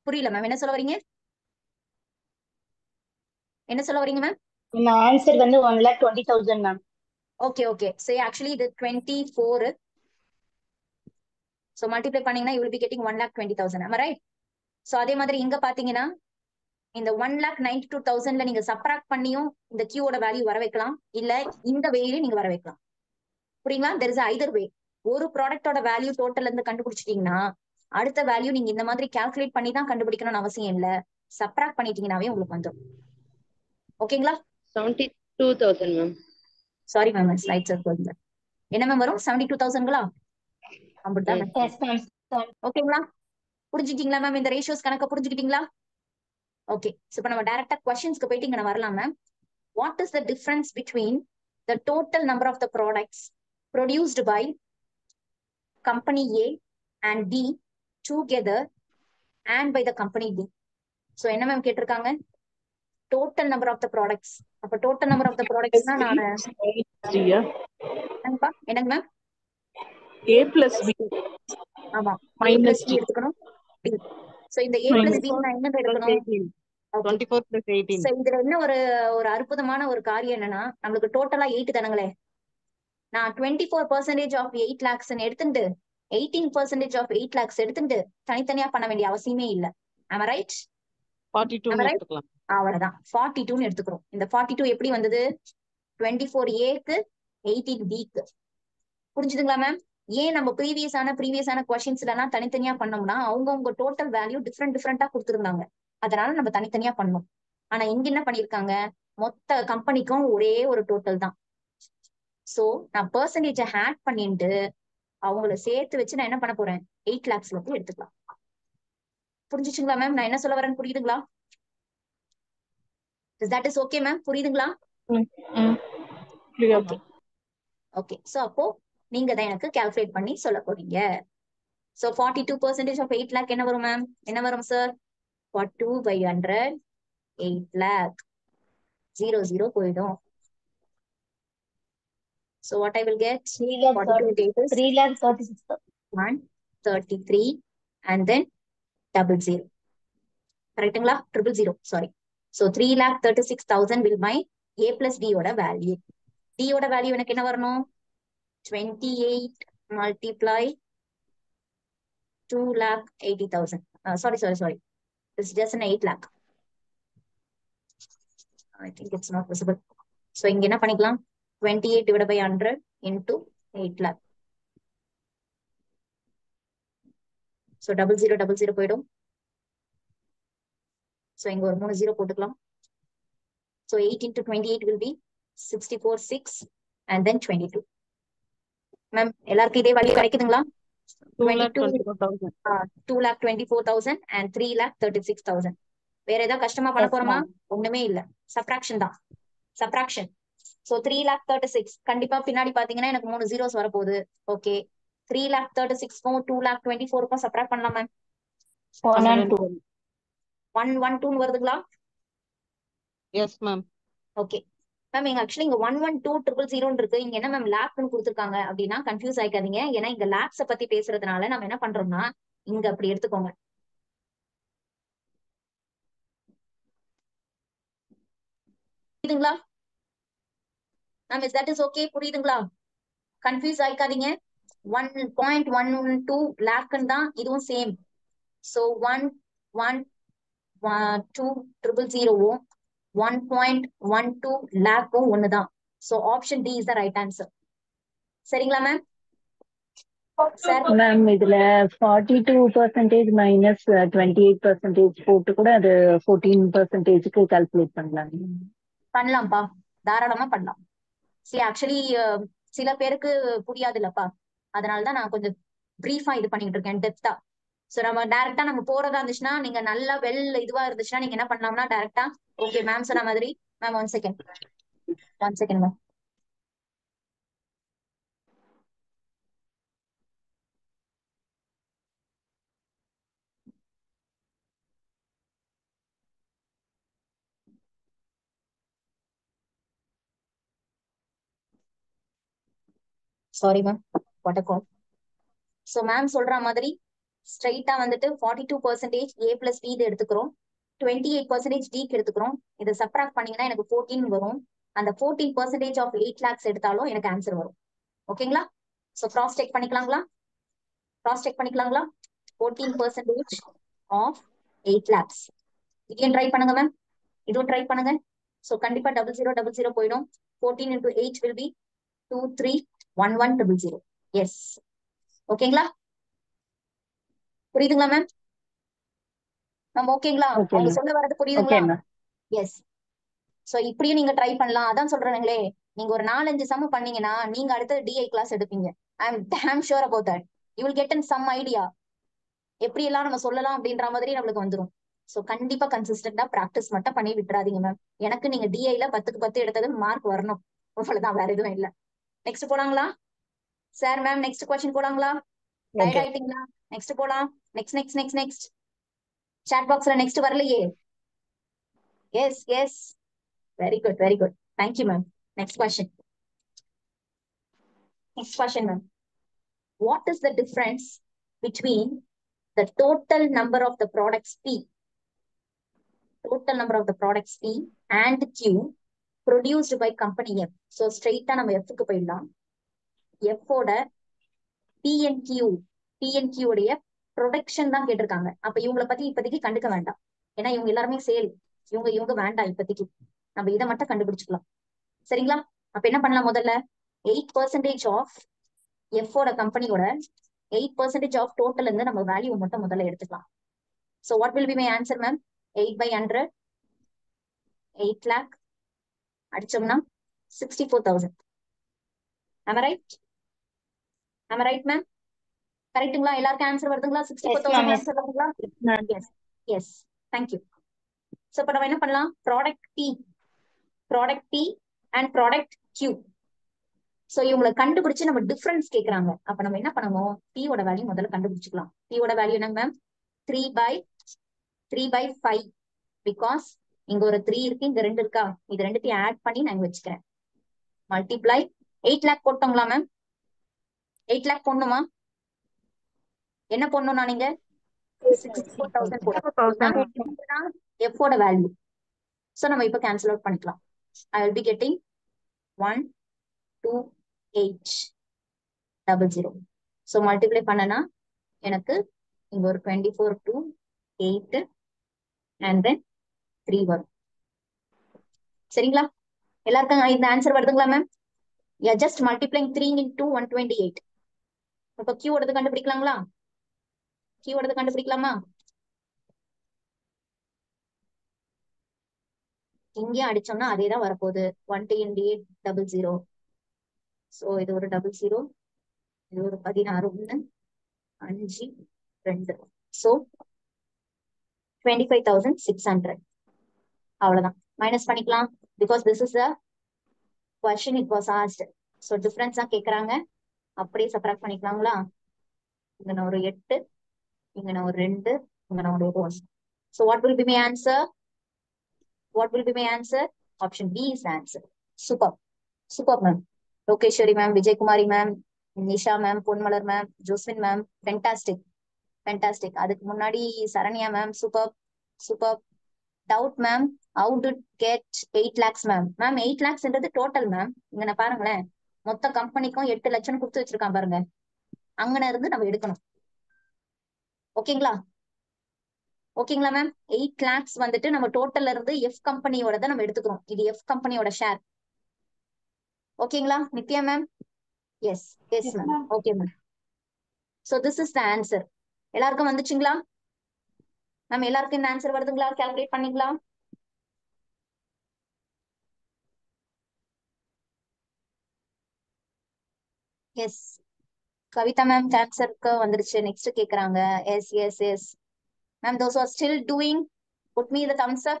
புரியல மேம், என்ன சொல்ல வரீங்க? என்ன சொல்ல வரீங்க மேம்? ஆன்சர் வந்து 1,20,000 ma'am. Okay okay. So actually இது 24. ஸோ மல்டிப்ளை பண்ணீங்கன்னா யூ வில் பி கெட்டிங் 1,20,000. ஆமா ரைட்? ஸோ அதே மாதிரி இங்க பாத்தீங்கன்னா இந்த 1,92,000ல நீங்க சப்ராக்ட் பண்ணியும் இந்த கியூவோட வேல்யூ வர வைக்கலாம், இல்ல இந்த வேலையும் நீங்க வர வைக்கலாம். புரியுங்களா? தெர் இஸ் ஐதர் வே. ஒரு ப்ராடக்டோட வேல்யூ டோட்டல் இருந்து கண்டுபிடிச்சிட்டீங்கன்னா அடுத்த வேல்யூ நீங்க இந்த மாதிரி கால்குலேட் பண்ணி தான் கண்டுபிடிக்கணும்னு அவசியம் இல்ல, சப்ராக்ட் பண்ணிட்டீங்கன்னாவே உங்களுக்கு வந்துடும். ஓகேங்களா? 72,000 மேம். சாரி மேம், ஸ்லைட்ஸ் போடுங்க. என்ன மேம் வரும்? 72,000ங்களா? அப்படிதான். ஓகேங்களா? புரிஞ்சுக்கிட்டீங்களா மேம்? இந்த ரேஷியோஸ் கணக்க புரிஞ்சுக்கிட்டீங்களா? ஓகே. சோ இப்போ நம்ம டைரக்டா क्वेश्चंसக்கு போயிட்டு இங்க வரலாம் ma'am. What is the difference between the total number of the products produced by company A and D together and by the company D? So என்ன மேம் கேட்டிருக்காங்க? Total number of the products. அப்ப total number of the ப்ராடக்ட்ஸ்னா நான் என்னங்க ma'am? A plus B ஆமா, A minus plus B G. எடுத்துக்கணும். So இந்த A plus B நான் என்ன எடுக்கணும்? 24 plus 18. சோ இதுல என்ன ஒரு ஒரு அற்புதமான ஒரு காரியம் என்னன்னா, நம்மளுக்கு டோட்டலா 8 தானுங்களே. நான் 24% ஆஃப் 8 lakhs எடுத்துட்டு 18% ஆஃப் 8 lakhs எடுத்துட்டு தனித்தனியா பண்ண வேண்டிய அவசியமே இல்ல. ஆமா ரைட்? 42 எடுத்துக்கலாம். அவ்வளவுதான், 42 எடுத்துக்கிறோம். இந்த 42 எப்படி வந்தது? 24A-க்கு 18B-க்கு. புரிஞ்சுதுங்களா மேம்? ஏன் நம்ம ப்ரீவியஸான கொஸ்டின்ஸ்ல எல்லாம் தனித்தனியா பண்ணோம்னா அவங்க டோட்டல் வேல்யூ டிஃப்ரெண்டா கொடுத்துருந்தாங்க, அதனால நம்ம தனித்தனியா பண்ணோம். ஆனா இங்க என்ன பண்ணிருக்காங்க, மொத்த கம்பெனிக்கும் ஒரே ஒரு டோட்டல் தான். சோ நான் பெர்சன்டேஜ் ஆட் பண்ணிட்டு அவங்கள சேர்த்து வச்சு நான் என்ன பண்ண போறேன்? 8 lakhsல போய் எடுத்துக்கலாம். புரிஞ்சுச்சுங்களா மேம்? நான் என்ன சொல்ல வரேன்னு புரியுதுங்களா? தட் இஸ் ஓகே மேம், புரியுதுங்களா? Okay okay. சோ அப்போ நீங்க தான் எனக்கு கால்குலேட் பண்ணி சொல்ல போறீங்க. சோ 42% ஆஃப் 8 lakh என்ன வரும் மேம்? என்ன வரும் சார்? 42 by 100, 8 lakh. 0 போயிடும். So what I will get? 3,36,133 and then 00. கரெக்ட்டுங்களா? 000, sorry. So 3,36,000 will my A plus D ஓட வேல்யூ. D ஓட வேல்யூ எனக்கு என்ன வரணும்? 28 multiply 2,80,000. Sorry. It's just an 8 lakh. I think it's not visible. So இங்க என்ன பண்ணிக்கலாம்? 28 divided by 100 into 8 lakh. So 00 போயிடும். So இங்க ஒரு 3 0 போட்டுக்கலாம். So 8 into 28 will be 64,6 and then 22. Ma'am எல்லாருக்கும் இதே வேல்யூ கிடைக்குதுங்களா? 2,24,000 and 3,36,000. வேற ஏதாவது கஷ்டமா பண்ண போறோமா? ஒண்ணுமே இல்ல, சப்ராக்ஷன் தான். சப்ராக்ஷன். சோ 3,36,000 கண்டிப்பா பின்னாடி பாத்தீங்கன்னா எனக்கு 3 zeros வரப்போகுது. ஓகே, 3,36,000 2,24,000 சப்ராக்ட் பண்ணலாம் மேம். 112 வருதுங்களா? S ma'am. ஓகே மேம், இங்க ஆக்சுவலி இங்க 112,000 இருக்கு. இங்க என்ன மேம் லேக்னு கொடுத்துருக்காங்க அப்படின்னா கன்ஃபியூஸ் ஆயிக்காதீங்க. ஏன்னா இங்க லேக்ஸ பத்தி பேசுறதுனால நம்ம என்ன பண்றோம்னா இங்க அப்படி எடுத்துக்கோங்க. புரியுதுங்களா ma'am? Is that is okay? புரியுதுங்களா? கன்ஃபியூஸ் ஆயிக்காதீங்க. 1.12 லேக்னு தான் இதுவும் சேம். சோ 1,1,2,000 1.12 லேக்கும் ஒண்ணுதான். So option D is the right answer. சரிங்களா மேம்? மேம் இதுல 42% மைனஸ் 28% போட்டு கூட அது 14%க்கு கால்குலேட் பண்ணலாம்ப்பா, தாராளமா பண்ணலாம். சரி, ஆக்சுவலி சில பேருக்கு புரியாது இல்லப்பா, அதனாலதான் நான் கொஞ்சம் பிரீஃபா இது பண்ணிட்டு இருக்கேன், டெப்தா. சோ நம்ம டைரக்டா நம்ம போறதா இருந்துச்சுன்னா நீங்க நல்லா இதுவா இருந்துச்சுன்னா நீங்க என்ன பண்ணலாம்னா டைரக்டா ஓகே மேம் சொன்ன மாதிரி. Ma'am 1 second ma'am. Sorry ma'am, what a call. So ma'am சொல்ற மாதிரி ஸ்ட்ரைட்டா வந்துட்டு 42% A plus B இது எடுத்துக்கிறோம், 28% Dக்கு எடுத்துக்கிறோம். இதை சப்ராக்ட் பண்ணீங்கன்னா எனக்கு 14 வரும். அந்த 14% ஆஃப் 8 lakhs எடுத்தாலும் எனக்கு ஆன்சர் வரும். ஓகேங்களா? ஸோ கிராஸ் செக் பண்ணிக்கலாங்களா? கிராஸ் செக் பண்ணிக்கலாங்களா? 14% ஆஃப் 8 lakhs. இதையும் ட்ரை பண்ணுங்க மேம், இதுவும் ட்ரை பண்ணுங்க. ஸோ கண்டிப்பா 0000 போயிடும். 14 into 8 will be 231100. எஸ். ஓகேங்களா? புரியுதுங்களா மேம்? மேம் ஓகேங்களா? ஓகே அவங்க மேம். சொல்ல வர்றது ஓகே புரியுதுங்களா? மேம். எஸ். சோ இப்படியும் நீங்க ட்ரை பண்ணலாம். அதான் சொல்றேனுங்களே, நீங்க ஒரு 4-5 சம் பண்ணீங்கன்னா நீங்க அடுத்து DI கிளாஸ் எடுப்பீங்க. I am damn sure about that. You will get in some idea எப்படி எல்லாம் நம்ம சொல்லலாம் அப்படின்ற மாதிரி நம்மளுக்கு வந்துடும். சோ கண்டிப்பா கன்சிஸ்டன்டா பிராக்டிஸ் மட்டும் பண்ணி விட்டுறாதீங்க மேம். எனக்கு நீங்க DIல 10க்கு 10 எடுத்தது மார்க் வரணும், அவ்வளவுதான், வேற எதுவும் இல்ல. நெக்ஸ்ட் போலாங்களா சார்? மேம் நெக்ஸ்ட் கொஸ்டின் போலாங்களா? டயர்ட் ஆயிட்டீங்களா? நெக்ஸ்ட் போலாம். Next next next next chat பாக்ஸ்ல நெக்ஸ்ட் வரலையே. Yes yes, very good very good, thank you ma'am. Next question. Next question, ma'am. What is the difference between the total number of the products P, total number of the products P and Q produced by company F? So straight ஆ நம்ம F க்கு போயிடலாம். F ஓட P and Q, P and Q உடைய production தான் கேட்டிருக்காங்க. அப்ப இவங்களை பத்தி இப்போதைக்கு கண்டுக்க வேண்டாம், ஏன்னா இவங்க எல்லாருமே சேல், இவங்க வேண்டாம் இப்போதைக்கு. நம்ம இதை மட்டும் கண்டுபிடிச்சுக்கலாம். சரிங்களா? அப்ப என்ன பண்ணலாம்? முதல்ல 8% ஆஃப் F ஓட கம்பெனியோட 8% ஆஃப் டோட்டல் இருந்து நம்ம வேல்யூ மட்டும் முதல்ல எடுத்துக்கலாம். So what will be my answer, ma'am? 8/100, 8 lakh அடிச்சோம்னா 64,000. Am I right? Am I right, ma'am? கரெக்ட்டுங்களா? எல்லாருக்கும் ஆன்சர் வருதுங்களா? 64,000 ஆன்சர் வருதுங்களா? S S, thank you. ஸோ இப்போ நம்ம என்ன பண்ணலாம்? Product P and product Q. So இவங்களை கண்டுபிடிச்சு நம்ம டிஃபரன்ஸ் கேட்கறாங்க. அப்ப நம்ம என்ன பண்ணணும்? P ஓட வேல்யூ முதல்ல கண்டுபிடிச்சுக்கலாம். P ஓட வேல்யூ என்னங்க மேம்? 3/5, பிகாஸ் இங்க ஒரு 3 இருக்கு, இங்க 2 இருக்கா, இது ரெண்டுத்தையும் ஆட் பண்ணி நான் இங்க வச்சுக்கிறேன். மல்டிப்ளை 8 லேக் போட்டோங்களா மேம்? 8 லேக் போடணுமா? என்ன போடணும்? நீங்க 64,000 போடணும். F ஓட வேல்யூ. சோ நம்ம இப்ப கேன்சல் அவுட் பண்ணிக்கலாம். I will be getting 12800. So multiply பண்ணனா எனக்கு இங்க ஒரு 24 to 8 and then 3 வரும். சரிங்களா? எல்லாருக்கும் இந்த ஆன்சர் வருதுங்களா ma'am? Yeah, just multiplying 3 into 128. இப்ப Q ஓடது கண்டுபிடிக்கலாங்களா? Q ஓடது கண்டுபிடிக்கலாமா? இங்கே அடிச்சோம்னா அதே தான் வரப்போகுது. 12800. சோ இது ஒரு 00, இது ஒரு 16, 1, 5, 2. சோ 25,600. அவ்வளவுதான். மைனஸ் பண்ணிக்கலாம். Because this is a question it was asked. So difference தான் கேக்குறாங்க. அப்படியே சப்ராக்ட் பண்ணிக்கலாங்களா? இங்க நான் ஒரு 8, இங்க நான் ஒரு 2, இங்க நான் ஒரு 1. So what will be my answer? What will be my answer? Option B is the answer. Super. Super, ma'am. Lokeshwari ma'am, Vijay Kumari ma'am, Nisha ma'am, Ponmalar ma'am, Josephine ma'am. Fantastic. Fantastic. அதுக்கு முன்னாடி Saranya ma'am. Super. Super. Doubt ma'am. How to get 8 lakhs ma'am? Ma'am 8 lakhs என்றது total ma'am. இங்க நான் பாருங்களேன், மொத்த கம்பெனிக்கும் 8 லட்சம் கொடுத்து வச்சிருக்கான் பாருங்க. அங்கன இருந்து நம்ம எடுக்கணும். ஓகேங்களா? ஓகேங்களா மேம்? 8 lakhs வந்துட்டு நம்ம டோட்டல்ல இருந்து F கம்பெனியோட தான் நம்ம எடுத்துக்கிறோம். இது F கம்பெனியோட ஷேர். ஓகேங்களா Nithya ma'am? Yes yes ma'am. Okay ma'am. So this is the answer. எல்லாருக்கும் வந்துச்சுங்களா மேம்? எல்லாருக்கும் இந்த ஆன்சர் வருதுங்களா? கால்குலேட் பண்ணீங்களா? எஸ் கவிதா மேம் ஆன்சருக்கு வந்துருச்சு. நெக்ஸ்ட் கேக்குறாங்க. Yes yes yes ma'am. those are still doing, put me the thumbs up.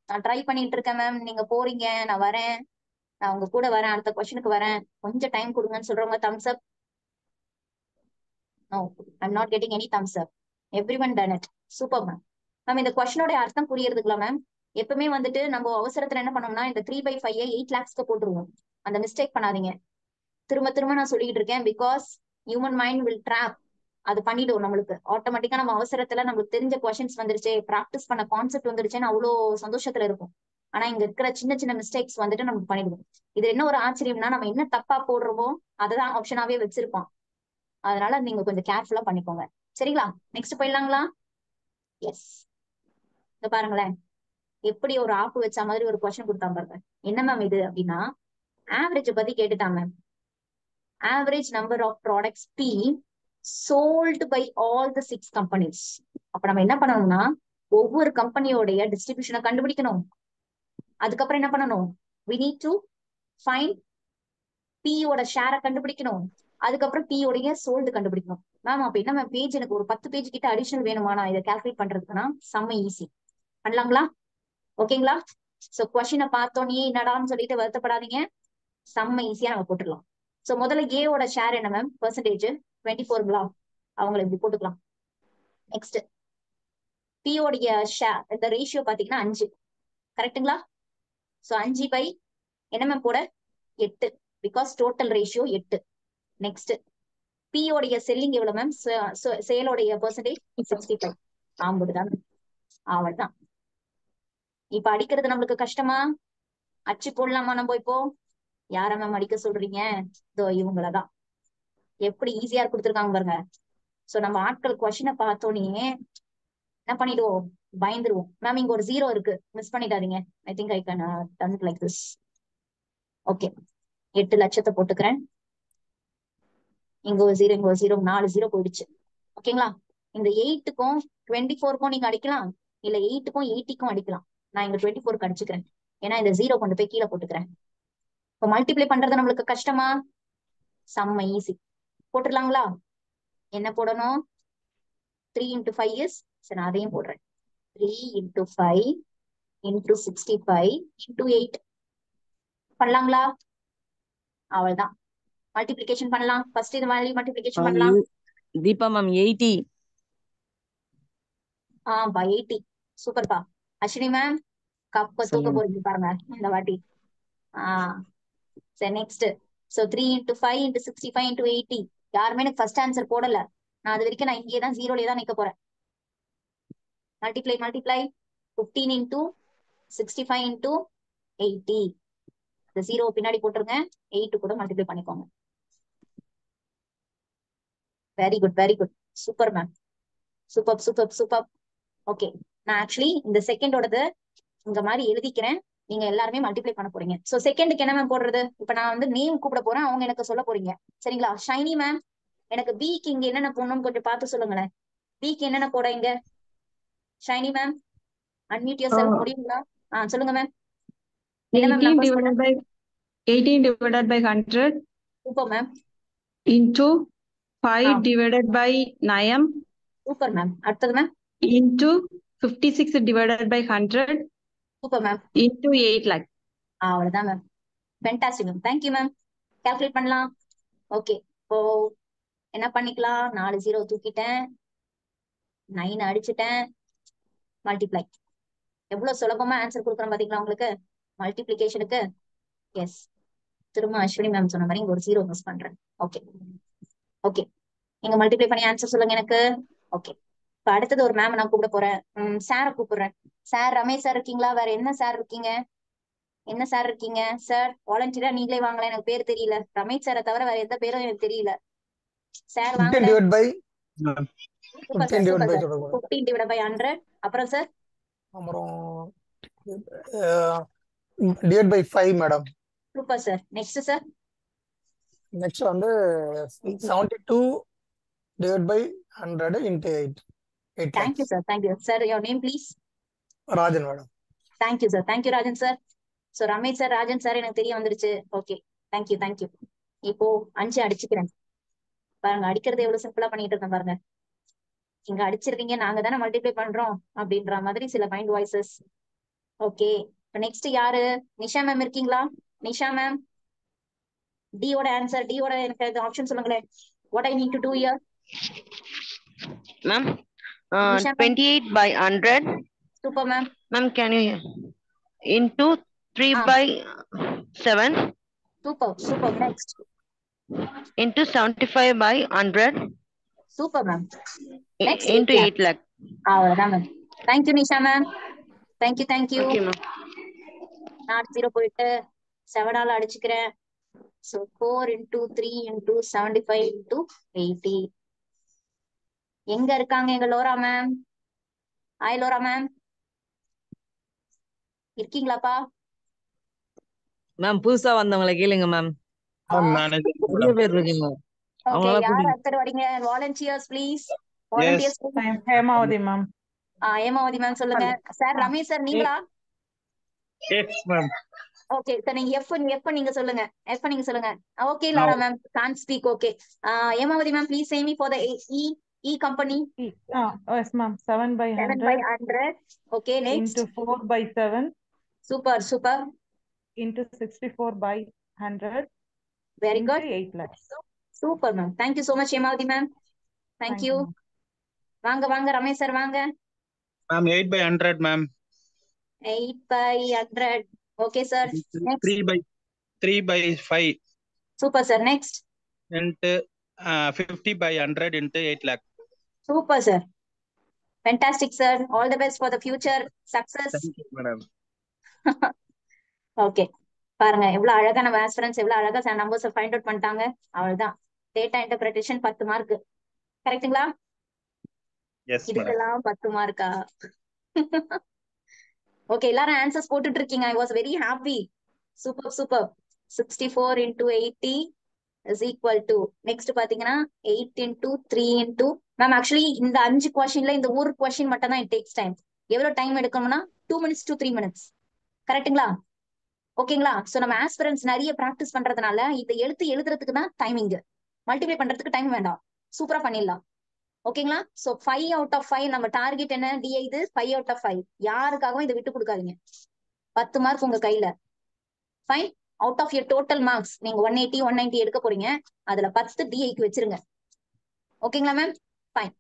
நான் ட்ரை பண்ணிட்டு இருக்கேன் மேம். நீங்க போறீங்க, நான் வரேன், நான் உங்க கூட வரேன், அடுத்த கொஸ்டினுக்கு வரேன், கொஞ்சம் டைம் கொடுங்கன்னு சொல்றவங்க thumbs up. No, I'm not getting any thumbs up. Everyone done it. Super ma'am. Ma'am இந்த கொஸ்டினோட அர்த்தம் புரியுறதுங்களா மேம்? எப்பவுமே வந்துட்டு நம்ம அவசரத்துல என்ன பண்ணோம்னா இந்த 3/5 8 lakhsக்கு போட்டுருவோம். அந்த மிஸ்டேக் பண்ணாதீங்க. திரும்ப திரும்ப நான் சொல்லிட்டு இருக்கேன். Because human mind will drop. அது பண்ணிடுவோம். நம்மளுக்கு ஆட்டோமேட்டிக்கா நம்ம அவசரத்துல நம்மளுக்கு தெரிஞ்ச கொஸ்டின்ஸ் வந்துருச்சு, ப்ராக்டிஸ் பண்ண கான்செப்ட் வந்துருச்சுன்னு அவ்வளோ சந்தோஷத்துல இருக்கும். ஆனா இங்க இருக்கிற சின்ன சின்ன மிஸ்டேக்ஸ் வந்துட்டு நமக்கு பண்ணிடுவோம். இது என்ன ஒரு ஆச்சரியம்னா, நம்ம என்ன தப்பா போடுறோமோ அததான் ஆப்ஷனாவே வச்சிருப்போம். அதனால நீங்க கொஞ்சம் கேர்ஃபுல்லா பண்ணிக்கோங்க. சரிங்களா? நெக்ஸ்ட் போயிடலாங்களா? எஸ். இங்க பாருங்களேன், எப்படி ஒரு ஆப்பு வச்ச மாதிரி ஒரு கொஸ்டின் கொடுத்தாங்க பாருங்க. என்ன மேம் இது அப்படின்னா, ஆவரேஜ் பத்தி கேட்டுட்டாங்க. Average number of products P sold by all the 6 companies. அப்ப நம்ம என்ன பண்ணணும்னா, ஒவ்வொரு கம்பெனியோடைய டிஸ்ட்ரிபியூஷனை கண்டுபிடிக்கணும். அதுக்கப்புறம் என்ன பண்ணணும், we need to find P யோட ஷேரை கண்டுபிடிக்கணும். அதுக்கப்புறம் P யோடைய சோல்டு கண்டுபிடிக்கணும். மேம் அப்ப என்ன மேம் பேஜ் எனக்கு ஒரு 10 பேஜ் கிட்ட அடிஷனல் வேணுமா நான் இதை கால்குலேட் பண்றதுக்குன்னா? செம்ம ஈஸி. பண்ணலாங்களா? ஓகேங்களா? சோ கொஸ்டினை பார்த்தோன்னே என்னடான்னு சொல்லிட்டு வருத்தப்படாதீங்க, செம்ம ஈஸியா நம்ம போட்டுடலாம். சோ முதல்ல ஏவோட ஷேர் என்ன மேம்? பெர்சன்டேஜ் 24ங்களா? அவங்களை இப்படி போட்டுக்கலாம். நெக்ஸ்ட் பியோடைய ஷேர், இந்த ரேஷியோ பாத்தீங்கன்னா 5. கரெக்டுங்களா? சோ 5 பை என்ன மேம் போட 8, பிகாஸ் டோட்டல் ரேஷியோ 8. நெக்ஸ்ட் பியோடைய செல்லிங் எவ்வளவு மேம்? சேலோடைய பெர்சன்டேஜ் 65. ஆம்புடுதான், அவ்வளவுதான். இப்ப அடிக்கிறது நம்மளுக்கு கஷ்டமா? அச்சு போடலாமா நம்ம இப்போ? யார மேம் அடிக்க சொல்றீங்க? இதோ இவங்களதான். எப்படி ஈஸியா கொடுத்துருக்காங்க பாருங்க. சோ நம்ம ஆட்கள் கொஸ்டினை பார்த்தோன்னே என்ன பண்ணிடுவோம், பயந்துருவோம். மேம் இங்க ஒரு 0 இருக்கு, மிஸ் பண்ணிடாதீங்க. ஐ think I can done like this. Okay, 8 லட்சத்தை போட்டுக்கிறேன். இங்க ஒரு 0, இங்க ஒரு 0, 4 0 போயிடுச்சு. ஓகேங்களா? இந்த 8க்கும் 24க்கும் நீங்க அடிக்கலாம், இல்ல 8க்கும் 80க்கும் அடிக்கலாம். நான் இங்க 24க்கு அடிச்சுக்கிறேன், ஏன்னா இந்த 0 கொண்டு போய் கீழே போட்டுக்கிறேன். இப்போ மல்டிப்ளை பண்றது நம்மளுக்கு கஷ்டமா? செம்ம ஈஸி. போட்டுடலாங்களா? என்ன போடணும்? 3 into 5 is, சரி நான் அதையும் போடுறேன். 3 into 5 into 65 into 8. பண்ணலாங்களா? அவ்வளவுதான். மல்டிப்ளிகேஷன் பண்ணலாம். ஃபர்ஸ்ட் இது வேல்யூ மல்டிப்ளிகேஷன் பண்ணலாம். தீபா மேம் 80. பா 80. சூப்பர்ப்பா. அஸ்வினி மேம் கப்ப தூக்க போறீங்க பாருங்க இந்த வாட்டி. சரி next. So 3 into 5 into 65 into 80. யாருமே எனக்கு ஃபர்ஸ்ட் ஆன்சர் போடல. நான் அது வரைக்கும் நான் இங்கே தான் 0லயே தான் நிக்க போறேன். Multiply 15 into 65 into 80. இந்த 0 பின்னாடி போட்டுருங்க, 8 கூட மல்டிப்ளை பண்ணிக்கோங்க. Very good, very good, super ma'am, super super super. Okay, நான் ஆக்சுவலி இந்த செகண்டோடது இந்த மாதிரி எழுதிக்கிறேன், நீங்க எல்லாருமே மல்டிப்ளை பண்ண போறீங்க. சோ செகண்டுக்கு என்ன மேம் போடுறது? இப்ப நான் வந்து நேம் கூப்பிட போறேன், அவங்க எனக்கு சொல்ல போறீங்க. சரிங்களா? ஷைனி மேம் எனக்கு பிக்கு இங்க என்னென்ன போடணும்னு கொஞ்சம் பார்த்து சொல்லுங்களேன். பிக்கு என்னென்ன போட இங்க? Shiny ma'am unmute yourself, முடியுங்களா? சொல்லுங்க மேம். என்ன ma'am 18 divided by 100. Super ma'am. Into 5 divided by 9. Super ma'am. அடுத்தது ma'am. Into 56 divided by 100. Super ma'am. Into 8 lakh. அவ்வளவுதான் ma'am. Fantastic ma'am. Thank you ma'am. Calculate பண்ணலாம். ஓகே, இப்போ என்ன பண்ணிக்கலாம்? 4 0 தூக்கிட்டேன், 9 அடிச்சுட்டேன், மல்டிப்ளை. எவ்வளவு சுலபமா ஆன்சர் கொடுக்குறோம் பாத்தீங்களா உங்களுக்கு மல்டிப்ளிகேஷனுக்கு? எஸ், திரும்ப அஸ்வினி மேம் சொன்ன மாதிரி இங்க ஒரு 0 மிஸ் பண்றேன். ஓகே ஓகே, நீங்க மல்டிப்ளை பண்ணி ஆன்சர் சொல்லுங்க எனக்கு. ஓகே, இப்ப அடுத்தது ஒரு மேம் நான் கூப்பிட போறேன். சாரை கூப்பிடுறேன். சார் ரமேஷ் சார் இருக்கீங்களா? வேற என்ன சார் இருக்கீங்க? என்ன சார் இருக்கீங்க? சார் வாலண்டியரா நீங்களே வாங்கலாம், எனக்கு பேர் தெரியல. ரமேஷ் சாரை தவிர வேற எந்த பேரும் எனக்கு தெரியல. சார் வாங்க. 15 divided by 100. அப்புறம் சார் அப்புறம் divide by 5 madam. Super sir. Next sir. Next வந்து 72 divided by 100 into 8. Thank you sir. Thank you sir. Your name please? Rajan madam. Thank you sir. Thank you Rajan sir. So Ramesh sir, Rajan sir எனக்கு தெரிய வந்துருச்சு. Okay, thank you thank you. இப்போ 5 அடிச்சுக்கிறேன் பாருங்க. அடிக்கிறது எவ்வளவு சிம்பிளா பண்ணிட்டு இருக்கேன் பாருங்க. இங்க அடிச்சிருக்கீங்க, நாங்க தானே மல்டிப்ளை பண்றோம் அப்படின்ற மாதிரி சில மைண்ட் வாய்ஸஸ். ஓகே, இப்போ நெக்ஸ்ட் யாரு? நிஷா மேம் இருக்கீங்களா? நிஷா மேம், டியோட ஆன்சர், டியோட எனக்கு ஆப்ஷன் சொல்லுங்களேன். What I need to do here? Ma'am 28 by 100. Super ma'am. Ma'am can you into 3 by 7. Super super. Next into 75 by 100. Super ma'am. Next into 8 lakh. அவ்வளவுதான் ma'am. Thank you Nisha ma'am. Thank you thank you. Okay, ma'am. Not 0 போயிட்டு 7ஆல அடிச்சுக்கிறேன். So 4 into 3 into 75 into 80. எங்க இருக்காங்க எங்க Laura ma'am? Hi Laura ma'am, இருக்கீங்களாப்பா? Ma'am புதுசா வந்தவங்களை கேளுங்க மேம். நிறைய பேர் இருக்கீங்க. ஓகே, அவங்களால யார் கூட்டிட்டு அடுத்து வரீங்க? Volunteers please. Volunteers. Hemavathi ma'am. Hemavathi ma'am சொல்லுங்க. சார் ரமேஷ் சார் நீங்களா? Yes ma'am. ஓகே சார், நீங்க எஃப் நீங்க சொல்லுங்க. எஃப் நீங்க சொல்லுங்க. Okay Laura ma'am can speak. Okay Hemavathi ma'am please same for the E company. Yes ma'am. 7 by 7 100. by 100. Okay, next. Into 4 by 7. Super, super. Into 64 by 100. Very good. 8 lakhs. Super ma'am. Thank you so much Hemavati ma'am. Thank you. வாங்க வாங்க Ramesh sir வாங்க. Ma'am 8 by 100 ma'am. 8 by 100. Okay sir. Next. 3 by 5. Super sir. Next. Into 50 by 100 into 8 lakh. Super sir. Fantastic sir. All the best for the future success. Thank you madam. Okay. பாருங்க எவ்வளவு அழகா நம்ம aspirants எவ்வளவு அழகா numbers find out பண்ணிட்டாங்க. அவ்வளவுதான். Data interpretation 10 mark. கரெக்ட்டுங்களா? Yes madam. இதுக்கெல்லாம் 10 மார்க்கா? ஓகே, எல்லாரும் ஆன்சர்ஸ் போட்டுட்டு இருக்கீங்க. I was very happy. Super super. 64 into 80 is equal to next பாத்தீங்கன்னா 8 into 3 into மேம் ஆக்சுவலி இந்த 5 கொஸ்டின்ல இந்த ஒரு கொஸ்டின் மட்டும் தான் இட் டேக்ஸ் டைம். எவ்வளவு டைம் எடுக்கணும்னா 2 minutes to 3 minutes. கரெக்ட்டுங்களா? ஓகேங்களா? சோ நம்ம ஆஸ்பிரன்ஸ் நிறைய பிராக்டிஸ் பண்றதுனால இந்த எழுதுறதுக்கு தான் டைமிங், மல்டிப்ளை பண்றதுக்கு டைம் வேண்டாம். சூப்பரா பண்ணிடலாம். ஓகேங்களா? சோ 5 out of 5 நம்ம டார்கெட் என்ன? DI இது 5 out of 5. யாருக்காகவும் இதை விட்டு கொடுக்காதீங்க. 10 மார்க் உங்க கையில. Fine. Out of your total marks நீங்க 180 190 எடுக்க போறீங்க. அதுல 10 DIக்கு வச்சிருங்க. ஓகேங்களா மேம்? ஃபைன்.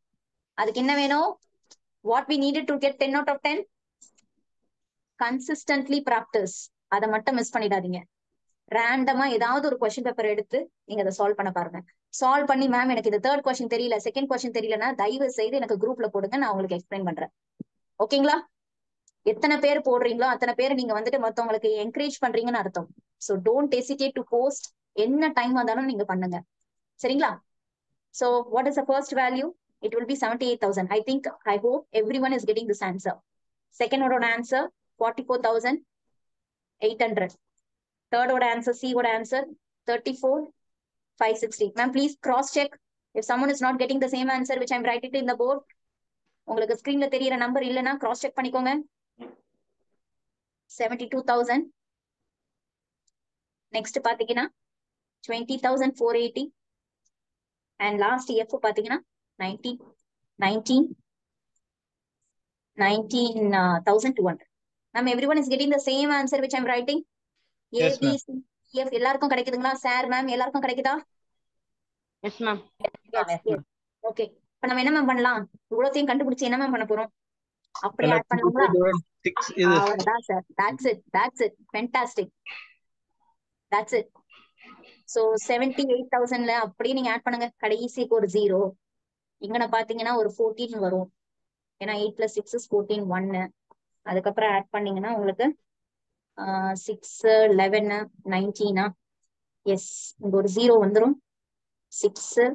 அதுக்கு என்ன வேணும்? What we needed to get 10 out of 10? Consistently practice. அதை மட்டும் மிஸ் பண்ணிடாதீங்க. ரேண்டமா ஏதாவது ஒரு கொஸ்டின் பேப்பர் எடுத்து நீங்க அதை சால்வ் பண்ண பாருங்க. சால்வ் பண்ணி மேம் எனக்கு இது தேர்ட் கொஸ்டின் தெரியல, செகண்ட் கொஸ்டின் தெரியலன்னா தயவு செய்து எனக்கு குரூப்ல போடுங்க, நான் உங்களுக்கு எக்ஸ்பிளைன் பண்றேன். ஓகேங்களா? எத்தனை பேர் போடுறீங்களோ அத்தனை பேர் நீங்க வந்துட்டு மத்தவங்களுக்கு என்கரேஜ் பண்றீங்கன்னு அர்த்தம். So don't hesitate to post. என்ன டைம் வந்தாலும் நீங்க பண்ணுங்க. சரிங்களா? So what is the first value? It will be 78,000. I think I hope everyone is getting this answer. Second ஓட ஆன்சர் 44,800. தேர்ட் ஓட ஆன்சர், சி ஓட answer 34,560. Ma'am please cross check if someone is not getting the same answer which I'm writing in the board. உங்களுக்கு ஸ்கிரீன்ல தெரியற number இல்லைன்னா cross check பண்ணிக்கோங்க. 72,000. Next பாத்தீங்கன்னா 20,480. And last F பாத்தீங்கன்னா 19,200. Ma'am everyone is getting the same answer which I'm writing. A, Yes, B, ma'am. C, E, F எல்லாருக்கும் கிடைக்குதுங்களா? Sir ma'am எல்லாருக்கும் கிடைக்குதா? S ma'am. ஓகே. இப்ப நம்ம என்ன மேம் பண்ணலாம்? இவ்வளோத்தையும் கண்டுபிடிச்சு என்ன மேம் பண்ண போறோம்? அப்படியே ஆட் பண்ணலாங்களா? அவ்வளவுதான் sir. That's it. Fantastic. That's it. So 78,000ல அப்படியே நீங்க ஆட் பண்ணுங்க. கடைசிக்கு ஒரு 0. இங்கன பாத்தீங்கன்னா ஒரு 14 வரும். ஏன்னா 8 + 6 is 14, 1. அதுக்கப்புறம் ஆட் பண்ணீங்கன்னா உங்களுக்கு 6 11 19. எஸ், இங்க ஒரு 0 வந்துரும். 6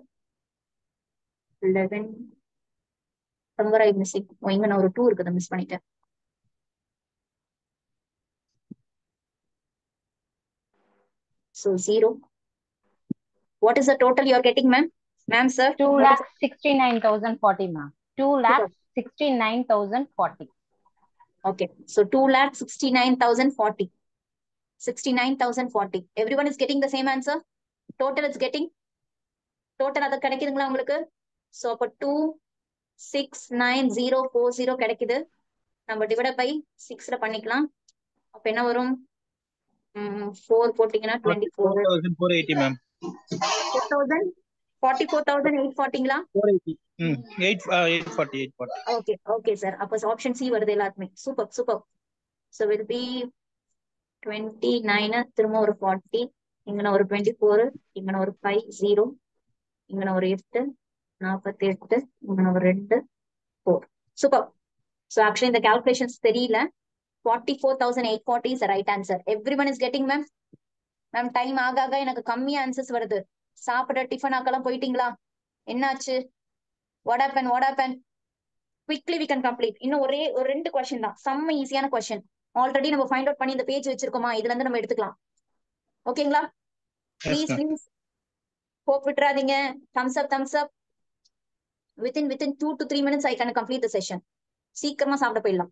11 somewhere I missing. இங்க நான் ஒரு 2 இருக்குது மிஸ் பண்ணிட்டேன். So 0. What is the total you are getting, ma'am? Ma'am, sir? 2,69,040, ma'am. 2,69,040. Okay. So 2,69,040. 69,040. Everyone is getting the same answer? Total is getting? Total அது கிடைக்குதுங்களா உங்களுக்கு? So அப்ப 2,69040 கிடைக்குது. நம்ம டிவைட் பை 6ல பண்ணிக்கலாம். அப்ப என்ன வரும்? 4 போட்டீங்கன்னா 24. 44,480 மேம். 44,840ங்களா? 840. Okay okay sir. அப்ப ஆப்ஷன் சி வருது எல்லாருக்குமே. Super super. So will be 29, திரும்ப ஒரு 40, இங்கன ஒரு 24, இங்கன ஒரு 5 0, இங்கன ஒரு 8, 48 2 4. சூப்பர். So actually இந்த calculations தெரியல. 44,840 is the right answer. Everyone is getting, ma'am? Ma'am, time ஆக ஆக எனக்கு கம்மியா ஆன்சர்ஸ் வருது. சாப்பிட டிஃபன் ஆக்கலாம் போயிட்டீங்களா? என்னாச்சு? What happened? Quickly we can complete. இன்னும் ஒரு 2 கொஸ்டின் தான். செம்ம ஈஸியான கொஸ்டின். ஆல்ரெடி நம்ம ஃபைண்ட் அவுட் பண்ணி இந்த பேஜ் வச்சிருக்கோமா? இதுல இருந்து நம்ம எடுத்துக்கலாம். ஓகேங்களா? ப்ளீஸ் ஹோப் விட்டுறாதீங்க. thumbs up. Within 2 to 3 minutes I can complete the session. சீக்கிரமா சாப்பிட போயிடலாம்.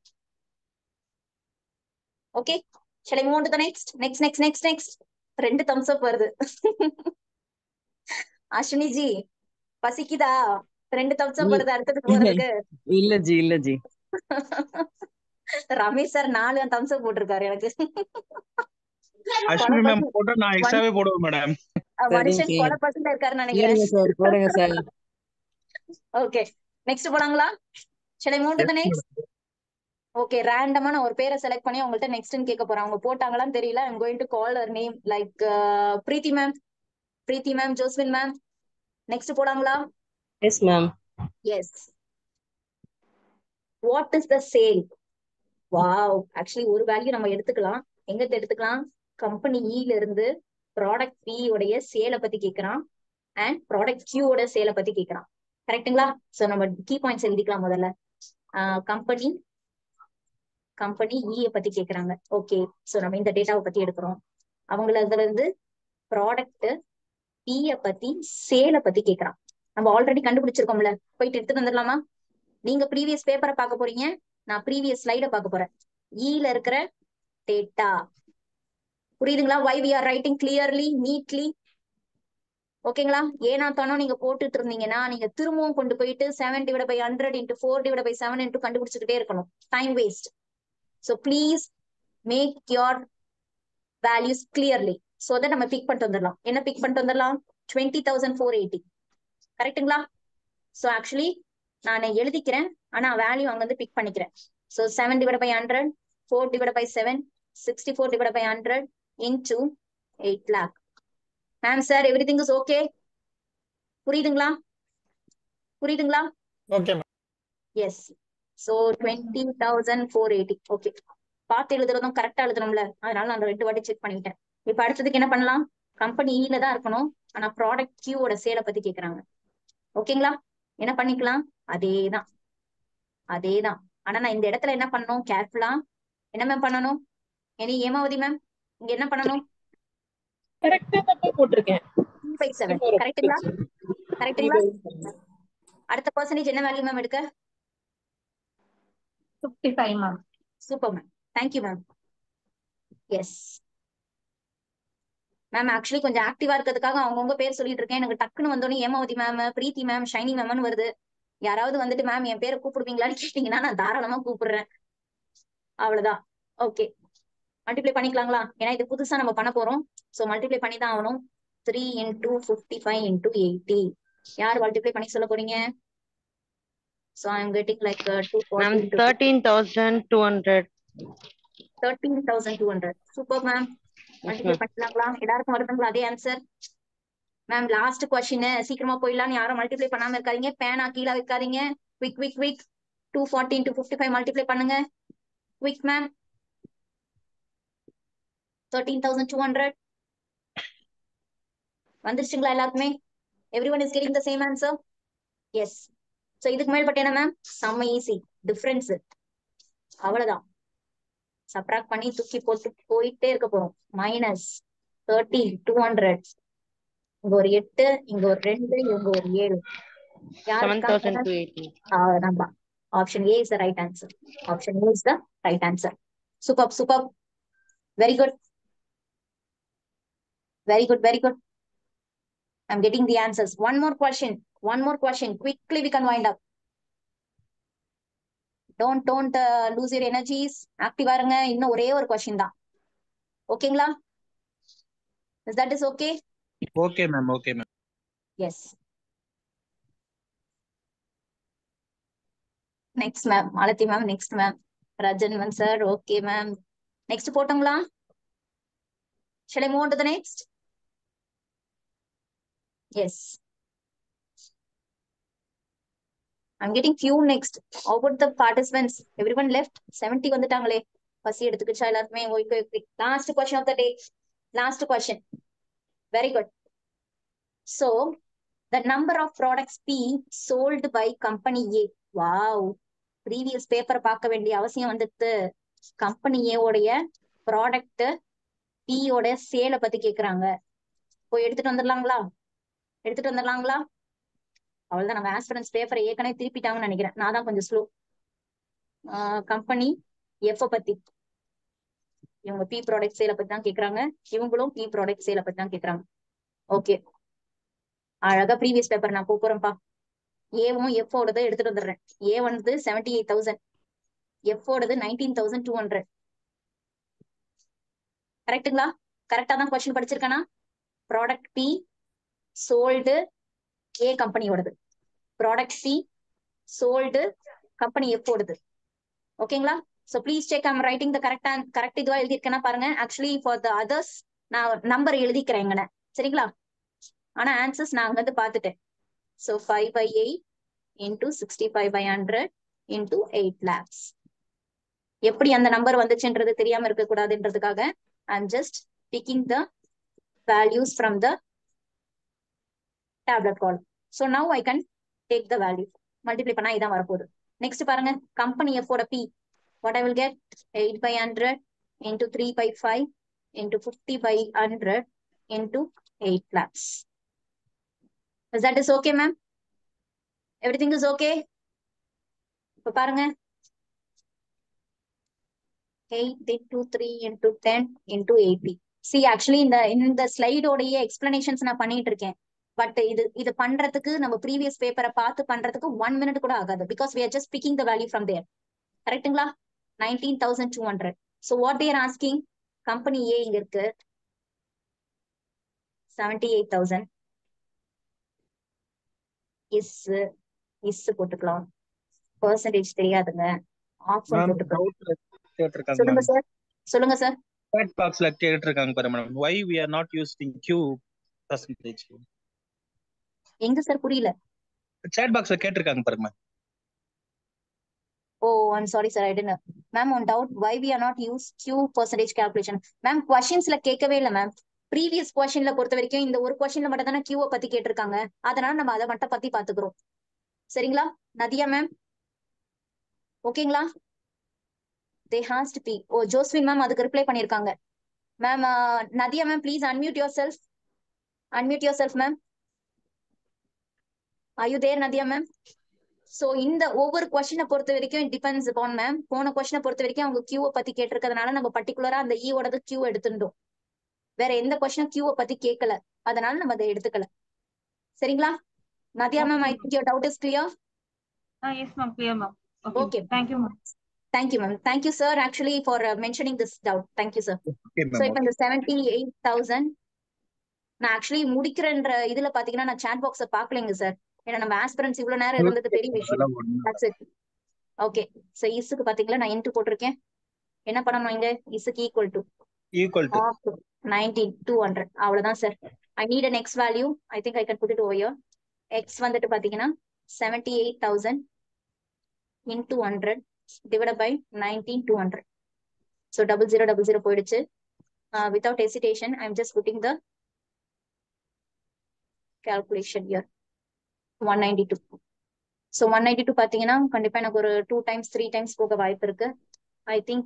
Okay, shall I move on to the next? 2 thumbs up வருது. அஸ்வினி ஜி பசிக்குதா? 2 thumbs up வருது அடுத்ததுக்கு போறதுக்கு. இல்ல G Ramesh sir 4 thumbs up போட்டிருக்காரு எனக்கு. அஸ்வினி மேம் போட்டா நான் எக்ஸ்ட்ராவே போடுவேன் மேடம். மனுஷன் கொலை பசங்க இருக்காரு நினைக்கிறேன். போடுங்க சார். ஓகே, நெக்ஸ்ட் போலாங்களா? shall I move to the next? Okay, ரேண்டமா நான் ஒரு பேரை செலக்ட் பண்ணி அவங்கள்ட்ட நெக்ஸ்ட்னு கேட்க போறேன். அவங்க போட்டாங்களான்னு தெரியல. I'm going to call her name like Preethi ma'am, Joswin ma'am. Next போலாங்களா? Yes ma'am. Yes. What is the sale? Wow, actually ஒரு வேல்யூ நம்ம எடுத்துக்கலாம். எங்க எடுத்துக்கலாம்? கம்பெனி ல இருந்து ப்ராடக்ட் பி உடைய சேலை பத்தி கேட்கறான் அண்ட் ப்ராடக்ட் கியூ ஓட சேலை பத்தி கேட்கறான். கரெக்டுங்களா? சோ நம்ம கீ பாயிண்ட்ஸ் எழுதிக்கலாம். முதல்ல கம்பெனி ஈய பத்தி கேக்குறாங்க. ஓகே, சோ நம்ம இந்த டேட்டாவை பத்தி எடுக்கிறோம். அவங்கள அதுல இருந்து ப்ராடக்ட் பிய பத்தி சேலை பத்தி கேக்குறான். நம்ம ஆல்ரெடி கண்டுபிடிச்சிருக்கோம்ல, போயிட்டு எடுத்துட்டு வந்துடலாமா? நீங்க ப்ரீவியஸ் பேப்பரை பார்க்க போறீங்க, நான் ப்ரீவியஸ் ஸ்லைட பார்க்க போறேன். ஈல இருக்கிற டேட்டா புரியுதுங்களா? why we are writing clearly, neatly. ஓகேங்களா? ஏனா தானோ நீங்க போட்டுட்டு இருந்தீங்கன்னா நீங்க திரும்பவும் கொண்டு போயிட்டு 7/100 into 4/7 into கண்டுபிடிச்சுக்கிட்டே இருக்கணும். Time waste. So please make your values clearly so that நம்ம பிக் பண்ணிட்டு வந்துடலாம். என்ன பிக் பண்ணிட்டு வந்துடலாம்? 20,480. கரெக்டுங்களா? ஸோ ஆக்சுவலி நான் எழுதிக்கிறேன், ஆனா வேல்யூ அங்க வந்து பிக் பண்ணிக்கிறேன். So 7/100, 4/7, 64/100 into 8 lakh. Ma'am sir, everything is okay? புரியுதுங்களா? Okay ma'am. Yes. So 20,480. Okay, பார்த்து எழுதுறதும் கரெக்டா எழுதணும்ல, அதனால நான் 2 வாட்டி செக் பண்ணிட்டேன். இப்ப அடுத்ததுக்கு என்ன பண்ணலாம்? கம்பெனி ஈல தான் இருக்கணும், ஆனா ப்ராடக்ட் கியூவோட சேலை பத்தி கேக்குறாங்க. ஓகேங்களா? என்ன பண்ணிக்கலாம்? அதேதான். ஆனா நான் இந்த இடத்துல என்ன பண்ணணும்? கேர்ஃபுல்லா என்ன மேம் பண்ணணும்? இனி ஏமாவதி மேம் இங்க என்ன பண்ணணும்? கரெக்டா தப்பா போட்டிருக்கேன். 3/7. கரெக்ட்டுங்களா? அடுத்த பர்சன்டேஜ் என்ன வேல்யூ மேம் எடுக்க? 55 ma'am. Super ma'am, thank you ma'am. Yes ma'am, actually கொஞ்சம் ஆக்டிவா இருக்கிறதுக்காக அவங்கவுங்க பேர் சொல்லிட்டு இருக்கேன். எனக்கு டக்குன்னு வந்தோடனே ஏமாவதி மேம், பிரீத்தி மேம், ஷைனி மேம்னு வருது. யாராவது வந்துட்டு மேம் என் பேரை கூப்பிடுவீங்களான்னு கேட்டீங்கன்னா நான் தாராளமா கூப்பிடுறேன். அவ்வளவுதான். ஓகே, மல்டிப்ளை பண்ணிக்கலாங்களா? ஏன்னா இது புதுசா நம்ம பண்ண போறோம். சோ மல்டிப்ளை பண்ணி தான் ஆகணும். 3 into 55 into 80. யார் மல்டிப்ளை பண்ணி சொல்ல போறீங்க? So I am getting like 240. 13,200. 13,200. Super ma'am. Multiply பண்ணிக்கலாங்களா? எல்லாருக்கும் வருதுங்களா அதே ஆன்சர்? மேம் லாஸ்ட் கொஸ்டின், சீக்கிரமா போயிடலாம்னு யாரும் மல்டிப்ளை பண்ணாம இருக்காதீங்க. பேனா கீழே வைக்காதீங்க. குவிக் 240 into 55 மல்டிப்ளை பண்ணுங்க. Quick ma'am. 13,200 வந்துருச்சுங்களா எல்லாருக்குமே? Everyone is getting the same answer? Yes. So இதுக்கு மேல்பட்ட என்ன மேம்? செம்ம ஈஸி. டிஃபரன்ஸ் அவ்வளவுதான். சப்ராக்ட் பண்ணி தூக்கி போட்டு போயிட்டே இருக்க போறோம். -13,200. இங்க ஒரு 8, இங்க ஒரு 2, இங்க ஒரு 7. 7,280. அவ்வளவுதான். Option A is the right answer. Option A is the right answer. Super. Very good. I'm getting the answers. One more question. Quickly we can wind up. Don't lose your energies. Active ஆருங்க. இன்னும் ஒரே ஒரு question தான். ஓகேங்களா? Is that is okay? Okay ma'am. Yes. Next ma'am. Malathi ma'am. Next ma'am. Rajan ma'am sir. Okay ma'am. Next போட்டோங்களா? Shall I move on to the next? Yes. I'm getting few next. How about the participants? Everyone left. 70 வந்துட்டாங்களே. பசி எடுத்துக்கிச்சா எல்லாருமே? Okay okay. Last question of the day. Last question. Very good. So, the number of products P sold by company A. Wow. Previous paper பார்க்க வேண்டிய அவசியம் வந்துட்டு. Company A உடைய product P ஓட சேலை பத்தி கேக்குறாங்க. போய் எடுத்துட்டு வந்துடலாங்களா? எடுத்துட்டு வந்துடலாங்களா? அவ்வளவுதான். நம்ம ஆஸ்பிரன்ஸ் பேப்பரை ஏற்கனவே திருப்பிட்டாங்கன்னு நினைக்கிறேன். நான் தான் கொஞ்சம் ஸ்லோ. கம்பெனி எஃப் பத்தி இவங்க பி ப்ராடக்ட் சேலை பத்தி தான் கேக்குறாங்க. இவங்களும் பி ப்ராடக்ட் சேலை பத்தி தான் கேக்குறாங்க. ஓகே, அழகா ப்ரீவியஸ் பேப்பர் நான் போறேன்ப்பா. ஏவும் எஃப் ஓடதை எடுத்துட்டு வந்துடுறேன். ஏ வந்து 78,000, எஃப் ஓடது 19,200. கரெக்டுங்களா? கரெக்டா தான் கொஸ்டின் படிச்சிருக்கேனா? ப்ராடக்ட் பி சோல்டு ஏ கம்பெனியோடது, product C sold company F ஓடுது. ஓகேங்களா? So please check I'm writing the correct இதுவா எழுதியிருக்கேன்னா பாருங்க. ஆக்சுவலி ஃபார் த அதர்ஸ் நான் நம்பர் எழுதிக்கிறேங்கண்ணே, சரிங்களா? ஆனா ஆன்சர்ஸ் நான் அங்கிருந்து பார்த்துட்டேன். So 5/8 into 65/100 into 8 lakhs. எப்படி அந்த நம்பர் வந்துச்சுன்றது தெரியாம இருக்கக்கூடாதுன்றதுக்காக I'm just picking the values from the tablet column. So now I can take the value. Multiply பண்ணா இதான் வரப்போகுது. நெக்ஸ்ட் பாருங்க, கம்பெனி எஃப் ஓட B. What I will get? 8/100 into 3/5 into 50/100 into 8 lakhs. Is that is okay, ma'am? Everything is okay? இப்போ பாருங்க, 8 into 3 into 10 into 80. See, actually இந்த ஸ்லைடோடைய explanations நான் பண்ணிட்டு இருக்கேன். பட் இது பண்றதுக்கு நம்ம ப்ரீவியஸ் பேப்பரை பார்த்து பண்றதுக்கு 1 minute கூட ஆகாது. Because we are just picking the value from there. கரெக்டுங்களா? 19,200. So what they are asking, company A இங்க இருக்கு 78,000. இஸ் போட்டுக்கலாம். பெர்சன்டேஜ் தெரியாதுங்க. ஆஃபர் போட்டுக்கலாம். சொல்லுங்க சார், சொல்லுங்க சார். chat boxல கேட்டிருக்காங்க பாரு madam, why we are not using q percentage? எங்க சார்? புரியல. chat boxல கேட்டிருக்காங்க பாருங்க ma'am. Oh, I'm sorry sir, I didn't. Ma'am, on doubt why we are not use Q percentage calculation. Ma'am, questionsல கேட்கவே இல்ல ma'am. Previous கொஸ்டின்ல பொறுத்த வரைக்கும் இந்த ஒரு கொஸ்டின்ல மட்டும் தானே Q பத்தி கேட்டிருக்காங்க. அதனால நம்ம அதை மட்டும் பத்தி பாத்துக்கிறோம். சரிங்களா நதியா மேம்? ஓகேங்களா? They asked P. ஓ, ஜோஸ்வின் மேம் அதுக்கு ரிப்ளை பண்ணிருக்காங்க. Ma'am, Nadiya ma'am please unmute yourself. Unmute yourself ma'am. Are you there Nadiya ma'am? So இந்த ஒவ்வொரு கொஸ்டினை பொறுத்த வரைக்கும் டிபெண்ட்ஸ் அப்பான் மேம். போன கொஸ்டினை பொறுத்த வரைக்கும் அவங்க கியூவை பத்தி கேட்டிருக்கிறதுனால நம்ம பர்டிகுலரா அந்த ஈயோடது கியூ எடுத்துட்டோம். வேற எந்த கொஸ்டினும் கியூவை பத்தி கேட்கல, அதனால நம்ம அதை எடுத்துக்கல. சரிங்களா Nadiya ma'am? I think your doubt is clear. Yes ma'am, clear ma'am. Okay, thank you ma'am. Thank you, ma'am. Thank you, sir, actually for mentioning this doubt. Thank you, sir. Okay, so இப்போ இந்த 78,000 நான் actually முடிக்கிறன்ற இதுல பாத்தீங்கன்னா நான் chat பாக்ஸ பாக்கலைங்க sir. ஏன்னா நம்ம aspirants இவ்வளவு நேரம் இருந்தது பெரிய விஷயம். That's it. Okay. So இஸ்க்கு பாத்தீங்களா நான் இன்டு போட்டிருக்கேன். என்ன பண்ணணும் இங்க? இஸ்க்கு equal to 19,200. அவ்வளவுதான் sir. I need a next value. I think I can put it over here. X வந்துட்டு பாத்தீங்கன்னா 78,000 into 100 divided by 19,200. So 0000 போயிடுச்சு. Without hesitation, I'm just putting the calculation here. 192. So 192 பாத்தீங்கன்னா கண்டிப்பா எனக்கு ஒரு 2 times 3 times போக வாய்ப்பு இருக்கு. I think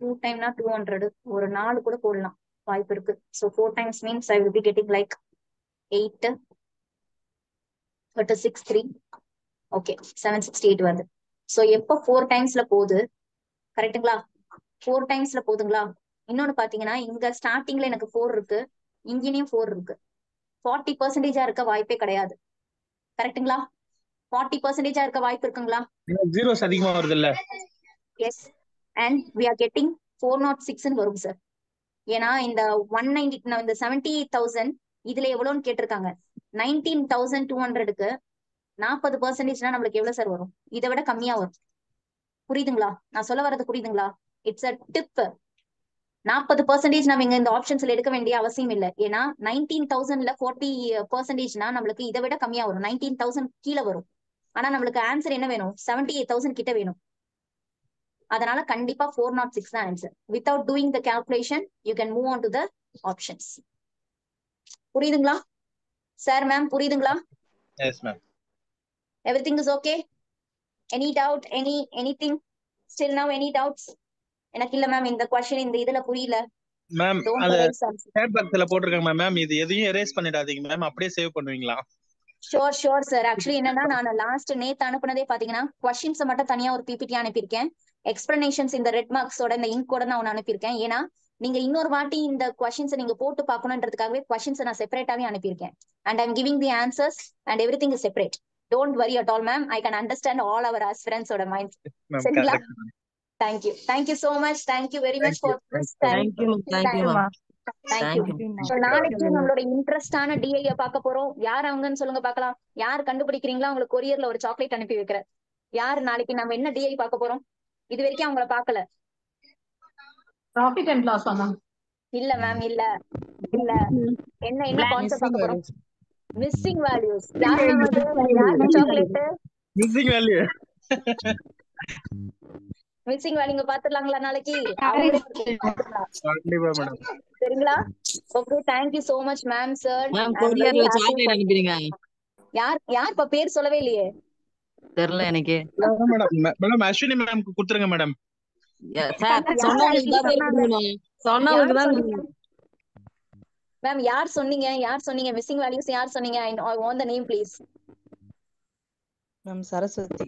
2 time na 200 ஒரு 4 கூட போடலாம் வாய்ப்பு இருக்கு. So 4 times means I will be getting like 8 36 3. Okay, 768 வருது. சோ எப்போ 4 டைம்ஸ்ல போகுது, கரெக்டுங்களா? 4 டைம்ஸ்ல போகுதுங்களா? இன்னொன்னு பாத்தீங்கன்னா இங்க ஸ்டார்டிங்ல எனக்கு 4 இருக்கு, இங்கேயும் 4 இருக்கு. 40% இருக்க வாய்ப்பே கிடையாது. கரெக்டுங்களா? 40% இருக்க வாய்ப்பு இருக்குங்களா? ஜீரோஸ் அதிகமா வருது இல்ல? Yes, and we are getting 406 வரும் சார். ஏன்னா இந்த 190 இந்த 78,000 இதுல எவ்வளவுன்னு கேட்டிருக்காங்க. 19,200க்கு 40%னா நம்மளுக்கு எவ்வளவு சார் வரும்? இதை விட கம்மியா வரும். புரியுதுங்களா நான் சொல்ல வர்றது? புரியுதுங்களா? It's a tip. 40% நம்ம இங்க இந்த ஆப்ஷன்ஸ்ல எடுக்க வேண்டிய அவசியம் இல்லை. ஏன்னா 19,000ல 40%னா நம்மளுக்கு இதை விட கம்மியா வரும். 19,000 கீழே வரும். ஆனா நம்மளுக்கு ஆன்சர் என்ன வேணும்? 78,000 கிட்ட வேணும். அதனால கண்டிப்பா 406 தான் answer. Without doing the calculation you can move on to the options. புரியுதுங்களா சார்? மேம் புரியுதுங்களா? Yes ma'am. Everything is okay? Any doubt? Anything still now? Any doubts? எனக்கு இல்ல மேம், இந்த क्वेश्चन இந்த இதுல புரியல. மேம் அது சேட் பாக்ஸ்ல போட்டுருக்காங்க மேம். இது எதையும் எரேஸ் பண்ணிடாதீங்க மேம். அப்படியே சேவ் பண்ணுவீங்களா? Sure sir. ஆக்சுவலி என்னன்னா, நான் லாஸ்ட் நேத்து அனுப்புனதே பாத்தீங்கன்னா क्वेश्चंस மட்டும் தனியா ஒரு பிபிடி அனுப்பியிருக்கேன். எக்ஸ்பிளனேஷன்ஸ் இந்த ரெட் மார்க்ஸோட இந்த இங்கோட நான் ஒன்னு அனுப்பியிருக்கேன். ஏன்னா நீங்க இன்னொரு வாட்டி இந்த क्वेश्चंस நீங்க போட்டு பார்க்கணும்ன்றதுக்காகவே क्वेश्चंस நான் செப்பரேட்டாவே அனுப்பியிருக்கேன். And I am giving the answers and everything is separate. Don't worry at all ma'am. I can understand all our aspirants ஓட மைண்ட். சரிங்களா? Thank you so much. Thank you very much for this time. Thank you. நாளைக்கு நம்மளோட இன்ட்ரெஸ்டான DI பார்க்க போறோம். யார் அவங்கன்னு சொல்லுங்க பார்க்கலாம். யார் கண்டுபிடிக்கிறீங்களா உங்களுக்கு கொரியர்ல ஒரு சாக்லேட் அனுப்பி வைக்கிறேன். யார் நாளைக்கு நம்ம என்ன டிஐ பார்க்க போறோம்? இது வரைக்கும் அவங்கள பார்க்கல. Profit and loss ma'am. இல்ல மேம், இல்ல என்ன கான்செப்ட் பார்க்க போறோம்? Missing values. யார் மேம் அது? யாருக்கு chocolate missing value? Missing value பாத்துடலாங்களா நாளைக்கு? கண்டிப்பா மேடம். சரிங்களா? Okay, thank you so much ma'am sir. Ma'am கொரியர்ல சாக்லேட் அனுப்பிடுங்க. யார் பேர் சொல்லவே இல்லையே. தெரியல எனக்கு. மேடம் அஸ்வினி மேம் கொடுத்துருங்க மேடம். சார் சொன்னவங்களுக்கு தான் மேம். யார் சொன்னீங்க மிஸ்ஸிங் வேல்யூஸ்? யார் சொன்னீங்க? I want the name please. Ma'am Saraswati.